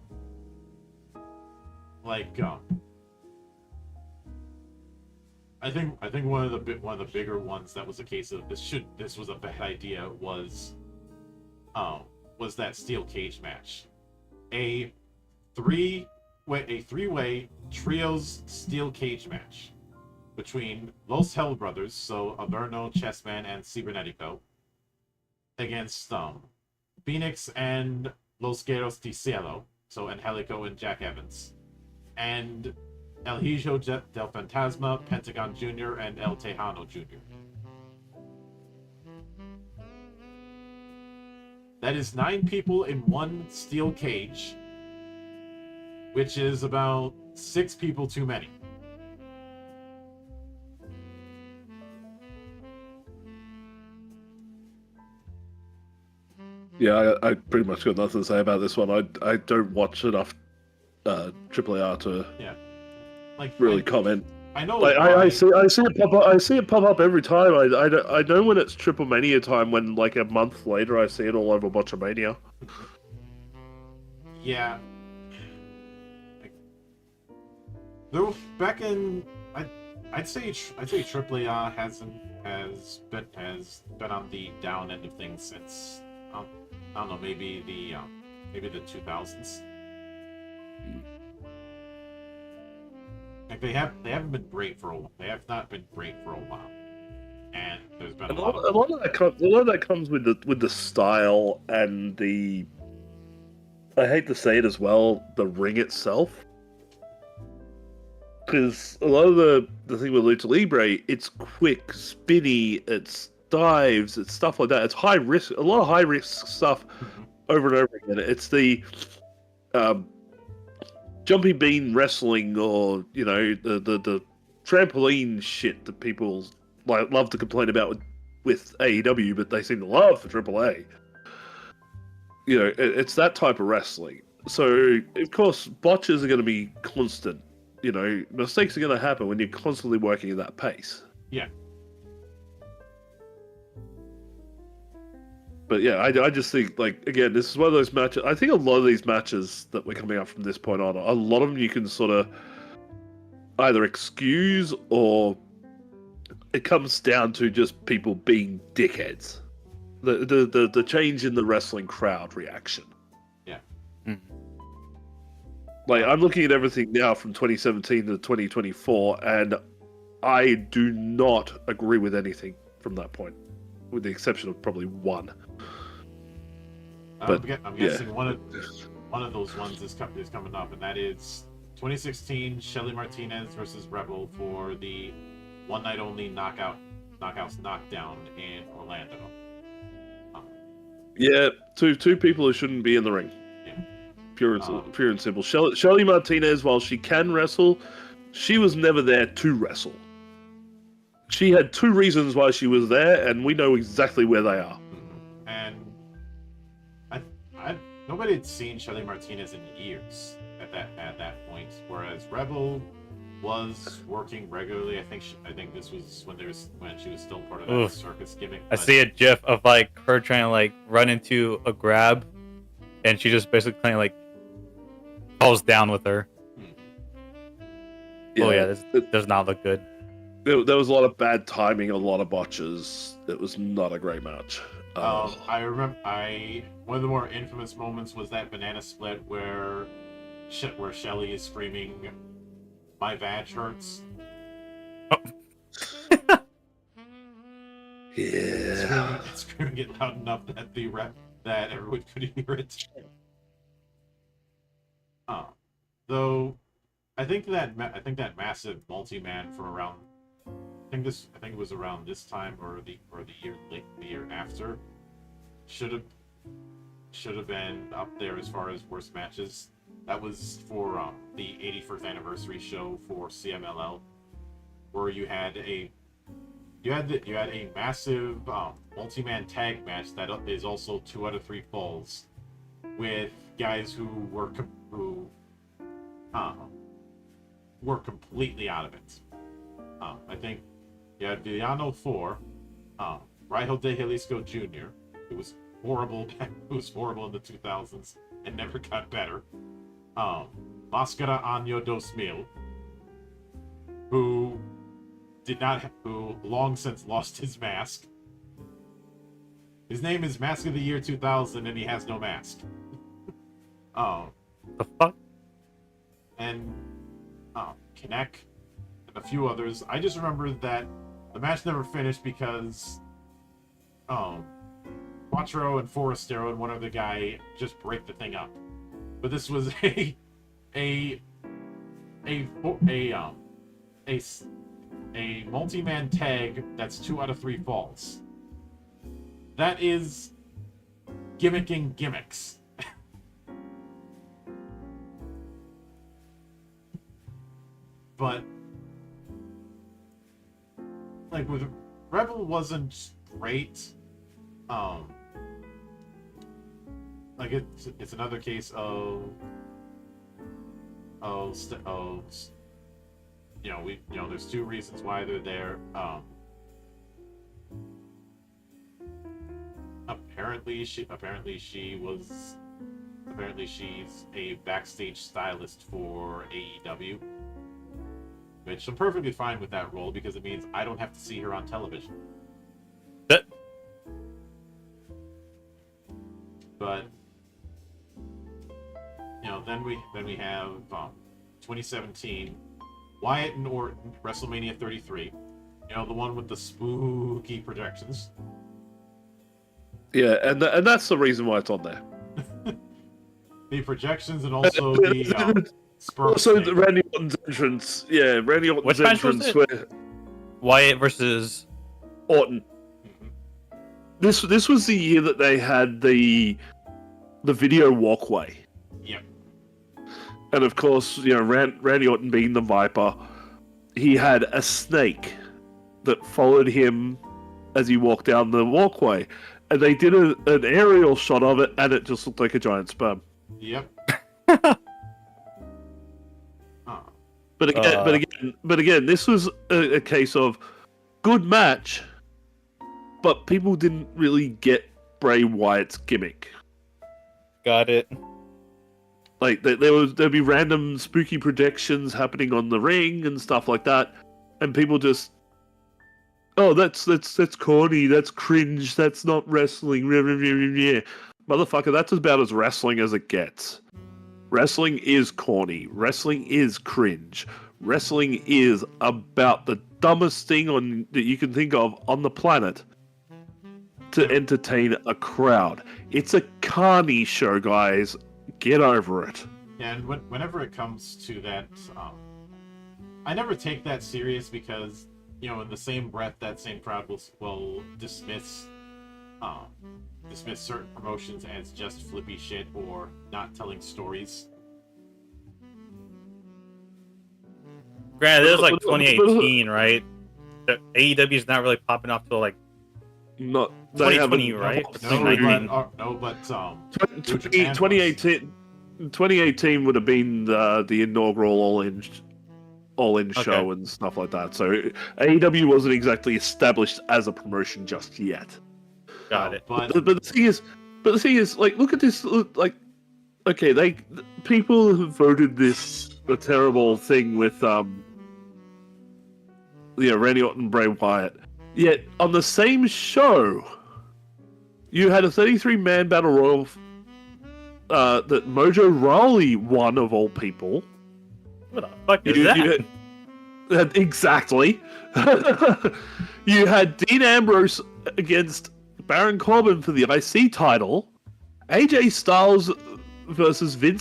Speaker 2: think one of the bigger ones that was a case of this was a bad idea was that steel cage match, a three-way trios steel cage match between Los Hell Brothers, so Averno, Chessman, and Cibernetico, against Phoenix and Los Guerreros de Cielo, so Angelico and Jack Evans, and El Hijo del Fantasma, Pentagon Jr., and El Tejano Jr. That is 9 people in one steel cage, which is about 6 people too many.
Speaker 3: Yeah, I pretty much got nothing to say about this one. I don't watch enough AAA to really comment.
Speaker 2: I know.
Speaker 3: I see it pop up. I see it pop up every time. I know when it's Triple Mania time. When like a month later, I see it all over Botchamania.
Speaker 2: Yeah. There back in, I'd say AAA has been on the down end of things since I don't know, maybe the 2000s. Like they haven't been great for a while. They have not been great for a while, and there's been a lot of
Speaker 3: that comes with the style and the, I hate to say it as well, the ring itself. Because a lot of the thing with Lucha Libre, it's quick, spinny, it's dives, it's stuff like that. It's high risk, a lot of high risk stuff over and over again. It's the jumpy bean wrestling, or the trampoline shit that people love to complain about with AEW, but they seem to love for AAA. It's that type of wrestling. So of course botches are going to be constant. Mistakes are going to happen when you're constantly working at that pace.
Speaker 2: Yeah.
Speaker 3: But yeah, I just think, again, this is one of those matches. I think a lot of these matches that we're coming up from this point on, a lot of them you can sort of either excuse, or it comes down to just people being dickheads. The change in the wrestling crowd reaction.
Speaker 2: Yeah.
Speaker 1: Mhm.
Speaker 3: Like, I'm looking at everything now from 2017 to 2024, and I do not agree with anything from that point, with the exception of probably one. But,
Speaker 2: I'm
Speaker 3: yeah.
Speaker 2: guessing one of those ones is coming up, and that is 2016 Shelly Martinez versus Rebel for the one night only knockouts knockdown in Orlando.
Speaker 3: Yeah, two people who shouldn't be in the ring.
Speaker 2: Yeah.
Speaker 3: Pure and simple. Shelly Martinez, while she can wrestle, she was never there to wrestle. She had two reasons why she was there, and we know exactly where they are.
Speaker 2: And nobody had seen Shelly Martinez in years at that point, whereas Rebel was working regularly. I think this was when she was still part of that
Speaker 1: Oof.
Speaker 2: circus gimmick.
Speaker 1: I see a gif of like her trying to like run into a grab, and she just basically kind of like falls down with her. Oh yeah, this does not look good.
Speaker 3: There was a lot of bad timing, a lot of botches. It was not a great match.
Speaker 2: I remember one of the more infamous moments was that banana split where Shelly is screaming, "My vag hurts."
Speaker 3: Yeah.
Speaker 2: Screaming it loud enough that everyone could hear it. Though, I think that massive multi-man from around, I think it was around this time or the year after, should have been up there as far as worst matches. That was for the 81st anniversary show for CMLL, where you had a massive multi-man tag match that is also 2 out of 3 falls, with guys who were completely out of it. I think you had Villano 4, Raiho de Jalisco Jr., who was horrible. Who was horrible in the 2000s and never got better. Mascara Año 2000, who long since lost his mask. His name is Mask of the Year 2000, and he has no mask.
Speaker 1: The fuck?
Speaker 2: And Kinect and a few others. I just remember that the match never finished because Quattro and Forestero and one other guy just break the thing up. But this was a multi-man tag that's 2 out of 3 falls. That is gimmicking gimmicks. But like with Rebel wasn't great. Like it's another case of there's 2 reasons why they're there. Apparently she's a backstage stylist for AEW, which I'm perfectly fine with that role because it means I don't have to see her on television. But then we have 2017 Wyatt and Orton WrestleMania 33. The one with the spooky projections.
Speaker 3: Yeah, and that's the reason why it's on there.
Speaker 2: The projections and also the Spurs.
Speaker 3: Also, the Randy Orton's entrance. Yeah, Randy Orton's
Speaker 1: Which match was
Speaker 3: entrance.
Speaker 1: it?
Speaker 3: Where
Speaker 1: Wyatt versus
Speaker 3: Orton.
Speaker 2: Mm-hmm.
Speaker 3: This was the year that they had the video walkway.
Speaker 2: Yep.
Speaker 3: And of course, Randy Orton being the Viper, he had a snake that followed him as he walked down the walkway. And they did an aerial shot of it, and it just looked like a giant sperm.
Speaker 2: Yep.
Speaker 3: But again, this was a case of good match, but people didn't really get Bray Wyatt's gimmick.
Speaker 1: got it.
Speaker 3: Like there'd be random spooky projections happening on the ring and stuff like that, and people just oh, that's corny, that's cringe, that's not wrestling. Yeah. Motherfucker, that's about as wrestling as it gets. Wrestling is corny. Wrestling is cringe. Wrestling is about the dumbest thing that you can think of on the planet to entertain a crowd. It's a carny show, guys. Get over it.
Speaker 2: And whenever it comes to that, I never take that serious because, you know, in the same breath, that same crowd will dismiss certain promotions as just flippy shit or not telling stories.
Speaker 1: Granted, this is like 2018, right? The AEW is not really popping off till like
Speaker 3: Not
Speaker 1: 2020, right?
Speaker 2: No,
Speaker 1: 2019.
Speaker 2: but
Speaker 3: 2018 would have been the inaugural All In show
Speaker 1: Okay.
Speaker 3: and stuff like that. So AEW wasn't exactly established as a promotion just yet.
Speaker 1: Got it.
Speaker 2: But
Speaker 3: But the thing is, like, look at this. Like, okay, people have voted this a terrible thing with Randy Orton and Bray Wyatt. Yet on the same show, you had a 33-man battle royal that Mojo Rawley won of all people.
Speaker 1: What the fuck is that?
Speaker 3: Exactly. You had Dean Ambrose against Baron Corbin for the IC title. AJ Styles versus Shane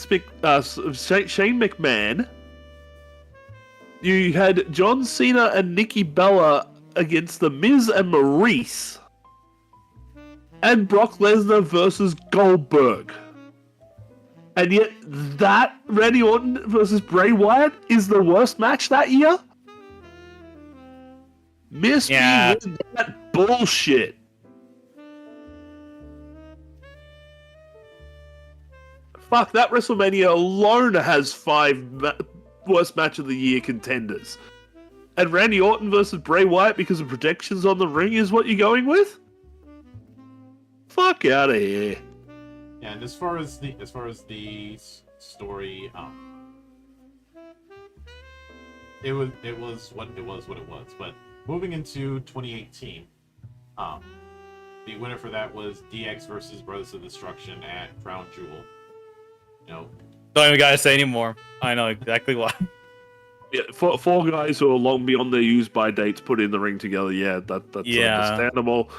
Speaker 3: McMahon. You had John Cena and Nikki Bella against The Miz and Maurice. And Brock Lesnar versus Goldberg. And yet, that Randy Orton versus Bray Wyatt is the worst match that year? Miss
Speaker 1: Yeah.
Speaker 3: me with that bullshit. Fuck, that WrestleMania alone has 5 worst match of the year contenders. And Randy Orton versus Bray Wyatt because of protections on the ring is what you're going with? Fuck out of here.
Speaker 2: yeah, and as far as the story, it was what it was. But moving into 2018, the winner for that was DX versus Brothers of Destruction at Crown Jewel. You know,
Speaker 1: Don't even gotta say anymore. I know exactly why.
Speaker 3: Yeah, four guys who are long beyond their use-by dates put in the ring together. Yeah, that's understandable.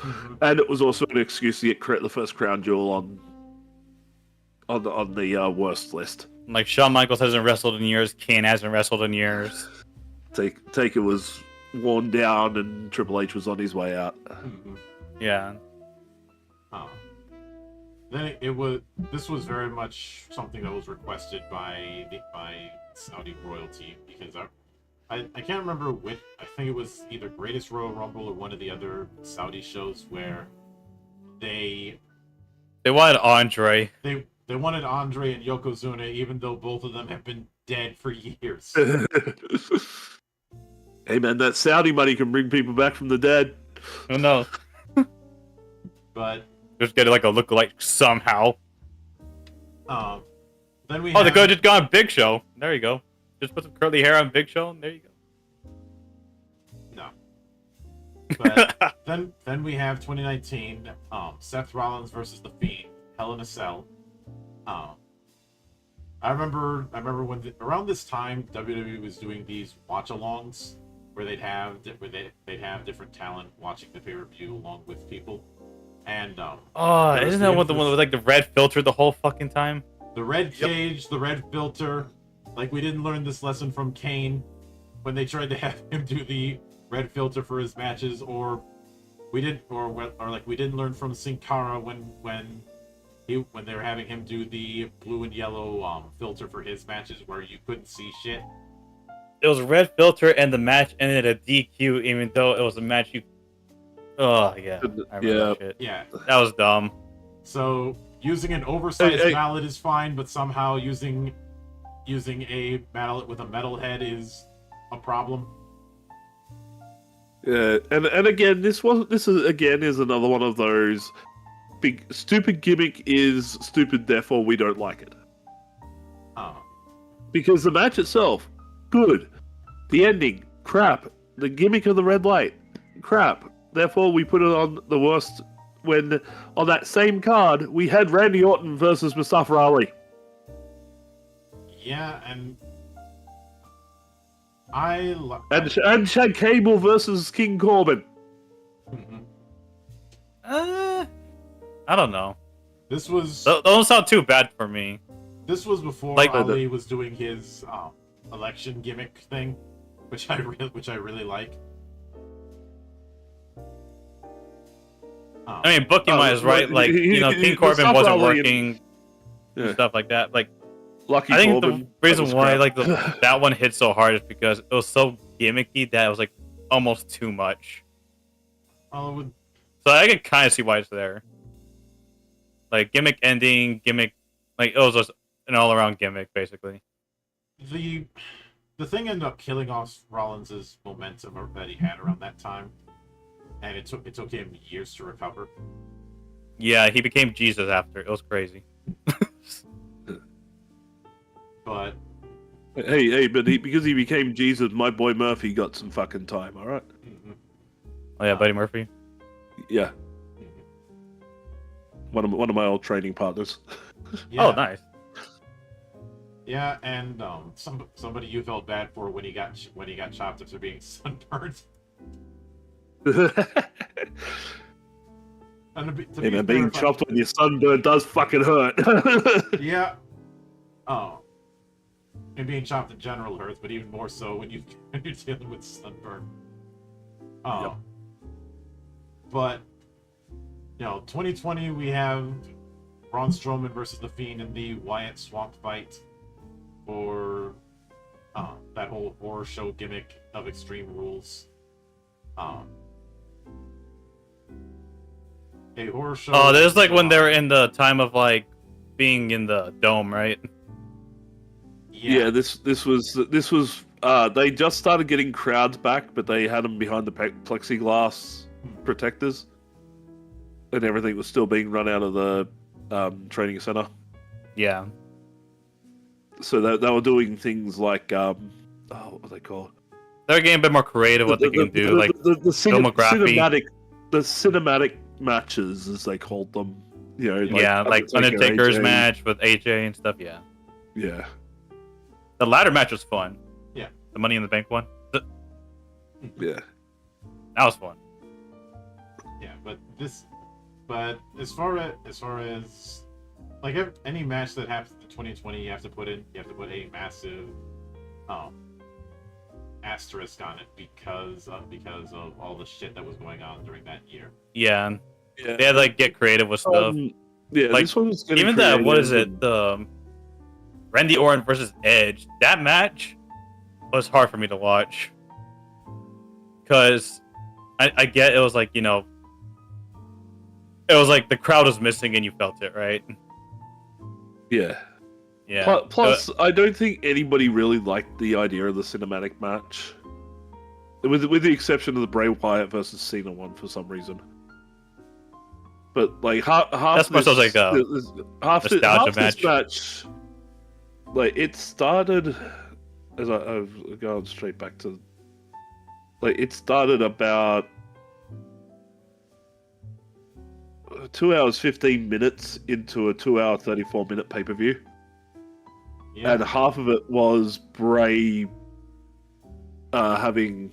Speaker 3: And it was also an excuse to get the first Crown Jewel on the worst list.
Speaker 1: Like Shawn Michaels hasn't wrestled in years. Kane hasn't wrestled in years.
Speaker 3: Taker was worn down, and Triple H was on his way out.
Speaker 1: Yeah.
Speaker 2: Then this was very much something that was requested by Saudi royalty because I can't remember which. I think it was either Greatest Royal Rumble or one of the other Saudi shows where they
Speaker 1: wanted Andre.
Speaker 2: they wanted Andre and Yokozuna even though both of them have been dead for years.
Speaker 3: Hey man, that Saudi money can bring people back from the dead.
Speaker 1: Who knows?
Speaker 2: But
Speaker 1: Just get like a lookalike somehow.
Speaker 2: then we
Speaker 1: Oh,
Speaker 2: have,
Speaker 1: they could have just gone Big Show. There you go. Just put some curly hair on Big Show, and there you go.
Speaker 2: no. But then we have 2019, Seth Rollins versus The Fiend, Hell in a Cell. I remember when around this time WWE was doing these watch-alongs where they'd have different talent watching the pay-per-view along with people. And
Speaker 1: Oh,
Speaker 2: there was
Speaker 1: isn't
Speaker 2: the
Speaker 1: that what the one with like the red filter the whole fucking time?
Speaker 2: the red cage, the red filter, like we didn't learn this lesson from Kane when they tried to have him do the red filter for his matches, or we didn't learn from Sin Cara when they were having him do the blue and yellow filter for his matches where you couldn't see shit.
Speaker 1: It was a red filter, and the match ended at DQ, even though it was a match you. Oh yeah, I remember that shit.
Speaker 2: Yeah.
Speaker 1: That was dumb.
Speaker 2: So using an oversized
Speaker 3: Hey.
Speaker 2: mallet is fine, but somehow using a mallet with a metal head is a problem.
Speaker 3: Yeah, and again, this is another one of those big stupid gimmick is stupid, therefore we don't like it. Because the match itself, good. The ending, crap. The gimmick of the red light, crap. Therefore, we put it on the worst when on that same card we had Randy Orton versus Mustafa Ali.
Speaker 2: Yeah, and
Speaker 3: And Chad Cable versus King Corbin.
Speaker 2: Mhm.
Speaker 1: I don't know.
Speaker 2: This was
Speaker 1: Those don't sound too bad for me.
Speaker 2: before
Speaker 1: Like-
Speaker 2: Ali was doing his election gimmick thing, which I really like.
Speaker 1: I mean, booking wise, right? Like, King Corbin
Speaker 3: Mustafa
Speaker 1: wasn't
Speaker 3: Ali
Speaker 1: working, and
Speaker 3: Yeah.
Speaker 1: stuff like that. Like,
Speaker 3: Lucky
Speaker 1: I think
Speaker 3: Corbin.
Speaker 1: the reason
Speaker 3: that was
Speaker 1: why
Speaker 3: crap.
Speaker 1: that one hit so hard is because it was so gimmicky that it was like almost too much.
Speaker 2: With
Speaker 1: So I can kind of see why it's there. Like gimmick ending, gimmick, like it was just an all-around gimmick, basically.
Speaker 2: the thing ended up killing off Rollins' momentum that he had around that time, and it took him years to recover.
Speaker 1: Yeah, he became Jesus after. It was crazy.
Speaker 2: But
Speaker 3: Hey, but because he became Jesus, my boy Murphy got some fucking time. All right.
Speaker 2: mhm,
Speaker 1: Oh yeah, Buddy Murphy.
Speaker 3: Yeah,
Speaker 2: mhm.
Speaker 3: one of my old training partners.
Speaker 2: Yeah,
Speaker 1: Oh, nice.
Speaker 2: yeah, and somebody you felt bad for when he got chopped after being sunburned. And to
Speaker 3: Hey
Speaker 2: be
Speaker 3: man, being
Speaker 2: fair,
Speaker 3: chopped when your sunburn does fucking hurt.
Speaker 2: yeah. Oh. And being chopped in general hurts, but even more so when when you're dealing with sunburn. Oh.
Speaker 3: Yep.
Speaker 2: But 2020 we have Braun Strowman versus The Fiend in the Wyatt Swamp fight for that whole horror show gimmick of Extreme Rules. A horror show.
Speaker 1: Oh, there's like when they were in the time of like being in the dome, right?
Speaker 3: Yeah, this was they just started getting crowds back, but they had them behind the plexiglass protectors, and everything was still being run out of the training center.
Speaker 1: Yeah.
Speaker 3: So they were doing things like what are they called?
Speaker 1: They're getting a bit more creative what they can do, like
Speaker 3: the
Speaker 1: filmography.
Speaker 3: cinematic matches, as they called them.
Speaker 1: like Undertaker's
Speaker 3: AJ.
Speaker 1: match with AJ and stuff. Yeah,
Speaker 3: Yeah,
Speaker 1: the ladder match was fun.
Speaker 2: Yeah.
Speaker 1: The Money in the Bank one.
Speaker 3: yeah.
Speaker 1: That was fun.
Speaker 2: Yeah, but as far as like any match that happens in 2020, you have to put a massive asterisk on it because of all the shit that was going on during that year.
Speaker 1: Yeah, and
Speaker 3: Yeah.
Speaker 1: they had to like get creative with stuff.
Speaker 3: Yeah,
Speaker 1: Like,
Speaker 3: this one was getting
Speaker 1: Even that, what is
Speaker 3: creative
Speaker 1: it? The Randy Orton versus Edge. That match was hard for me to watch because I get it was like it was like the crowd was missing and you felt it, right?
Speaker 3: Yeah.
Speaker 1: Yeah.
Speaker 3: Plus, I don't think anybody really liked the idea of the cinematic match, with the exception of the Bray Wyatt versus Cena one for some reason. But like half
Speaker 1: That's
Speaker 3: this,
Speaker 1: more so like a
Speaker 3: half
Speaker 1: nostalgia
Speaker 3: this match, like it started as I've gone straight back to, like it started about 2 hours 15 minutes into a 2 hour 34-minute pay-per-view.
Speaker 2: Yeah.
Speaker 3: And half of it was Bray having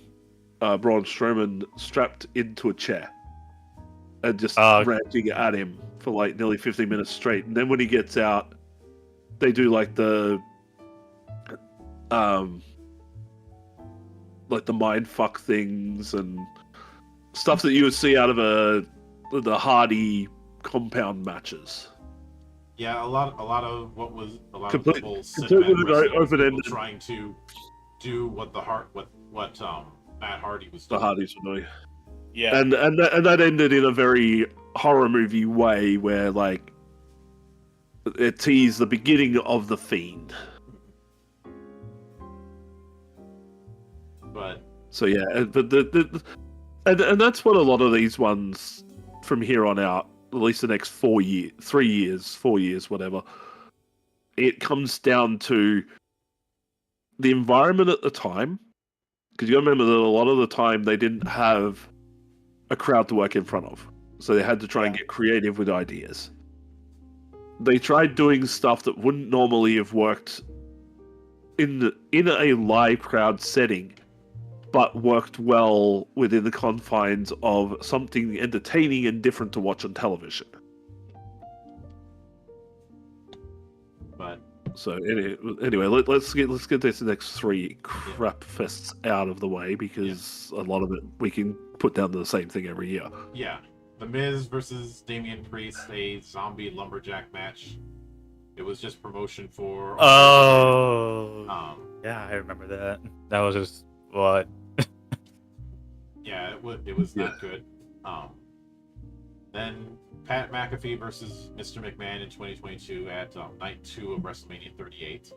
Speaker 3: Braun Strowman strapped into a chair and just ranting at him for like nearly 15 minutes straight. And then when he gets out, they do like the mind fuck things and stuff that you would see out of the Hardy compound matches.
Speaker 2: Yeah, a lot of what was a lot of
Speaker 3: Completely
Speaker 2: cinematic wrestling was
Speaker 3: open-ended.
Speaker 2: people trying to do what Matt Hardy was
Speaker 3: The
Speaker 2: doing.
Speaker 3: Hardys were doing.
Speaker 1: yeah.
Speaker 3: And that ended in a very horror movie way, where like it teased the beginning of the Fiend.
Speaker 2: But
Speaker 3: So yeah, but and that's what a lot of these ones from here on out, at least the next 4 years, 3 years, 4 years, whatever, it comes down to the environment at the time. Because you got to remember that a lot of the time they didn't have a crowd to work in front of. So they had to try and get creative with ideas. They tried doing stuff that wouldn't normally have worked in a live crowd setting, but worked well within the confines of something entertaining and different to watch on television.
Speaker 2: But
Speaker 3: So anyway, let's get this next three crap fests out of the way, because a lot of it we can put down to the same thing every year.
Speaker 2: yeah, The Miz versus Damian Priest, a zombie lumberjack match. It was just promotion for.
Speaker 1: Oh. Yeah, I remember that. That was just what.
Speaker 2: Yeah, it was not good. Then Pat McAfee versus Mr. McMahon in 2022 at Night 2 of WrestleMania 38.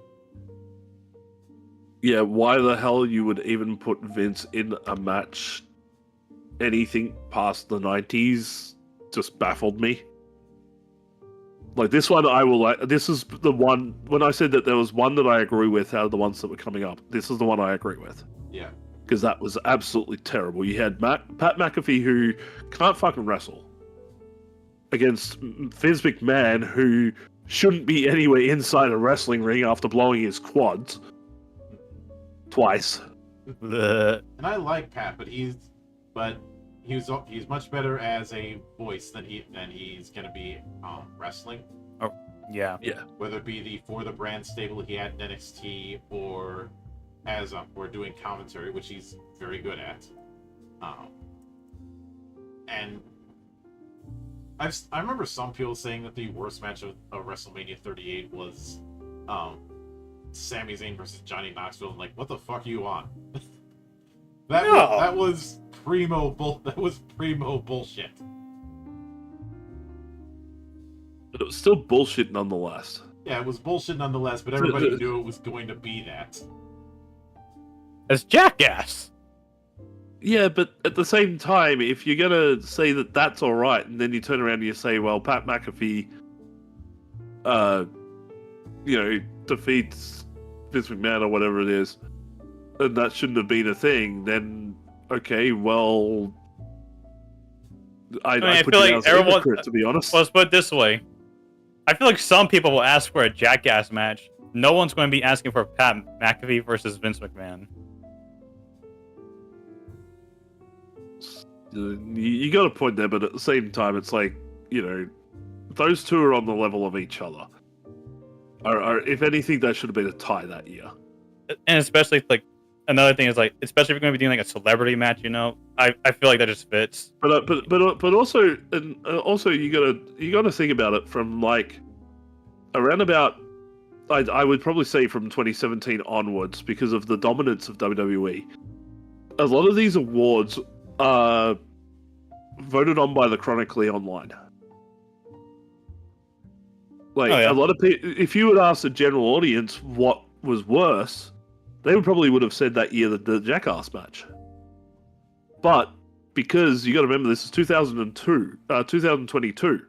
Speaker 3: Yeah, why the hell you would even put Vince in a match anything past the 90s just baffled me. Like, this one I will like. This is the one, when I said that there was one that I agree with out of the ones that were coming up, this is the one I agree with.
Speaker 2: Yeah.
Speaker 3: Because that was absolutely terrible. You had Pat McAfee, who can't fucking wrestle, against Vince McMahon, who shouldn't be anywhere inside a wrestling ring after blowing his quads twice.
Speaker 1: Bleh.
Speaker 2: And I like Pat, but he's much better as a voice than he's gonna be wrestling.
Speaker 1: Yeah.
Speaker 2: Whether it be the For the Brand stable he had in NXT, or as we're doing commentary, which he's very good at. And I remember some people saying that the worst match of WrestleMania 38 was Sami Zayn versus Johnny Knoxville. I'm like, what the fuck are you on? That was primo bullshit.
Speaker 3: But it was still bullshit nonetheless.
Speaker 2: Yeah, it was bullshit nonetheless, but everybody knew it was going to be that.
Speaker 1: It's Jackass.
Speaker 3: Yeah, but at the same time, if you're gonna say that that's all right, and then you turn around and you say, "Well, Pat McAfee, defeats Vince McMahon or whatever it is," and that shouldn't have been a thing, then okay, well, I
Speaker 1: I
Speaker 3: put
Speaker 1: feel
Speaker 3: you
Speaker 1: like
Speaker 3: down as a
Speaker 1: everyone.
Speaker 3: hypocrite, to be honest.
Speaker 1: Let's put it this way. I feel like some people will ask for a Jackass match. No one's going to be asking for Pat McAfee versus Vince McMahon.
Speaker 3: You got a point there, but at the same time, it's like, those two are on the level of each other. Or if anything, that should have been a tie that year.
Speaker 1: And especially, like, another thing is, like, especially if you're going to be doing, like, a celebrity match, I feel like that just fits.
Speaker 3: But also, and also you gotta think about it from, like, around about, I would probably say from 2017 onwards, because of the dominance of WWE. A lot of these awards are voted on by the chronically online. Like,
Speaker 1: Oh, yeah.
Speaker 3: a lot of people, if you would ask the general audience what was worse, they would have said that year the Jackass match. But because you got to remember, this is 2022,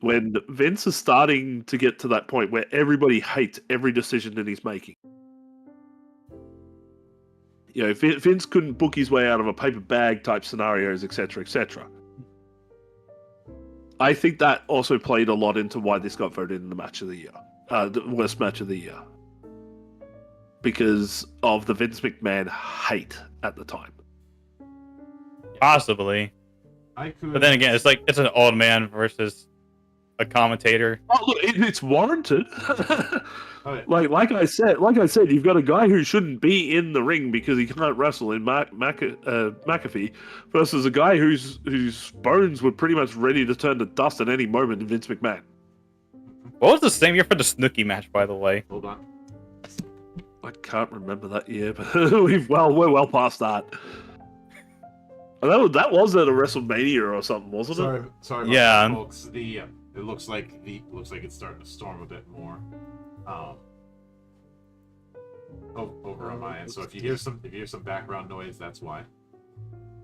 Speaker 3: when Vince is starting to get to that point where everybody hates every decision that he's making. Vince couldn't book his way out of a paper bag type scenarios, etc., etc. I think that also played a lot into why this got voted in the match of the year, the worst match of the year, because of the Vince McMahon hate at the time.
Speaker 1: Possibly. But then again, it's like, it's an old man versus a commentator.
Speaker 3: Oh, look, it's warranted.
Speaker 2: Okay.
Speaker 3: Like I said, you've got a guy who shouldn't be in the ring because he can't wrestle in McAfee, versus a guy whose bones were pretty much ready to turn to dust at any moment in Vince McMahon.
Speaker 1: What was the same year for the Snooki match, by the way?
Speaker 2: Hold on.
Speaker 3: I can't remember that year, but we're well past that. And that was at a WrestleMania or something, wasn't it?
Speaker 2: Sorry about
Speaker 1: Yeah.
Speaker 2: that, folks. It looks like it's starting to storm a bit more. Over on my end. So if you hear some background noise, that's why.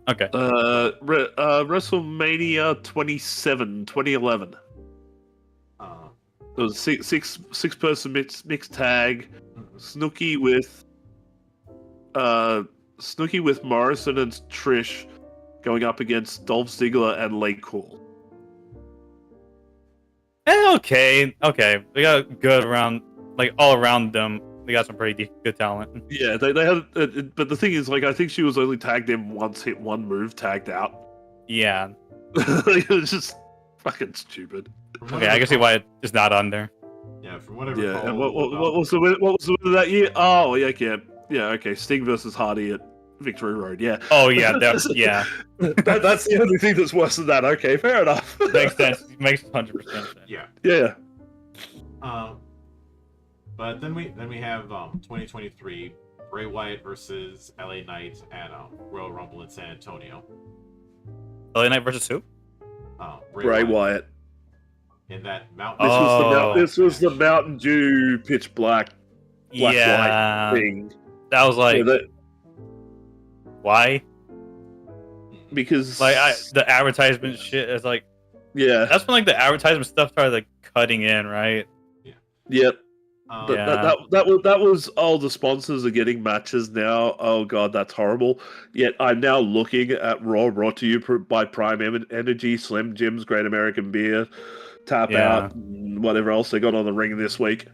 Speaker 1: Okay.
Speaker 3: WrestleMania 27, 2011. It was six person mixed tag. Snooki with Morrison and Trish going up against Dolph Ziggler and Lee Cool.
Speaker 1: Okay. They got good around, like all around them. They got some pretty good talent.
Speaker 3: Yeah, they had, but the thing is, like, I think she was only tagged in once, hit one move, tagged out.
Speaker 1: Yeah.
Speaker 3: It was just fucking stupid.
Speaker 1: Okay, I can see why it's not on there.
Speaker 2: Yeah, from what I
Speaker 3: Yeah,
Speaker 2: recall.
Speaker 3: and what was the winner of that year? Oh, yeah, okay. Sting versus Hardy at Victory Road. Yeah.
Speaker 1: Oh yeah, that's yeah.
Speaker 3: That's the only thing that's worse than that. Okay, fair enough.
Speaker 1: Makes sense. Makes 100% sense.
Speaker 2: Yeah.
Speaker 3: Yeah.
Speaker 2: But then we have 2023 Bray Wyatt versus LA Knight at Royal Rumble in San Antonio.
Speaker 1: LA Knight versus who?
Speaker 3: Bray Wyatt.
Speaker 2: In that mountain.
Speaker 3: This was the Mountain Dew pitch black
Speaker 1: yeah.
Speaker 3: light thing.
Speaker 1: That was like, why?
Speaker 3: Because
Speaker 1: like the advertisement shit is like,
Speaker 3: yeah,
Speaker 1: that's when like the advertisement stuff started like cutting in, right?
Speaker 3: Yep.
Speaker 1: Yeah.
Speaker 3: That was all the sponsors are getting matches now. Oh god, that's horrible. Yet I'm now looking at Raw brought to you by Prime Energy, Slim Jim's, Great American Beer, Tap Out, and whatever else they got on the ring this week.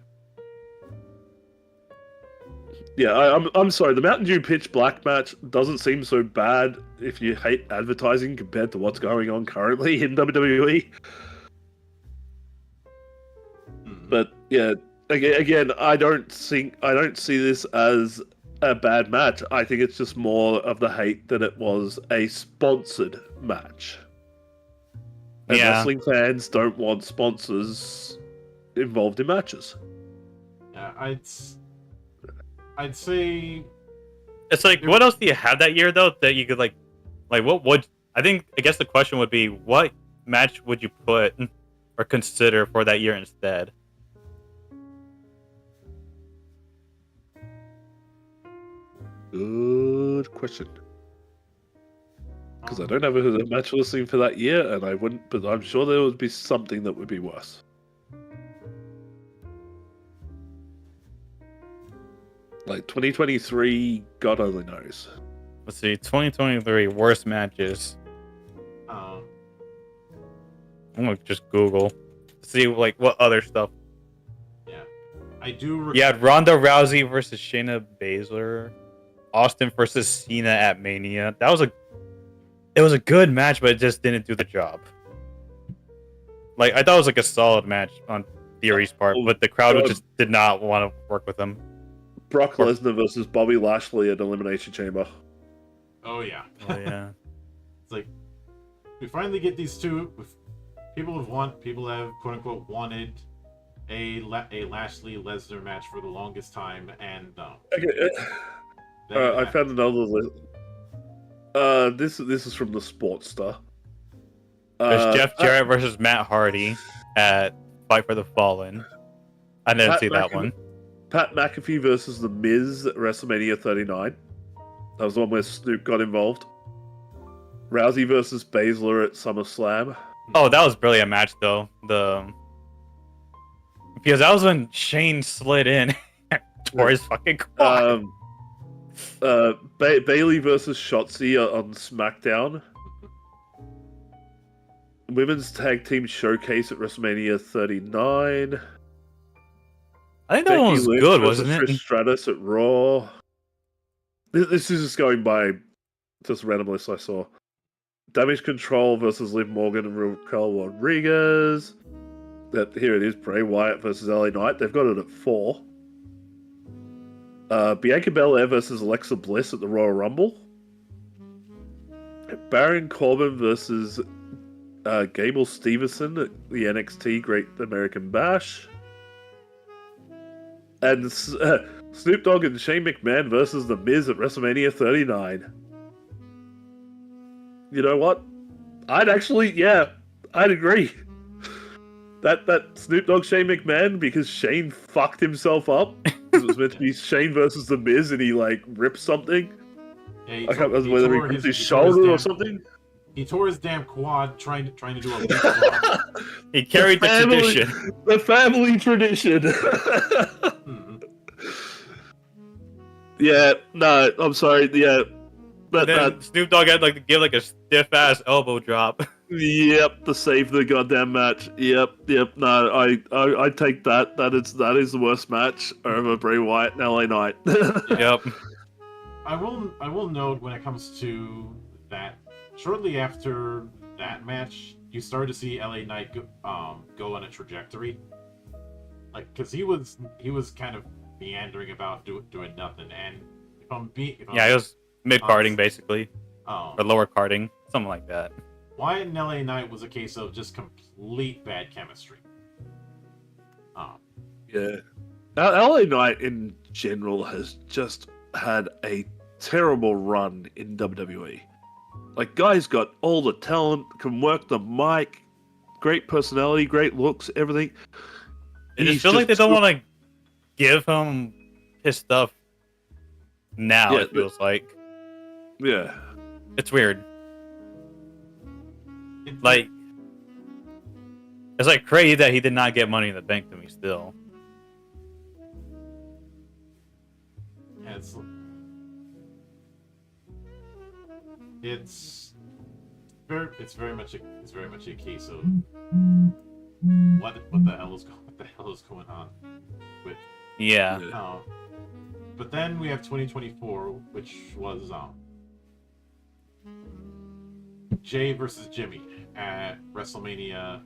Speaker 3: Yeah, I'm sorry. The Mountain Dew Pitch Black match doesn't seem so bad if you hate advertising compared to what's going on currently in WWE. But yeah. Again, I don't see this as a bad match. I think it's just more of the hate that it was a sponsored match. And wrestling fans don't want sponsors involved in matches.
Speaker 2: Yeah, I'd say
Speaker 1: it's like, what else do you have that year though that you could like what would I guess the question would be, what match would you put or consider for that year instead?
Speaker 3: Good question. Because I don't have a match listing for that year, and I wouldn't. But I'm sure there would be something that would be worse. Like 2023, God only knows.
Speaker 1: Let's see, 2023 worst matches. I'm gonna just Google to see like what other stuff.
Speaker 2: Yeah, I do.
Speaker 1: You had Ronda Rousey versus Shayna Baszler. Austin versus Cena at Mania. It was a good match, but it just didn't do the job. Like, I thought it was like a solid match on Theory's part, but the crowd just did not want to work with him.
Speaker 3: Brock Lesnar versus Bobby Lashley at Elimination Chamber.
Speaker 2: Oh yeah.
Speaker 1: Oh yeah.
Speaker 2: It's like we finally get these two. People have quote unquote wanted a Lashley Lesnar match for the longest time, and
Speaker 3: I found another list. This is from the Sports Star.
Speaker 1: There's Jeff Jarrett versus Matt Hardy at Fight for the Fallen. I didn't see that one.
Speaker 3: Pat McAfee versus The Miz at WrestleMania 39. That was the one where Snoop got involved. Rousey versus Baszler at SummerSlam.
Speaker 1: Oh, that was really a match though. Because that was when Shane slid in tore his fucking quad.
Speaker 3: Bailey versus Shotzi on SmackDown. Women's Tag Team Showcase at WrestleMania 39.
Speaker 1: I think that one was good, wasn't it?
Speaker 3: Trish Stratus at Raw. This is just going by just random list I saw. Damage Control versus Liv Morgan and Raquel Rodriguez. Here it is, Bray Wyatt versus LA Knight. They've got it at 4. Bianca Belair versus Alexa Bliss at the Royal Rumble. Baron Corbin versus Gable Stevenson at the NXT Great American Bash. And Snoop Dogg and Shane McMahon versus The Miz at WrestleMania 39. You know what? I'd agree. That Snoop Dogg Shane McMahon, because Shane fucked himself up. It was meant to be Shane versus The Miz, and he like ripped something.
Speaker 2: Yeah,
Speaker 3: I can't remember whether he ripped his shoulder or something.
Speaker 2: He tore his damn quad trying to do a leap quad.
Speaker 1: He carried the tradition.
Speaker 3: The family tradition. Yeah, no, I'm sorry. Yeah,
Speaker 1: then Snoop Dogg had like to give like a stiff ass elbow drop.
Speaker 3: Yep, to save the goddamn match. Yep. No, I take that. That is the worst match over Bray Wyatt and LA Knight.
Speaker 1: Yep.
Speaker 2: I will note when it comes to that, shortly after that match, you started to see LA Knight go on a trajectory. Like, because he was kind of meandering about doing nothing, and if
Speaker 1: Yeah, it was mid-carding basically,
Speaker 2: or
Speaker 1: or lower carding, something like that.
Speaker 2: Wyatt and LA Knight was a case of just complete bad chemistry.
Speaker 3: Yeah. LA Knight in general has just had a terrible run in WWE. Like, guy's got all the talent, can work the mic, great personality, great looks, everything.
Speaker 1: It just feels like they don't want to give him his stuff now, it feels like.
Speaker 3: Yeah.
Speaker 1: It's weird. Like, it's like crazy that he did not get Money in the Bank to me still.
Speaker 2: Yeah, it's very much a case of what the hell is going on with
Speaker 1: Yeah.
Speaker 2: but then we have 2024, which was Jay versus Jimmy at WrestleMania.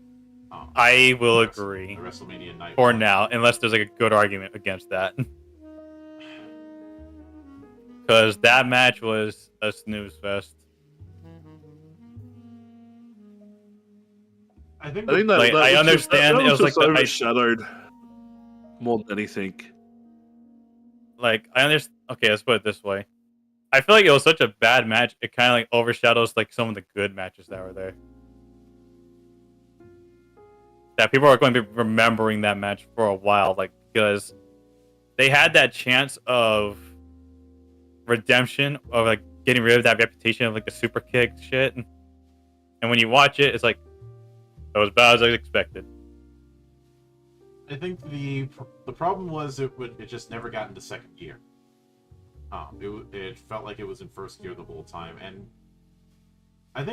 Speaker 1: I will agree.
Speaker 2: WrestleMania night.
Speaker 1: For now, unless there's like a good argument against that. Because that match was a snooze fest.
Speaker 2: I think
Speaker 3: that,
Speaker 1: like,
Speaker 3: that
Speaker 1: I
Speaker 3: was
Speaker 1: understand
Speaker 3: just,
Speaker 1: it was like
Speaker 3: just
Speaker 1: the
Speaker 3: overshadowed more than anything.
Speaker 1: Like, I understand. Okay, let's put it this way. I feel like it was such a bad match, it kind of like overshadows like some of the good matches that were there. That people are going to be remembering that match for a while, like, because they had that chance of redemption, of like getting rid of that reputation of like the super kick shit. And when you watch it, it's like, it was bad as I expected.
Speaker 2: I think the problem was it just never got into second gear. It felt like it was in first gear the whole time, and I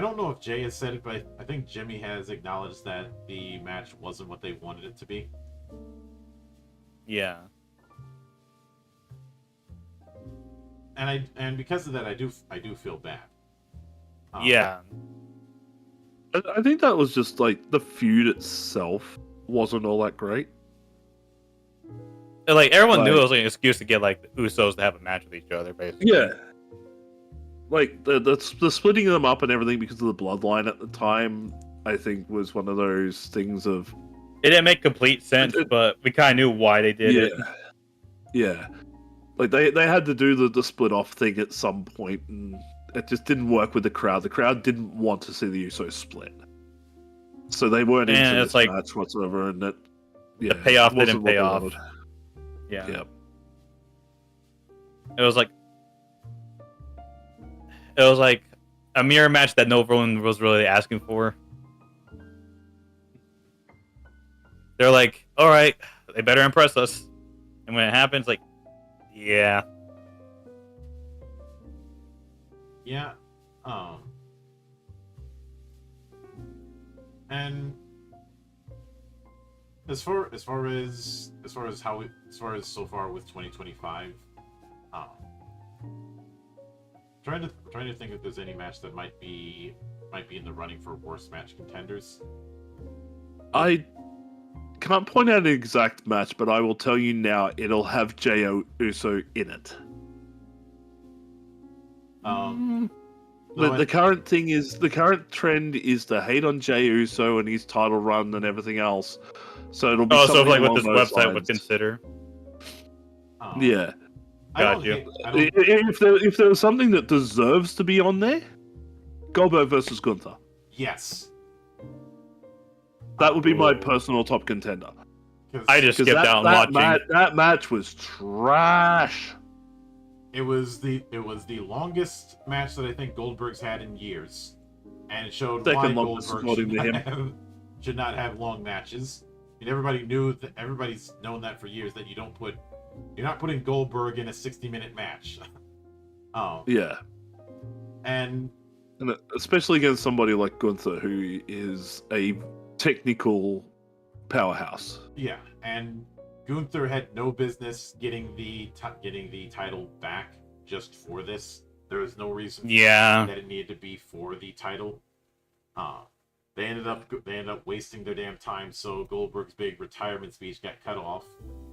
Speaker 2: don't know if Jay has said it, but I think Jimmy has acknowledged that the match wasn't what they wanted it to be.
Speaker 1: Yeah.
Speaker 2: And because of that, I do feel bad.
Speaker 1: Yeah.
Speaker 3: I think that was just like the feud itself wasn't all that great.
Speaker 1: Like, everyone knew it was like an excuse to get like the Usos to have a match with each other, basically.
Speaker 3: Yeah. Like the splitting them up and everything because of the bloodline at the time, I think was one of those things of
Speaker 1: It didn't make complete sense, but we kind of knew why they did it.
Speaker 3: Yeah. Like they had to do the split off thing at some point, and it just didn't work with the crowd. The crowd didn't want to see the Usos split, so they weren't into this
Speaker 1: like,
Speaker 3: match whatsoever. And that
Speaker 1: the payoff didn't pay off.
Speaker 3: wanted.
Speaker 1: Yeah.
Speaker 3: Yep.
Speaker 1: It was like a mirror match that no one was really asking for. They're like, all right, they better impress us. And when it happens, like, yeah.
Speaker 2: Yeah. And as far as so far with 2025, trying to think if there's any match that might be in the running for worst match contenders.
Speaker 3: I can't point out an exact match, but I will tell you now, it'll have Jey Uso in it. The current trend is to hate on Jey Uso and his title run and everything else. So it'll be
Speaker 1: so like what
Speaker 3: along
Speaker 1: this
Speaker 3: those
Speaker 1: website
Speaker 3: lines.
Speaker 1: would consider.
Speaker 3: Yeah.
Speaker 1: Gotcha.
Speaker 3: If there was something that deserves to be on there, Goldberg versus Gunther.
Speaker 2: Yes.
Speaker 3: That would be my personal top contender.
Speaker 1: I just skipped out on watching.
Speaker 3: That match was trash.
Speaker 2: It was the longest match that I think Goldberg's had in years, and it showed why Goldberg should not have long matches. And everybody's known that for years, that you're not putting Goldberg in a 60-minute match.
Speaker 3: Yeah,
Speaker 2: And
Speaker 3: and especially against somebody like Gunther, who is a technical powerhouse.
Speaker 2: yeah, and Gunther had no business getting the title back just for this. There was no reason
Speaker 1: Yeah.
Speaker 2: that it needed to be for the title. They ended up wasting their damn time, so Goldberg's big retirement speech got cut off.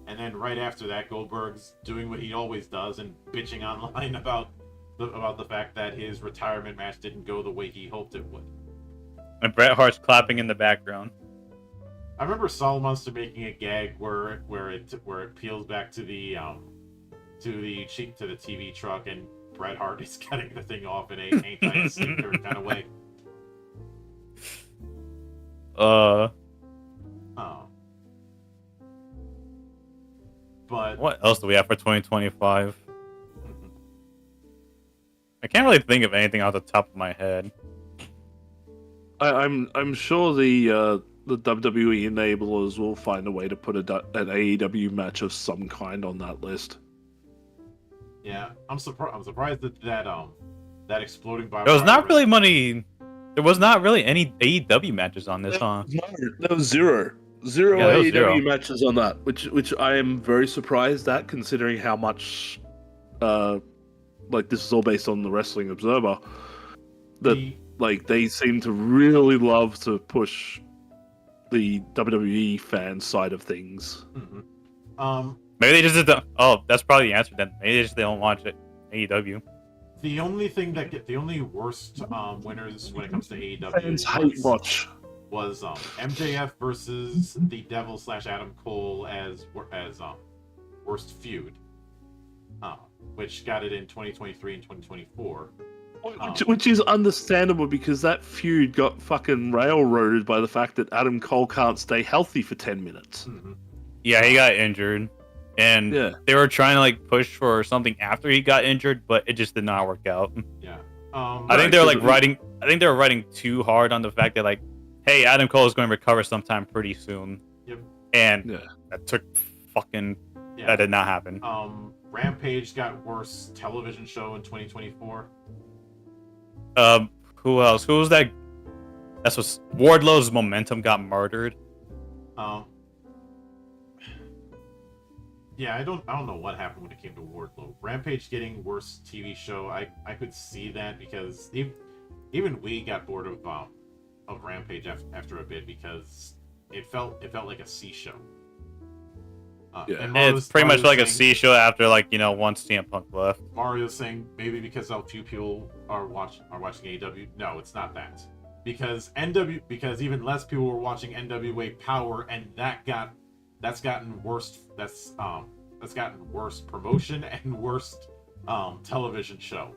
Speaker 2: And then right after that, Goldberg's doing what he always does and bitching online about the fact that his retirement match didn't go the way he hoped it would.
Speaker 1: And Bret Hart's clapping in the background.
Speaker 2: I remember Saul Munster making a gag where it peels back to the TV truck, and Bret Hart is cutting the thing off in a anti-stinker kind of way. But
Speaker 1: What else do we have for 2025? I can't really think of anything off the top of my head.
Speaker 3: I'm sure the WWE enablers will find a way to put an AEW match of some kind on that list.
Speaker 2: yeah, I'm surprised that exploding by
Speaker 1: There was not really money. There was not really any AEW matches on this, huh?
Speaker 3: No, there was zero
Speaker 1: Yeah, there was
Speaker 3: AEW
Speaker 1: zero.
Speaker 3: matches on that, which I am very surprised at, considering how much, like this is all based on the Wrestling Observer. That like they seem to really love to push the WWE fan side of things.
Speaker 1: Maybe they just did. Oh, that's probably the answer then. Maybe they just don't watch it. AEW.
Speaker 2: The only worst winners when it comes to AEW
Speaker 3: Fans hate watch.
Speaker 2: was MJF versus the Devil / Adam Cole as worst feud, which got it in 2023 and 2024.
Speaker 3: Which is understandable, because that feud got fucking railroaded by the fact that Adam Cole can't stay healthy for 10 minutes.
Speaker 1: Yeah, he got injured, and
Speaker 3: Yeah.
Speaker 1: they were trying to like push for something after he got injured, but it just did not work out.
Speaker 2: Yeah.
Speaker 1: I think they were like writing. I think they were writing too hard on the fact that like, hey, Adam Cole is going to recover sometime pretty soon.
Speaker 2: Yep.
Speaker 1: And
Speaker 3: Yeah.
Speaker 1: that took fucking.
Speaker 2: Yeah.
Speaker 1: That did not happen.
Speaker 2: Rampage got worst television show in 2024.
Speaker 1: Who else? Who was that? That's what Wardlow's Momentum got murdered.
Speaker 2: Yeah, I don't know what happened when it came to Wardlow. Rampage getting worst TV show, I could see that, because even we got bored of Rampage after a bit, because it felt like a C show.
Speaker 3: Yeah.
Speaker 2: And
Speaker 1: It's pretty much like a
Speaker 2: saying,
Speaker 1: C show after like once CM Punk left.
Speaker 2: Mario's saying maybe because how few people are watching AEW. No, it's not that. Because even less people were watching NWA Power, and that's gotten worse. That's gotten worse promotion and worst television show.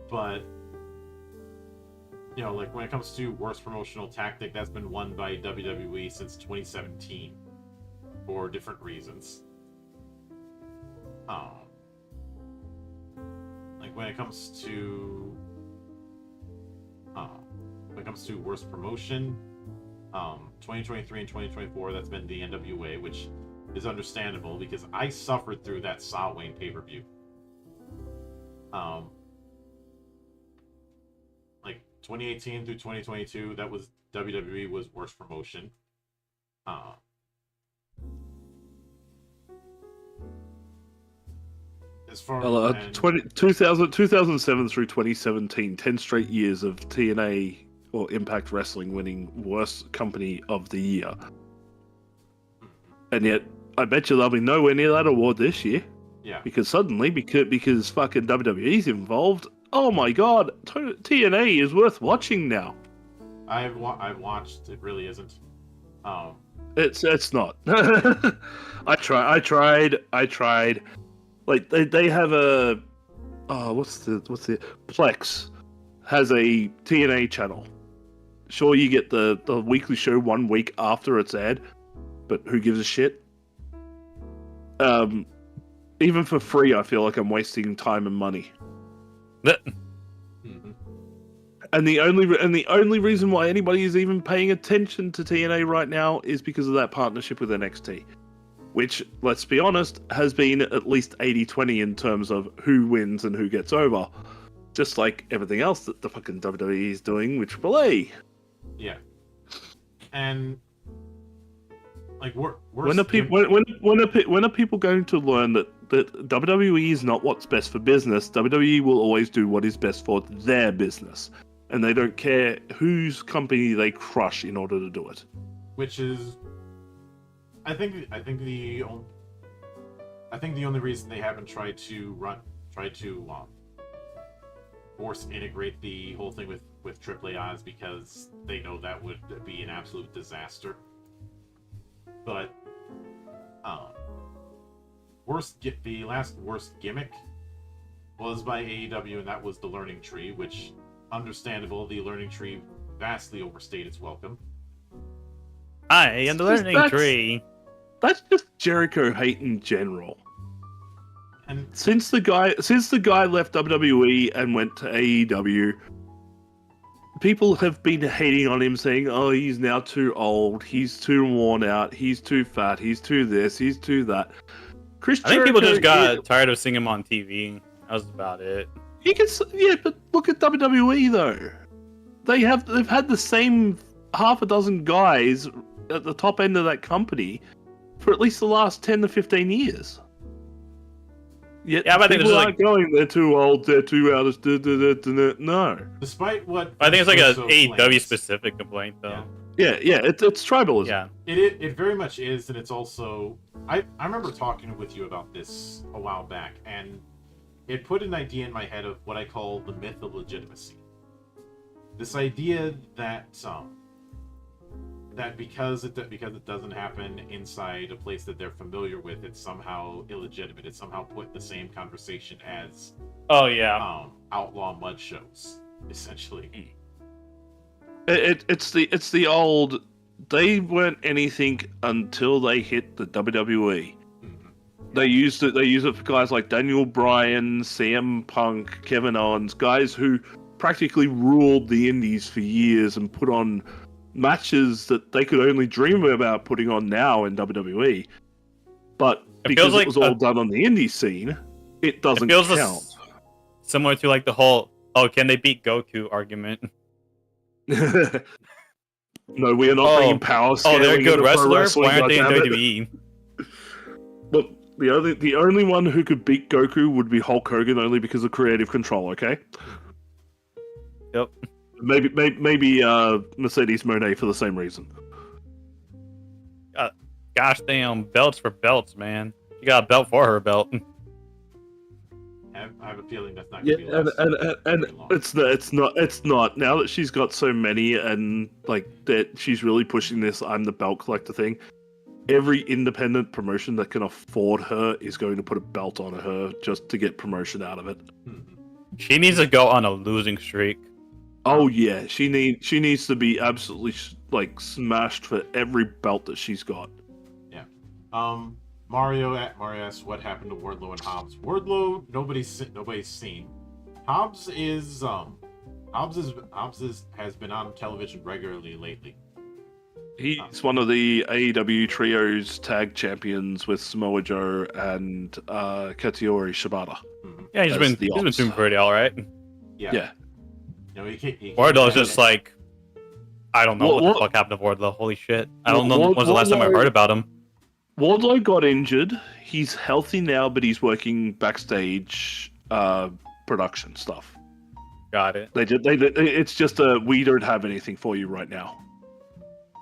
Speaker 2: But like when it comes to worst promotional tactic, that's been won by WWE since 2017 for different reasons. Like when it comes to worst promotion, 2023 and 2024, that's been the NWA, which is understandable because I suffered through that Samhain pay-per-view. Like 2018 through 2022, that was WWE was worst promotion. As far as
Speaker 3: 2007 through 2017, 10 straight years of TNA or Impact Wrestling winning worst company of the year. And yet, I bet you they'll be nowhere near that award this year.
Speaker 2: Yeah.
Speaker 3: Because suddenly, because fucking WWE's involved, oh my god, TNA is worth watching now.
Speaker 2: I've watched. It really isn't.
Speaker 3: It's not. I tried. Like they have a what's the Plex has a TNA channel. Sure, you get the weekly show 1 week after it's aired, but who gives a shit? Even for free, I feel like I'm wasting time and money.
Speaker 2: Mm-hmm.
Speaker 3: And the only reason why anybody is even paying attention to TNA right now is because of that partnership with NXT. which, let's be honest, has been at least 80-20 in terms of who wins and who gets over. Just like everything else that the fucking WWE is doing with AAA.
Speaker 2: Yeah. And like
Speaker 3: When are people going to learn that WWE is not what's best for business? WWE will always do what is best for their business, and they don't care whose company they crush in order to do it.
Speaker 2: which is, I think the only reason they haven't tried to force integrate the whole thing with AAA is because they know that would be an absolute disaster. But the last worst gimmick was by AEW, and that was the Learning Tree, which, understandable, the Learning Tree vastly overstayed its welcome.
Speaker 1: I am the learning tree.
Speaker 3: That's just Jericho hate in general.
Speaker 2: And
Speaker 3: Since the guy left WWE and went to AEW, people have been hating on him, saying, "Oh, he's now too old. He's too worn out. He's too fat. He's too this. He's too that." Chris
Speaker 1: I think people just
Speaker 3: Jericho,
Speaker 1: got tired of seeing him on TV. That was about it.
Speaker 3: but look at WWE though. They've had the same half a dozen guys at the top end of that company for at least the last 10 to 15 years. Yet
Speaker 1: Yeah, but I think
Speaker 3: people
Speaker 1: there's
Speaker 3: aren't going, they're too old, they're too out of... No.
Speaker 2: despite what
Speaker 1: I think it's like
Speaker 2: Vince
Speaker 1: a
Speaker 2: Russo
Speaker 1: AEW
Speaker 2: claims,
Speaker 1: specific complaint, though.
Speaker 3: Yeah, it's tribalism.
Speaker 1: Yeah.
Speaker 2: it very much is, and it's also, I remember talking with you about this a while back, and it put an idea in my head of what I call the myth of legitimacy. This idea that because it doesn't happen inside a place that they're familiar with, it's somehow illegitimate. It's somehow put in the same conversation as
Speaker 1: Oh yeah.
Speaker 2: outlaw mud shows, essentially.
Speaker 3: It's the old... They weren't anything until they hit the WWE.
Speaker 2: Mhm.
Speaker 3: They use it for guys like Daniel Bryan, CM Punk, Kevin Owens, guys who practically ruled the indies for years and put on matches that they could only dream about putting on now in WWE. But
Speaker 1: It
Speaker 3: because
Speaker 1: feels
Speaker 3: it
Speaker 1: like
Speaker 3: was all done on the indie scene, it doesn't
Speaker 1: feels
Speaker 3: count.
Speaker 1: Similar to like the whole can they beat Goku argument.
Speaker 3: No, we are not bringing power
Speaker 1: Oh,
Speaker 3: scaling
Speaker 1: they're a good
Speaker 3: into pro
Speaker 1: wrestler.
Speaker 3: wrestling,
Speaker 1: Why aren't they in
Speaker 3: goddammit.
Speaker 1: WWE?
Speaker 3: Look, the only one who could beat Goku would be Hulk Hogan, only because of creative control. Okay.
Speaker 1: Yep.
Speaker 3: Maybe Mercedes Moné for the same reason.
Speaker 1: Gosh damn, belts for belts, man. You got a belt for her belt.
Speaker 2: I have a feeling that's not
Speaker 3: Yeah,
Speaker 2: going to be
Speaker 3: and
Speaker 2: very long.
Speaker 3: it's not. Now that she's got so many and like that, she's really pushing this "I'm the belt collector" thing. Every independent promotion that can afford her is going to put a belt on her just to get promotion out of it.
Speaker 2: Mhm.
Speaker 1: She needs to go on a losing streak.
Speaker 3: Oh yeah, she needs to be absolutely like smashed for every belt that she's got.
Speaker 2: Mario asks what happened to Wardlow and Hobbs. Wardlow, nobody's seen. Hobbs has been on television regularly lately.
Speaker 3: He's one of the AEW Trios tag champions with Samoa Joe and Katsuyori Shibata.
Speaker 2: Mhm.
Speaker 1: Yeah, he's
Speaker 3: That's
Speaker 1: been
Speaker 3: the ops.
Speaker 1: doing pretty all right.
Speaker 3: Yeah.
Speaker 2: You know, he can't
Speaker 1: Wardlow's just like, I don't know what the fuck happened to Wardlow. Holy shit, I don't know. When was the last time I heard about him?
Speaker 3: Wardlow got injured. He's healthy now, but he's working backstage production stuff.
Speaker 1: Got it.
Speaker 3: It's just a we don't have anything for you right now,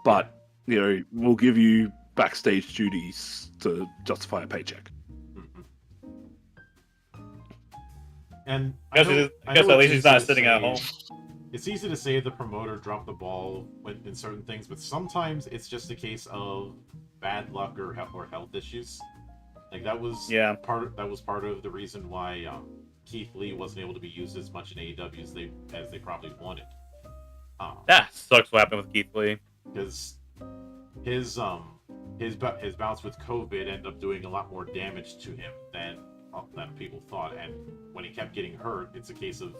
Speaker 3: but you know we'll give you backstage duties to justify a paycheck.
Speaker 2: Mhm. And
Speaker 1: I guess
Speaker 2: know
Speaker 1: at least
Speaker 2: it's
Speaker 1: he's not
Speaker 2: easy to
Speaker 1: sitting at
Speaker 2: say-
Speaker 1: home.
Speaker 2: It's easy to say the promoter dropped the ball in certain things, but sometimes it's just a case of bad luck or health issues. Like that was part of the reason why Keith Lee wasn't able to be used as much in AEW as they probably wanted.
Speaker 1: That sucks. What happened with Keith Lee?
Speaker 2: Because his bouts with COVID ended up doing a lot more damage to him than people thought, and when he kept getting hurt, it's a case of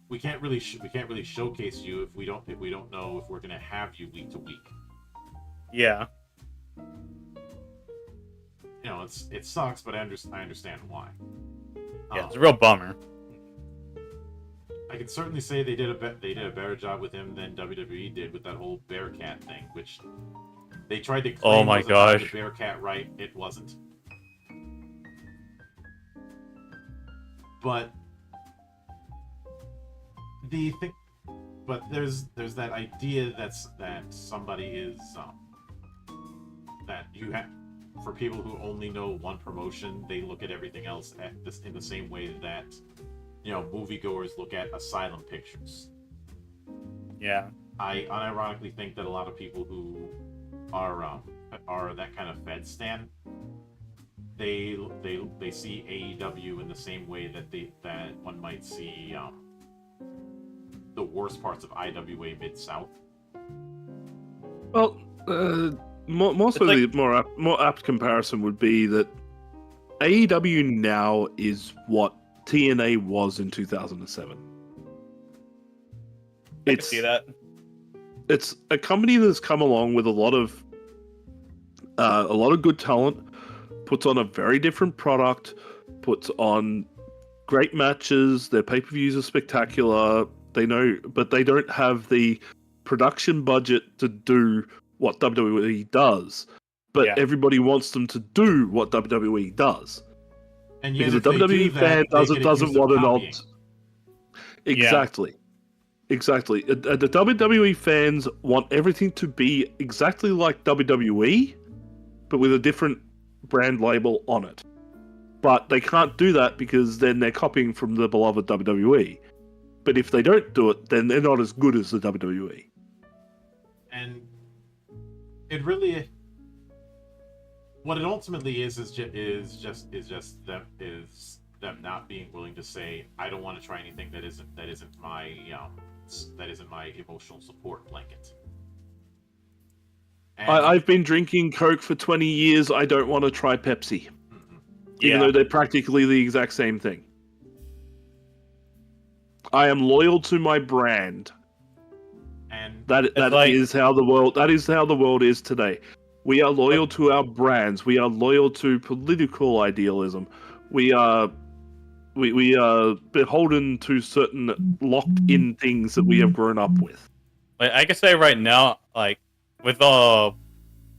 Speaker 2: we can't really showcase you if we don't know if we're gonna have you week to week.
Speaker 1: Yeah.
Speaker 2: know, it sucks, but I understand why.
Speaker 1: Yeah, it's a real bummer.
Speaker 2: I can certainly say they did a better job with him than WWE did with that whole Bearcat thing, which they tried to claim
Speaker 1: Oh my
Speaker 2: was about the
Speaker 1: gosh.
Speaker 2: Bearcat right. It wasn't. But there's that idea that somebody is that you have, for people who only know one promotion, they look at everything else in the same way that, you know, moviegoers look at Asylum Pictures.
Speaker 1: Yeah.
Speaker 2: I unironically think that a lot of people who are that kind of Fed stan, they see AEW in the same way that one might see the worst parts of IWA Mid-South.
Speaker 3: Well, more so,
Speaker 1: It's
Speaker 3: the more apt comparison would be that AEW now is what TNA was in 2007.
Speaker 1: I can see that.
Speaker 3: It's a company that's come along with a lot of good talent, puts on a very different product, puts on great matches. Their pay-per-views are spectacular. But they don't have the production budget to do what WWE does. But
Speaker 1: Yeah.
Speaker 3: everybody wants them to do what WWE does.
Speaker 2: And yet,
Speaker 3: Because
Speaker 2: if
Speaker 3: the
Speaker 2: they do
Speaker 3: WWE
Speaker 2: that,
Speaker 3: fan
Speaker 2: they
Speaker 3: doesn't
Speaker 2: get accused of
Speaker 3: want an
Speaker 2: copying.
Speaker 3: Exactly. Exactly. The WWE fans want everything to be exactly like WWE, but with a different brand label on it. But they can't do that because then they're copying from the beloved WWE. But if they don't do it, then they're not as good as the WWE.
Speaker 2: And it really, what it ultimately is just them not being willing to say, I don't want to try anything that isn't my emotional support blanket. And,
Speaker 3: I've been drinking Coke for 20 years. I don't want to try Pepsi, even
Speaker 1: Yeah.
Speaker 3: though they're practically the exact same thing. I am loyal to my brand.
Speaker 2: and
Speaker 3: That
Speaker 1: like-
Speaker 3: is how the world is today. We are loyal to our brands. We are loyal to political idealism. We are beholden to certain locked-in things that we have grown up with.
Speaker 1: Like, I can say right now, like, with the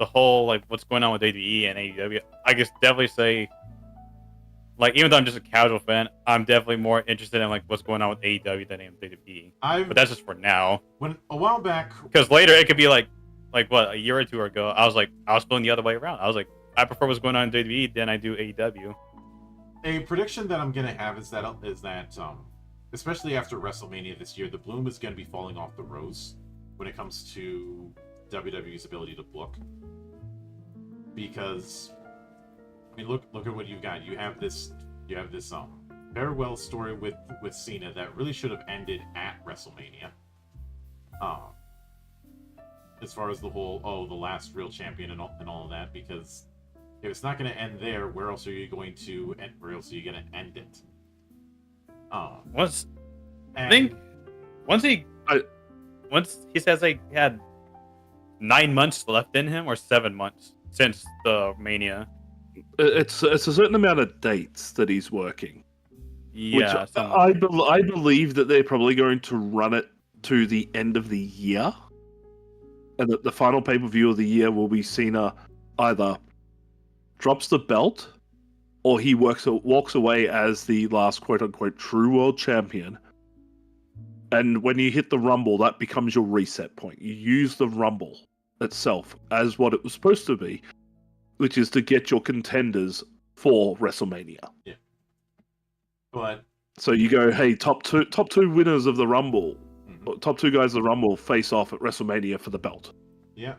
Speaker 1: whole, like, what's going on with ADE and AEW, I can definitely say, like, even though I'm just a casual fan, I'm definitely more interested in, like, what's going on with AEW than I am WWE. But that's just for now.
Speaker 2: when a while back,
Speaker 1: Because later it could be like what, a year or two ago, I was feeling the other way around. I was like, I prefer what's going on in WWE than I do AEW.
Speaker 2: a prediction that I'm gonna have is that especially after WrestleMania this year, the bloom is gonna be falling off the rose when it comes to WWE's ability to book. Because I mean, look at what you've got. You have this farewell story with Cena that really should have ended at WrestleMania. As far as the whole the last real champion and all of that, because if it's not going to end there, where else are you going to end it?
Speaker 1: Once he says he had 9 months left in him, or 7 months since the Mania.
Speaker 3: It's a certain amount of dates that he's working.
Speaker 1: Yeah,
Speaker 3: Which I believe that they're probably going to run it to the end of the year, and that the final pay-per-view of the year will be Cena either drops the belt, or he walks away as the last quote-unquote true world champion. And when you hit the Rumble, that becomes your reset point. You use the Rumble itself as what it was supposed to be, which is to get your contenders for WrestleMania.
Speaker 2: Yeah. But
Speaker 3: So you go, hey, top two winners of the Rumble, top two guys of the Rumble face off at WrestleMania for the belt.
Speaker 2: yeah,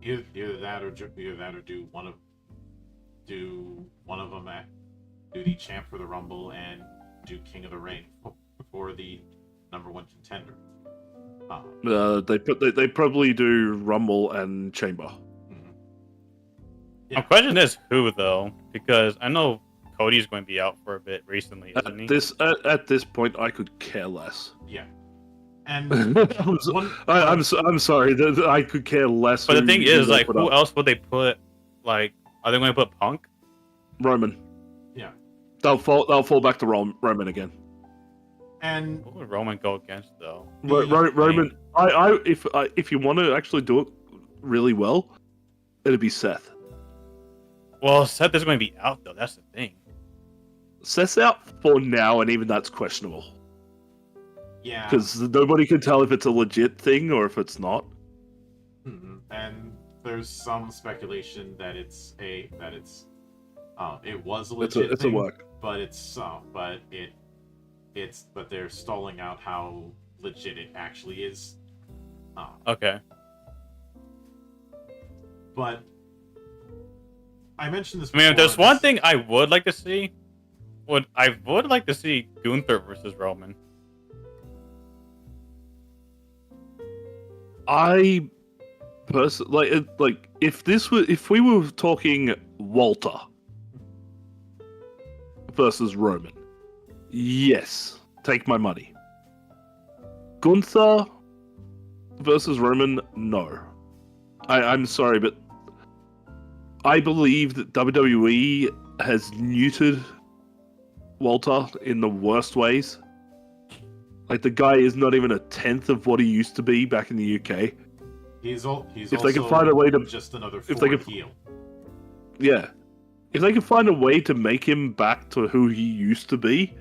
Speaker 2: either that or do one of them do the champ for the Rumble and do King of the Ring for the number one contender.
Speaker 3: They probably do Rumble and Chamber.
Speaker 2: Yeah.
Speaker 1: My question is who, though, because I know Cody's going to be out for a bit recently, isn't he?
Speaker 3: At this point, I could care less.
Speaker 2: Yeah, and
Speaker 3: I'm sorry that I could care less.
Speaker 1: But the thing
Speaker 3: who
Speaker 1: is,
Speaker 3: they
Speaker 1: like,
Speaker 3: put
Speaker 1: who
Speaker 3: up.
Speaker 1: else would they put Like, are they going to put Punk?
Speaker 3: Roman.
Speaker 2: Yeah.
Speaker 3: They'll fall back to Roman again.
Speaker 2: And
Speaker 1: What would Roman go against though?
Speaker 3: Roman. If you want to actually do it really well, it'd be Seth.
Speaker 1: Well, Seth is going to be out though. That's the thing.
Speaker 3: Seth's out for now, and even that's questionable
Speaker 2: yeah,
Speaker 3: because nobody can tell if it's a legit thing or if it's not.
Speaker 2: And there's some speculation that it was a
Speaker 3: It's
Speaker 2: legit
Speaker 3: a
Speaker 2: thing,
Speaker 3: work.
Speaker 2: but they're stalling out how legit it actually is.
Speaker 1: Okay.
Speaker 2: But I mentioned this.
Speaker 1: I mean, if
Speaker 2: before,
Speaker 1: there's one thing I would like to see, I would like to see Gunther versus Roman.
Speaker 3: I personally like if we were talking Walter versus Roman, yes, take my money. Gunther versus Roman, no. I'm sorry, but I believe that WWE has neutered Walter in the worst ways. Like, the guy is not even a tenth of what he used to be back in the UK.
Speaker 2: He's
Speaker 3: If
Speaker 2: also
Speaker 3: they can find a way to
Speaker 2: just another
Speaker 3: if they
Speaker 2: forward
Speaker 3: can-
Speaker 2: heel.
Speaker 3: Yeah. If they can find a way to make him back to who he used to be,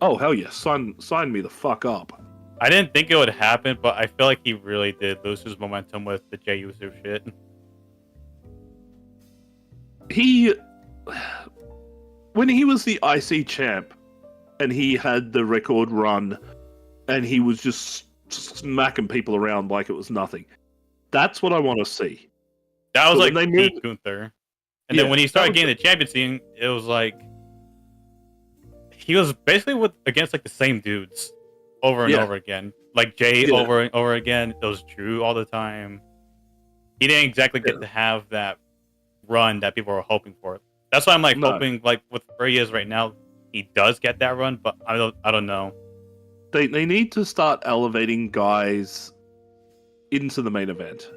Speaker 3: oh hell yeah, sign me the fuck up.
Speaker 1: I didn't think it would happen, but I feel like he really did lose his momentum with the Jey Uso shit.
Speaker 3: When he was the IC champ and he had the record run and he was just smacking people around like it was nothing. That's what I want to see.
Speaker 1: That was
Speaker 3: But
Speaker 1: like
Speaker 3: when they
Speaker 1: peak
Speaker 3: moved-
Speaker 1: Gunther. And
Speaker 3: Yeah,
Speaker 1: then when he started
Speaker 3: that was
Speaker 1: getting the championship, it was like he was basically against like the same dudes over and
Speaker 3: Yeah.
Speaker 1: over again. Like Jay
Speaker 3: Yeah.
Speaker 1: over and over again. It was Drew all the time. He didn't exactly get to have that run that people were hoping for. That's why I'm like
Speaker 3: No.
Speaker 1: hoping like with where he is right now, he does get that run, but I don't know.
Speaker 3: They need to start elevating guys into the main event.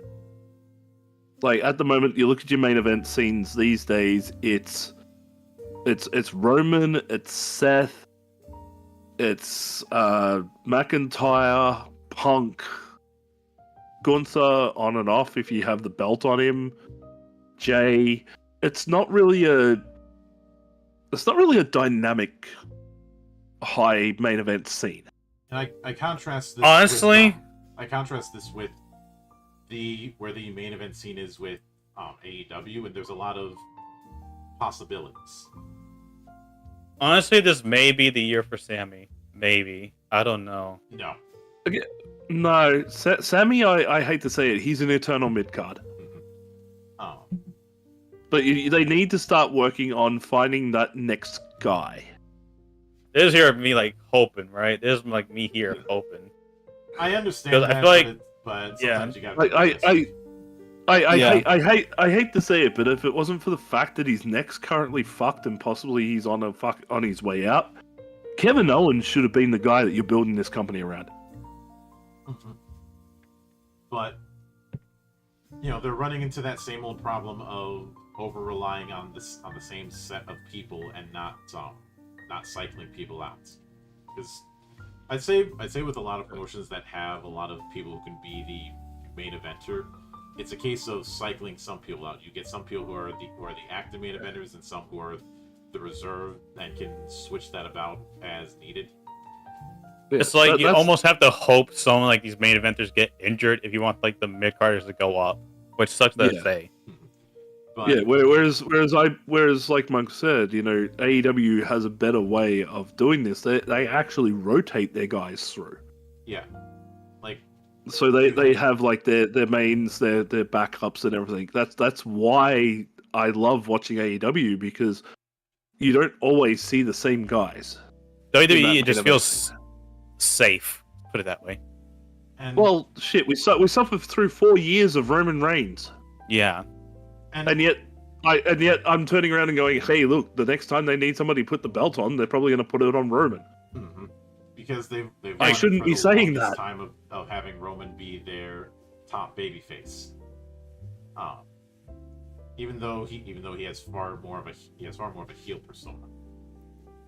Speaker 3: Like, at the moment, you look at your main event scenes these days, it's Roman, it's Seth, it's McIntyre, Punk, Gunther on and off if you have the belt on him, Jay. It's not really a dynamic high main event scene.
Speaker 2: And I contrast this
Speaker 1: Honestly?
Speaker 2: with where the main event scene is with AEW, and there's a lot of possibilities.
Speaker 1: Honestly, this may be the year for Sammy. Maybe. I don't know.
Speaker 2: No.
Speaker 3: No, Sammy, I hate to say it, he's an eternal mid card.
Speaker 2: Oh.
Speaker 3: But they need to start working on finding that next guy.
Speaker 1: This is here me like hoping, right? This is like me here hoping.
Speaker 2: I understand
Speaker 1: 'Cause
Speaker 2: that,
Speaker 1: I feel like-
Speaker 2: but
Speaker 1: yeah.
Speaker 2: sometimes you gotta
Speaker 3: Like
Speaker 2: be realistic.
Speaker 3: I hate to say it, but if it wasn't for the fact that his neck's currently fucked and possibly he's on his way out, Kevin Owens should have been the guy that you're building this company around.
Speaker 2: Mhm. But they're running into that same old problem of over relying on the same set of people and not cycling people out. Because I'd say with a lot of promotions that have a lot of people who can be the main eventer, it's a case of cycling some people out. You get some people who are the active main eventers and some who are the reserve and can switch that about as needed.
Speaker 1: It's like you
Speaker 3: that's-
Speaker 1: almost have to hope someone like these main eventers get injured if you want like the mid carders to go up, which sucks to
Speaker 3: Yeah.
Speaker 1: say.
Speaker 2: But
Speaker 3: Yeah, whereas like Monk said, AEW has a better way of doing this. They actually rotate their guys through.
Speaker 2: yeah, like
Speaker 3: So they have like their mains, their backups and everything. That's why I love watching AEW, because you don't always see the same guys.
Speaker 1: WWE
Speaker 3: that
Speaker 1: just
Speaker 3: main
Speaker 1: feels safe, put it that way.
Speaker 2: and
Speaker 3: Well, shit, we suffered through 4 years of Roman Reigns,
Speaker 1: Yeah.
Speaker 3: and yet I'm turning around and going, hey, look, the next time they need somebody to put the belt on, they're probably going to put it on Roman.
Speaker 2: Mhm. Because they've
Speaker 3: I
Speaker 2: run
Speaker 3: shouldn't
Speaker 2: for
Speaker 3: be
Speaker 2: the
Speaker 3: saying
Speaker 2: longest
Speaker 3: that.
Speaker 2: time of having Roman be their top babyface. even though he has far more of a heel persona.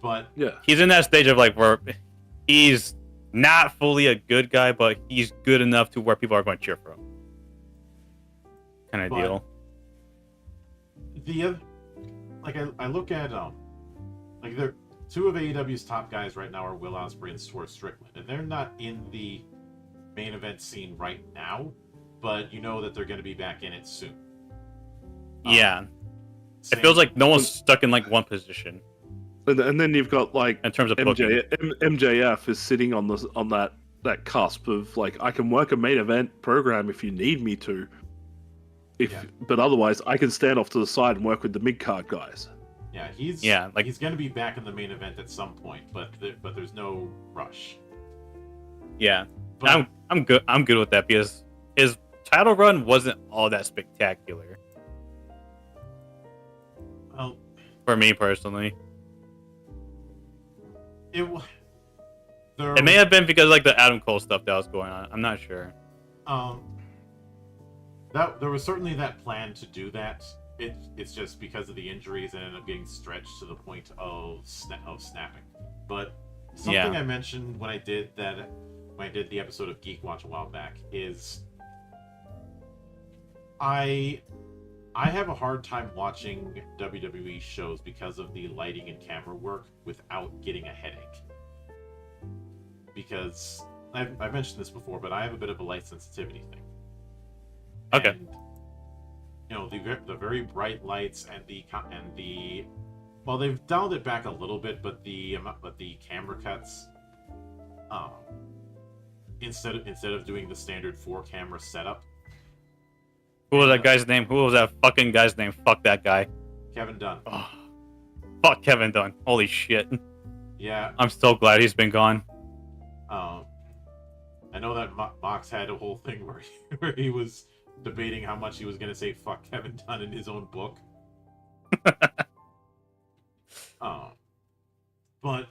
Speaker 2: But
Speaker 3: Yeah.
Speaker 1: He's in that stage of like where he's not fully a good guy, but he's good enough to where people are going to cheer for him. Kind of
Speaker 2: But-
Speaker 1: deal.
Speaker 2: the other, like I look at like they're two of AEW's top guys right now are Will Ospreay and Swerve Strickland, and they're not in the main event scene right now, but you know that they're going to be back in it soon.
Speaker 1: Yeah. It
Speaker 2: Same-
Speaker 1: feels like no one's stuck in like one position
Speaker 3: And then you've got like
Speaker 1: in terms of booking.
Speaker 3: MJF is sitting on that cusp of like, I can work a main event program if you need me to. But otherwise I can stand off to the side and work with the mid card guys.
Speaker 2: Yeah, he's going to be back in the main event at some point, but there's no rush.
Speaker 1: Yeah.
Speaker 2: But,
Speaker 1: I'm good. I'm good with that because his title run wasn't all that spectacular
Speaker 2: well,
Speaker 1: for me personally.
Speaker 2: it there
Speaker 1: It may have been because of, like the Adam Cole stuff that was going on. I'm not sure.
Speaker 2: that there was certainly that plan to do that. It's just because of the injuries and ended up getting stretched to the point of snapping. But something
Speaker 1: Yeah.
Speaker 2: I mentioned when I did the episode of Geek Watch a while back is I have a hard time watching WWE shows because of the lighting and camera work without getting a headache. Because I've mentioned this before, but I have a bit of a light sensitivity thing.
Speaker 1: Okay.
Speaker 2: And, you know, the very bright lights and the well, they've dialed it back a little bit, but the camera cuts, instead of doing the standard 4-camera setup,
Speaker 1: Who was that guy's name? Who was that fucking guy's name? Fuck that guy.
Speaker 2: Kevin Dunn.
Speaker 1: Oh, fuck Kevin Dunn. Holy shit.
Speaker 2: Yeah,
Speaker 1: I'm so glad he's been gone.
Speaker 2: I know that Mox had a whole thing where he was debating how much he was going to say "fuck Kevin Dunn" in his own book. But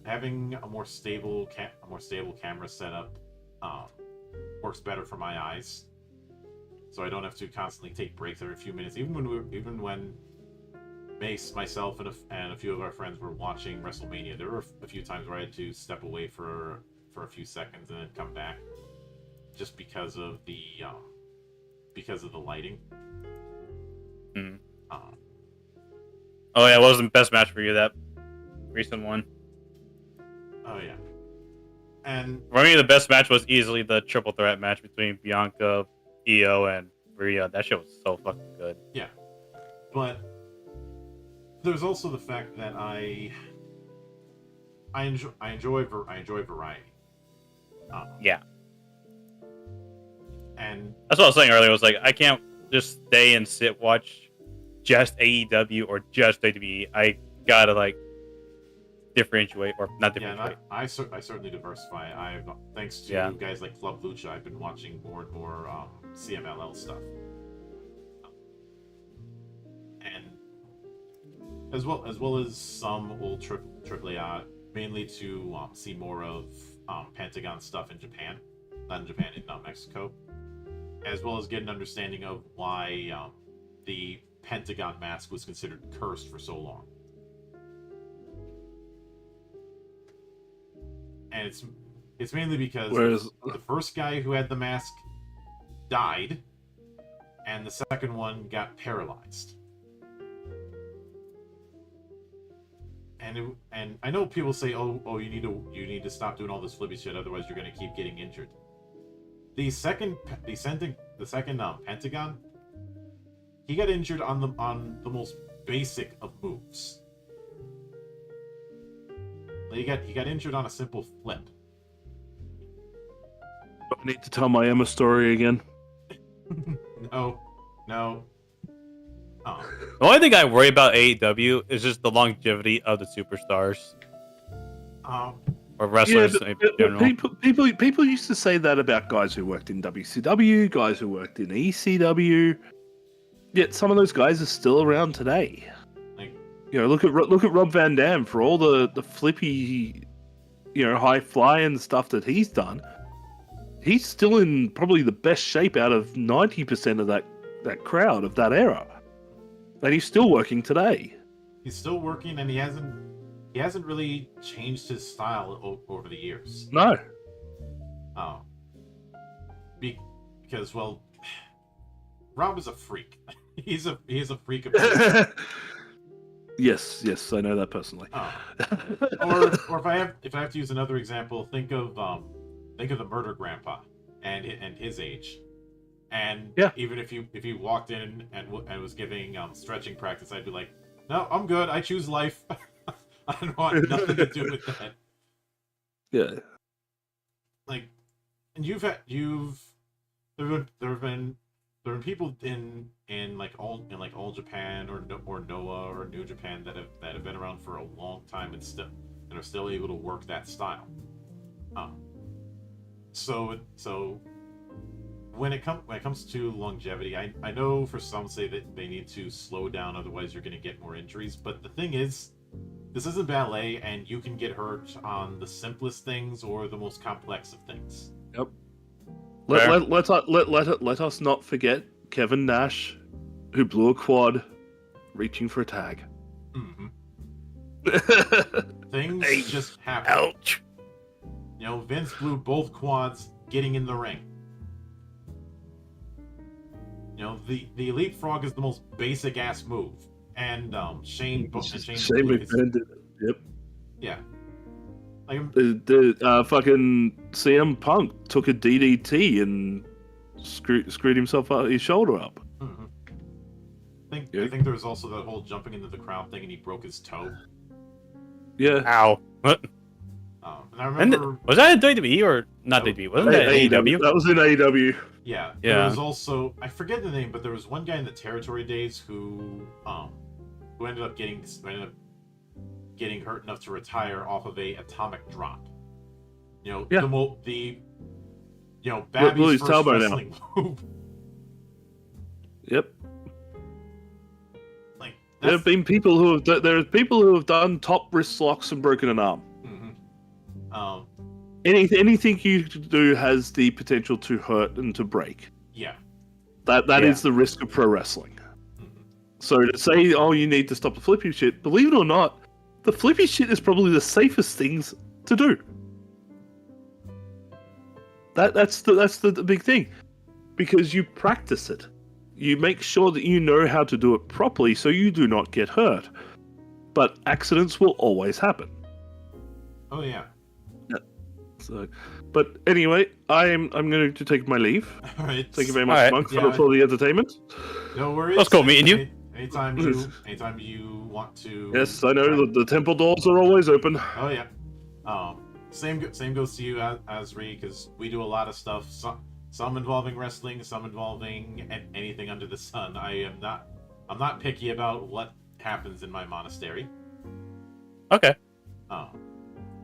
Speaker 2: having a more stable camera setup works better for my eyes, so I don't have to constantly take breaks every few minutes. Even when Mace, myself, and a few of our friends were watching WrestleMania, there were a few times where I had to step away for a few seconds and then come back, just because of the lighting.
Speaker 1: Mm. Oh yeah, what was the best match for you? That recent one.
Speaker 2: Oh yeah, and
Speaker 1: For me, the best match was easily the triple threat match between Bianca, Io, and Rhea. That shit was so fucking good.
Speaker 2: yeah, but there's also the fact that I enjoy variety.
Speaker 1: Yeah.
Speaker 2: And
Speaker 1: That's what I was saying earlier. It was like I can't just stay and watch just AEW or just WWE. I gotta like differentiate or not
Speaker 2: yeah,
Speaker 1: differentiate.
Speaker 2: and I certainly diversify. Thanks to
Speaker 1: Yeah.
Speaker 2: guys like Club Lucha, I've been watching more and more CMLL stuff, and as well as some old AAA, mainly to see more of Pentagon stuff in Japan, not in Japan, in Mexico, as well as get an understanding of why the Pentagon mask was considered cursed for so long. And it's mainly because
Speaker 3: Whereas
Speaker 2: the first guy who had the mask died, and the second one got paralyzed. And I know people say, oh, you need to stop doing all this flippy shit, otherwise you're gonna keep getting injured. The second Pentagon, he got injured on the most basic of moves. He got injured on a simple flip.
Speaker 3: I need to tell my Emma story again.
Speaker 2: No. Oh.
Speaker 1: The only thing I worry about AEW is just the longevity of the superstars or wrestlers in general.
Speaker 3: People used to say that about guys who worked in WCW, guys who worked in ECW. Yet some of those guys are still around today.
Speaker 2: Like,
Speaker 3: You know, look at Rob Van Dam for all the flippy, high flying stuff that he's done. he's still in probably the best shape out of 90% of that crowd of that era, and he's still working today.
Speaker 2: He's still working, and he hasn't really changed his style over the years.
Speaker 3: No.
Speaker 2: Oh, because well, Rob is a freak. He is a freak of.
Speaker 3: Yes, I know that personally.
Speaker 2: Oh. Or if I have to use another example, think of the Murder Grandpa and his age, and
Speaker 3: yeah.
Speaker 2: Even if you walked in and was giving stretching practice, I'd be like, no, I'm good. I choose life. I don't want nothing to do with that.
Speaker 3: Yeah.
Speaker 2: Like, and there have been people in all Japan or Noah or New Japan that have been around for a long time and are still able to work that style. So when it comes to longevity, I know for some say that they need to slow down, otherwise you're going to get more injuries. But the thing is, this isn't ballet, and you can get hurt on the simplest things or the most complex of things.
Speaker 3: Yep. Let us not forget Kevin Nash, who blew a quad, reaching for a tag.
Speaker 2: Mm-hmm. Things just happen.
Speaker 1: Ouch.
Speaker 2: You know, Vince blew both quads getting in the ring. You know, the leapfrog is the most basic ass move, and Shane
Speaker 3: McMahon did it. Yep.
Speaker 2: Yeah. Like
Speaker 3: the fucking CM Punk took a DDT and screwed himself up, his shoulder up.
Speaker 2: Mm-hmm. I think there was also that whole jumping into the crowd thing, and he broke his toe.
Speaker 3: Yeah.
Speaker 1: Ow. What?
Speaker 2: And I remember.
Speaker 1: Was that in WWE or not WWE? Wasn't that AEW?
Speaker 3: That was in AEW.
Speaker 2: Yeah. There was also, I forget the name, but there was one guy in the Territory days who ended up getting hurt enough to retire off of a atomic drop. You know, Babby's first wrestling move.
Speaker 3: Yep.
Speaker 2: Like
Speaker 3: there have people who have done top wrist locks and broken an arm.
Speaker 2: Mm-hmm.
Speaker 3: Anything you do has the potential to hurt and to break.
Speaker 2: Yeah.
Speaker 3: That is the risk of pro wrestling.
Speaker 2: Mm-hmm.
Speaker 3: So to say, oh, you need to stop the flippy shit, believe it or not, the flippy shit is probably the safest things to do. That's the big thing. Because you practice it. You make sure that you know how to do it properly so you do not get hurt. But accidents will always happen.
Speaker 2: Oh yeah.
Speaker 3: So, but anyway, I'm going to take my leave.
Speaker 2: All right.
Speaker 3: Thank you very much, Monk, for the entertainment.
Speaker 2: No worries.
Speaker 1: Let's go meeting you.
Speaker 2: Anytime you want to.
Speaker 3: Yes, I know the temple doors are always open.
Speaker 2: Oh yeah. Same goes to you, Asri, because we do a lot of stuff. Some involving wrestling, some involving anything under the sun. I'm not picky about what happens in my monastery.
Speaker 1: Okay.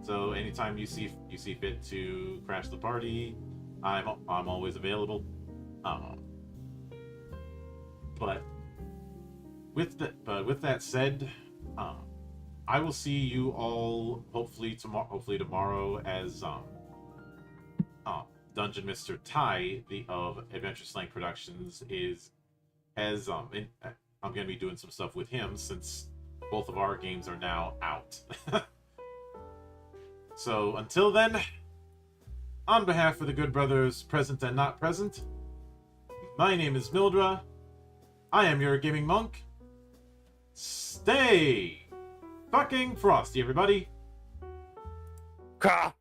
Speaker 2: So anytime you see fit to crash the party, I'm always available. But with that said, I will see you all hopefully tomorrow as Dungeon Mr. Tai of Adventure Slang Productions I'm going to be doing some stuff with him since both of our games are now out. So until then, on behalf of the good brothers present and not present, my name is Mildra. I am your gaming monk. Stay fucking frosty, everybody.
Speaker 1: Ka.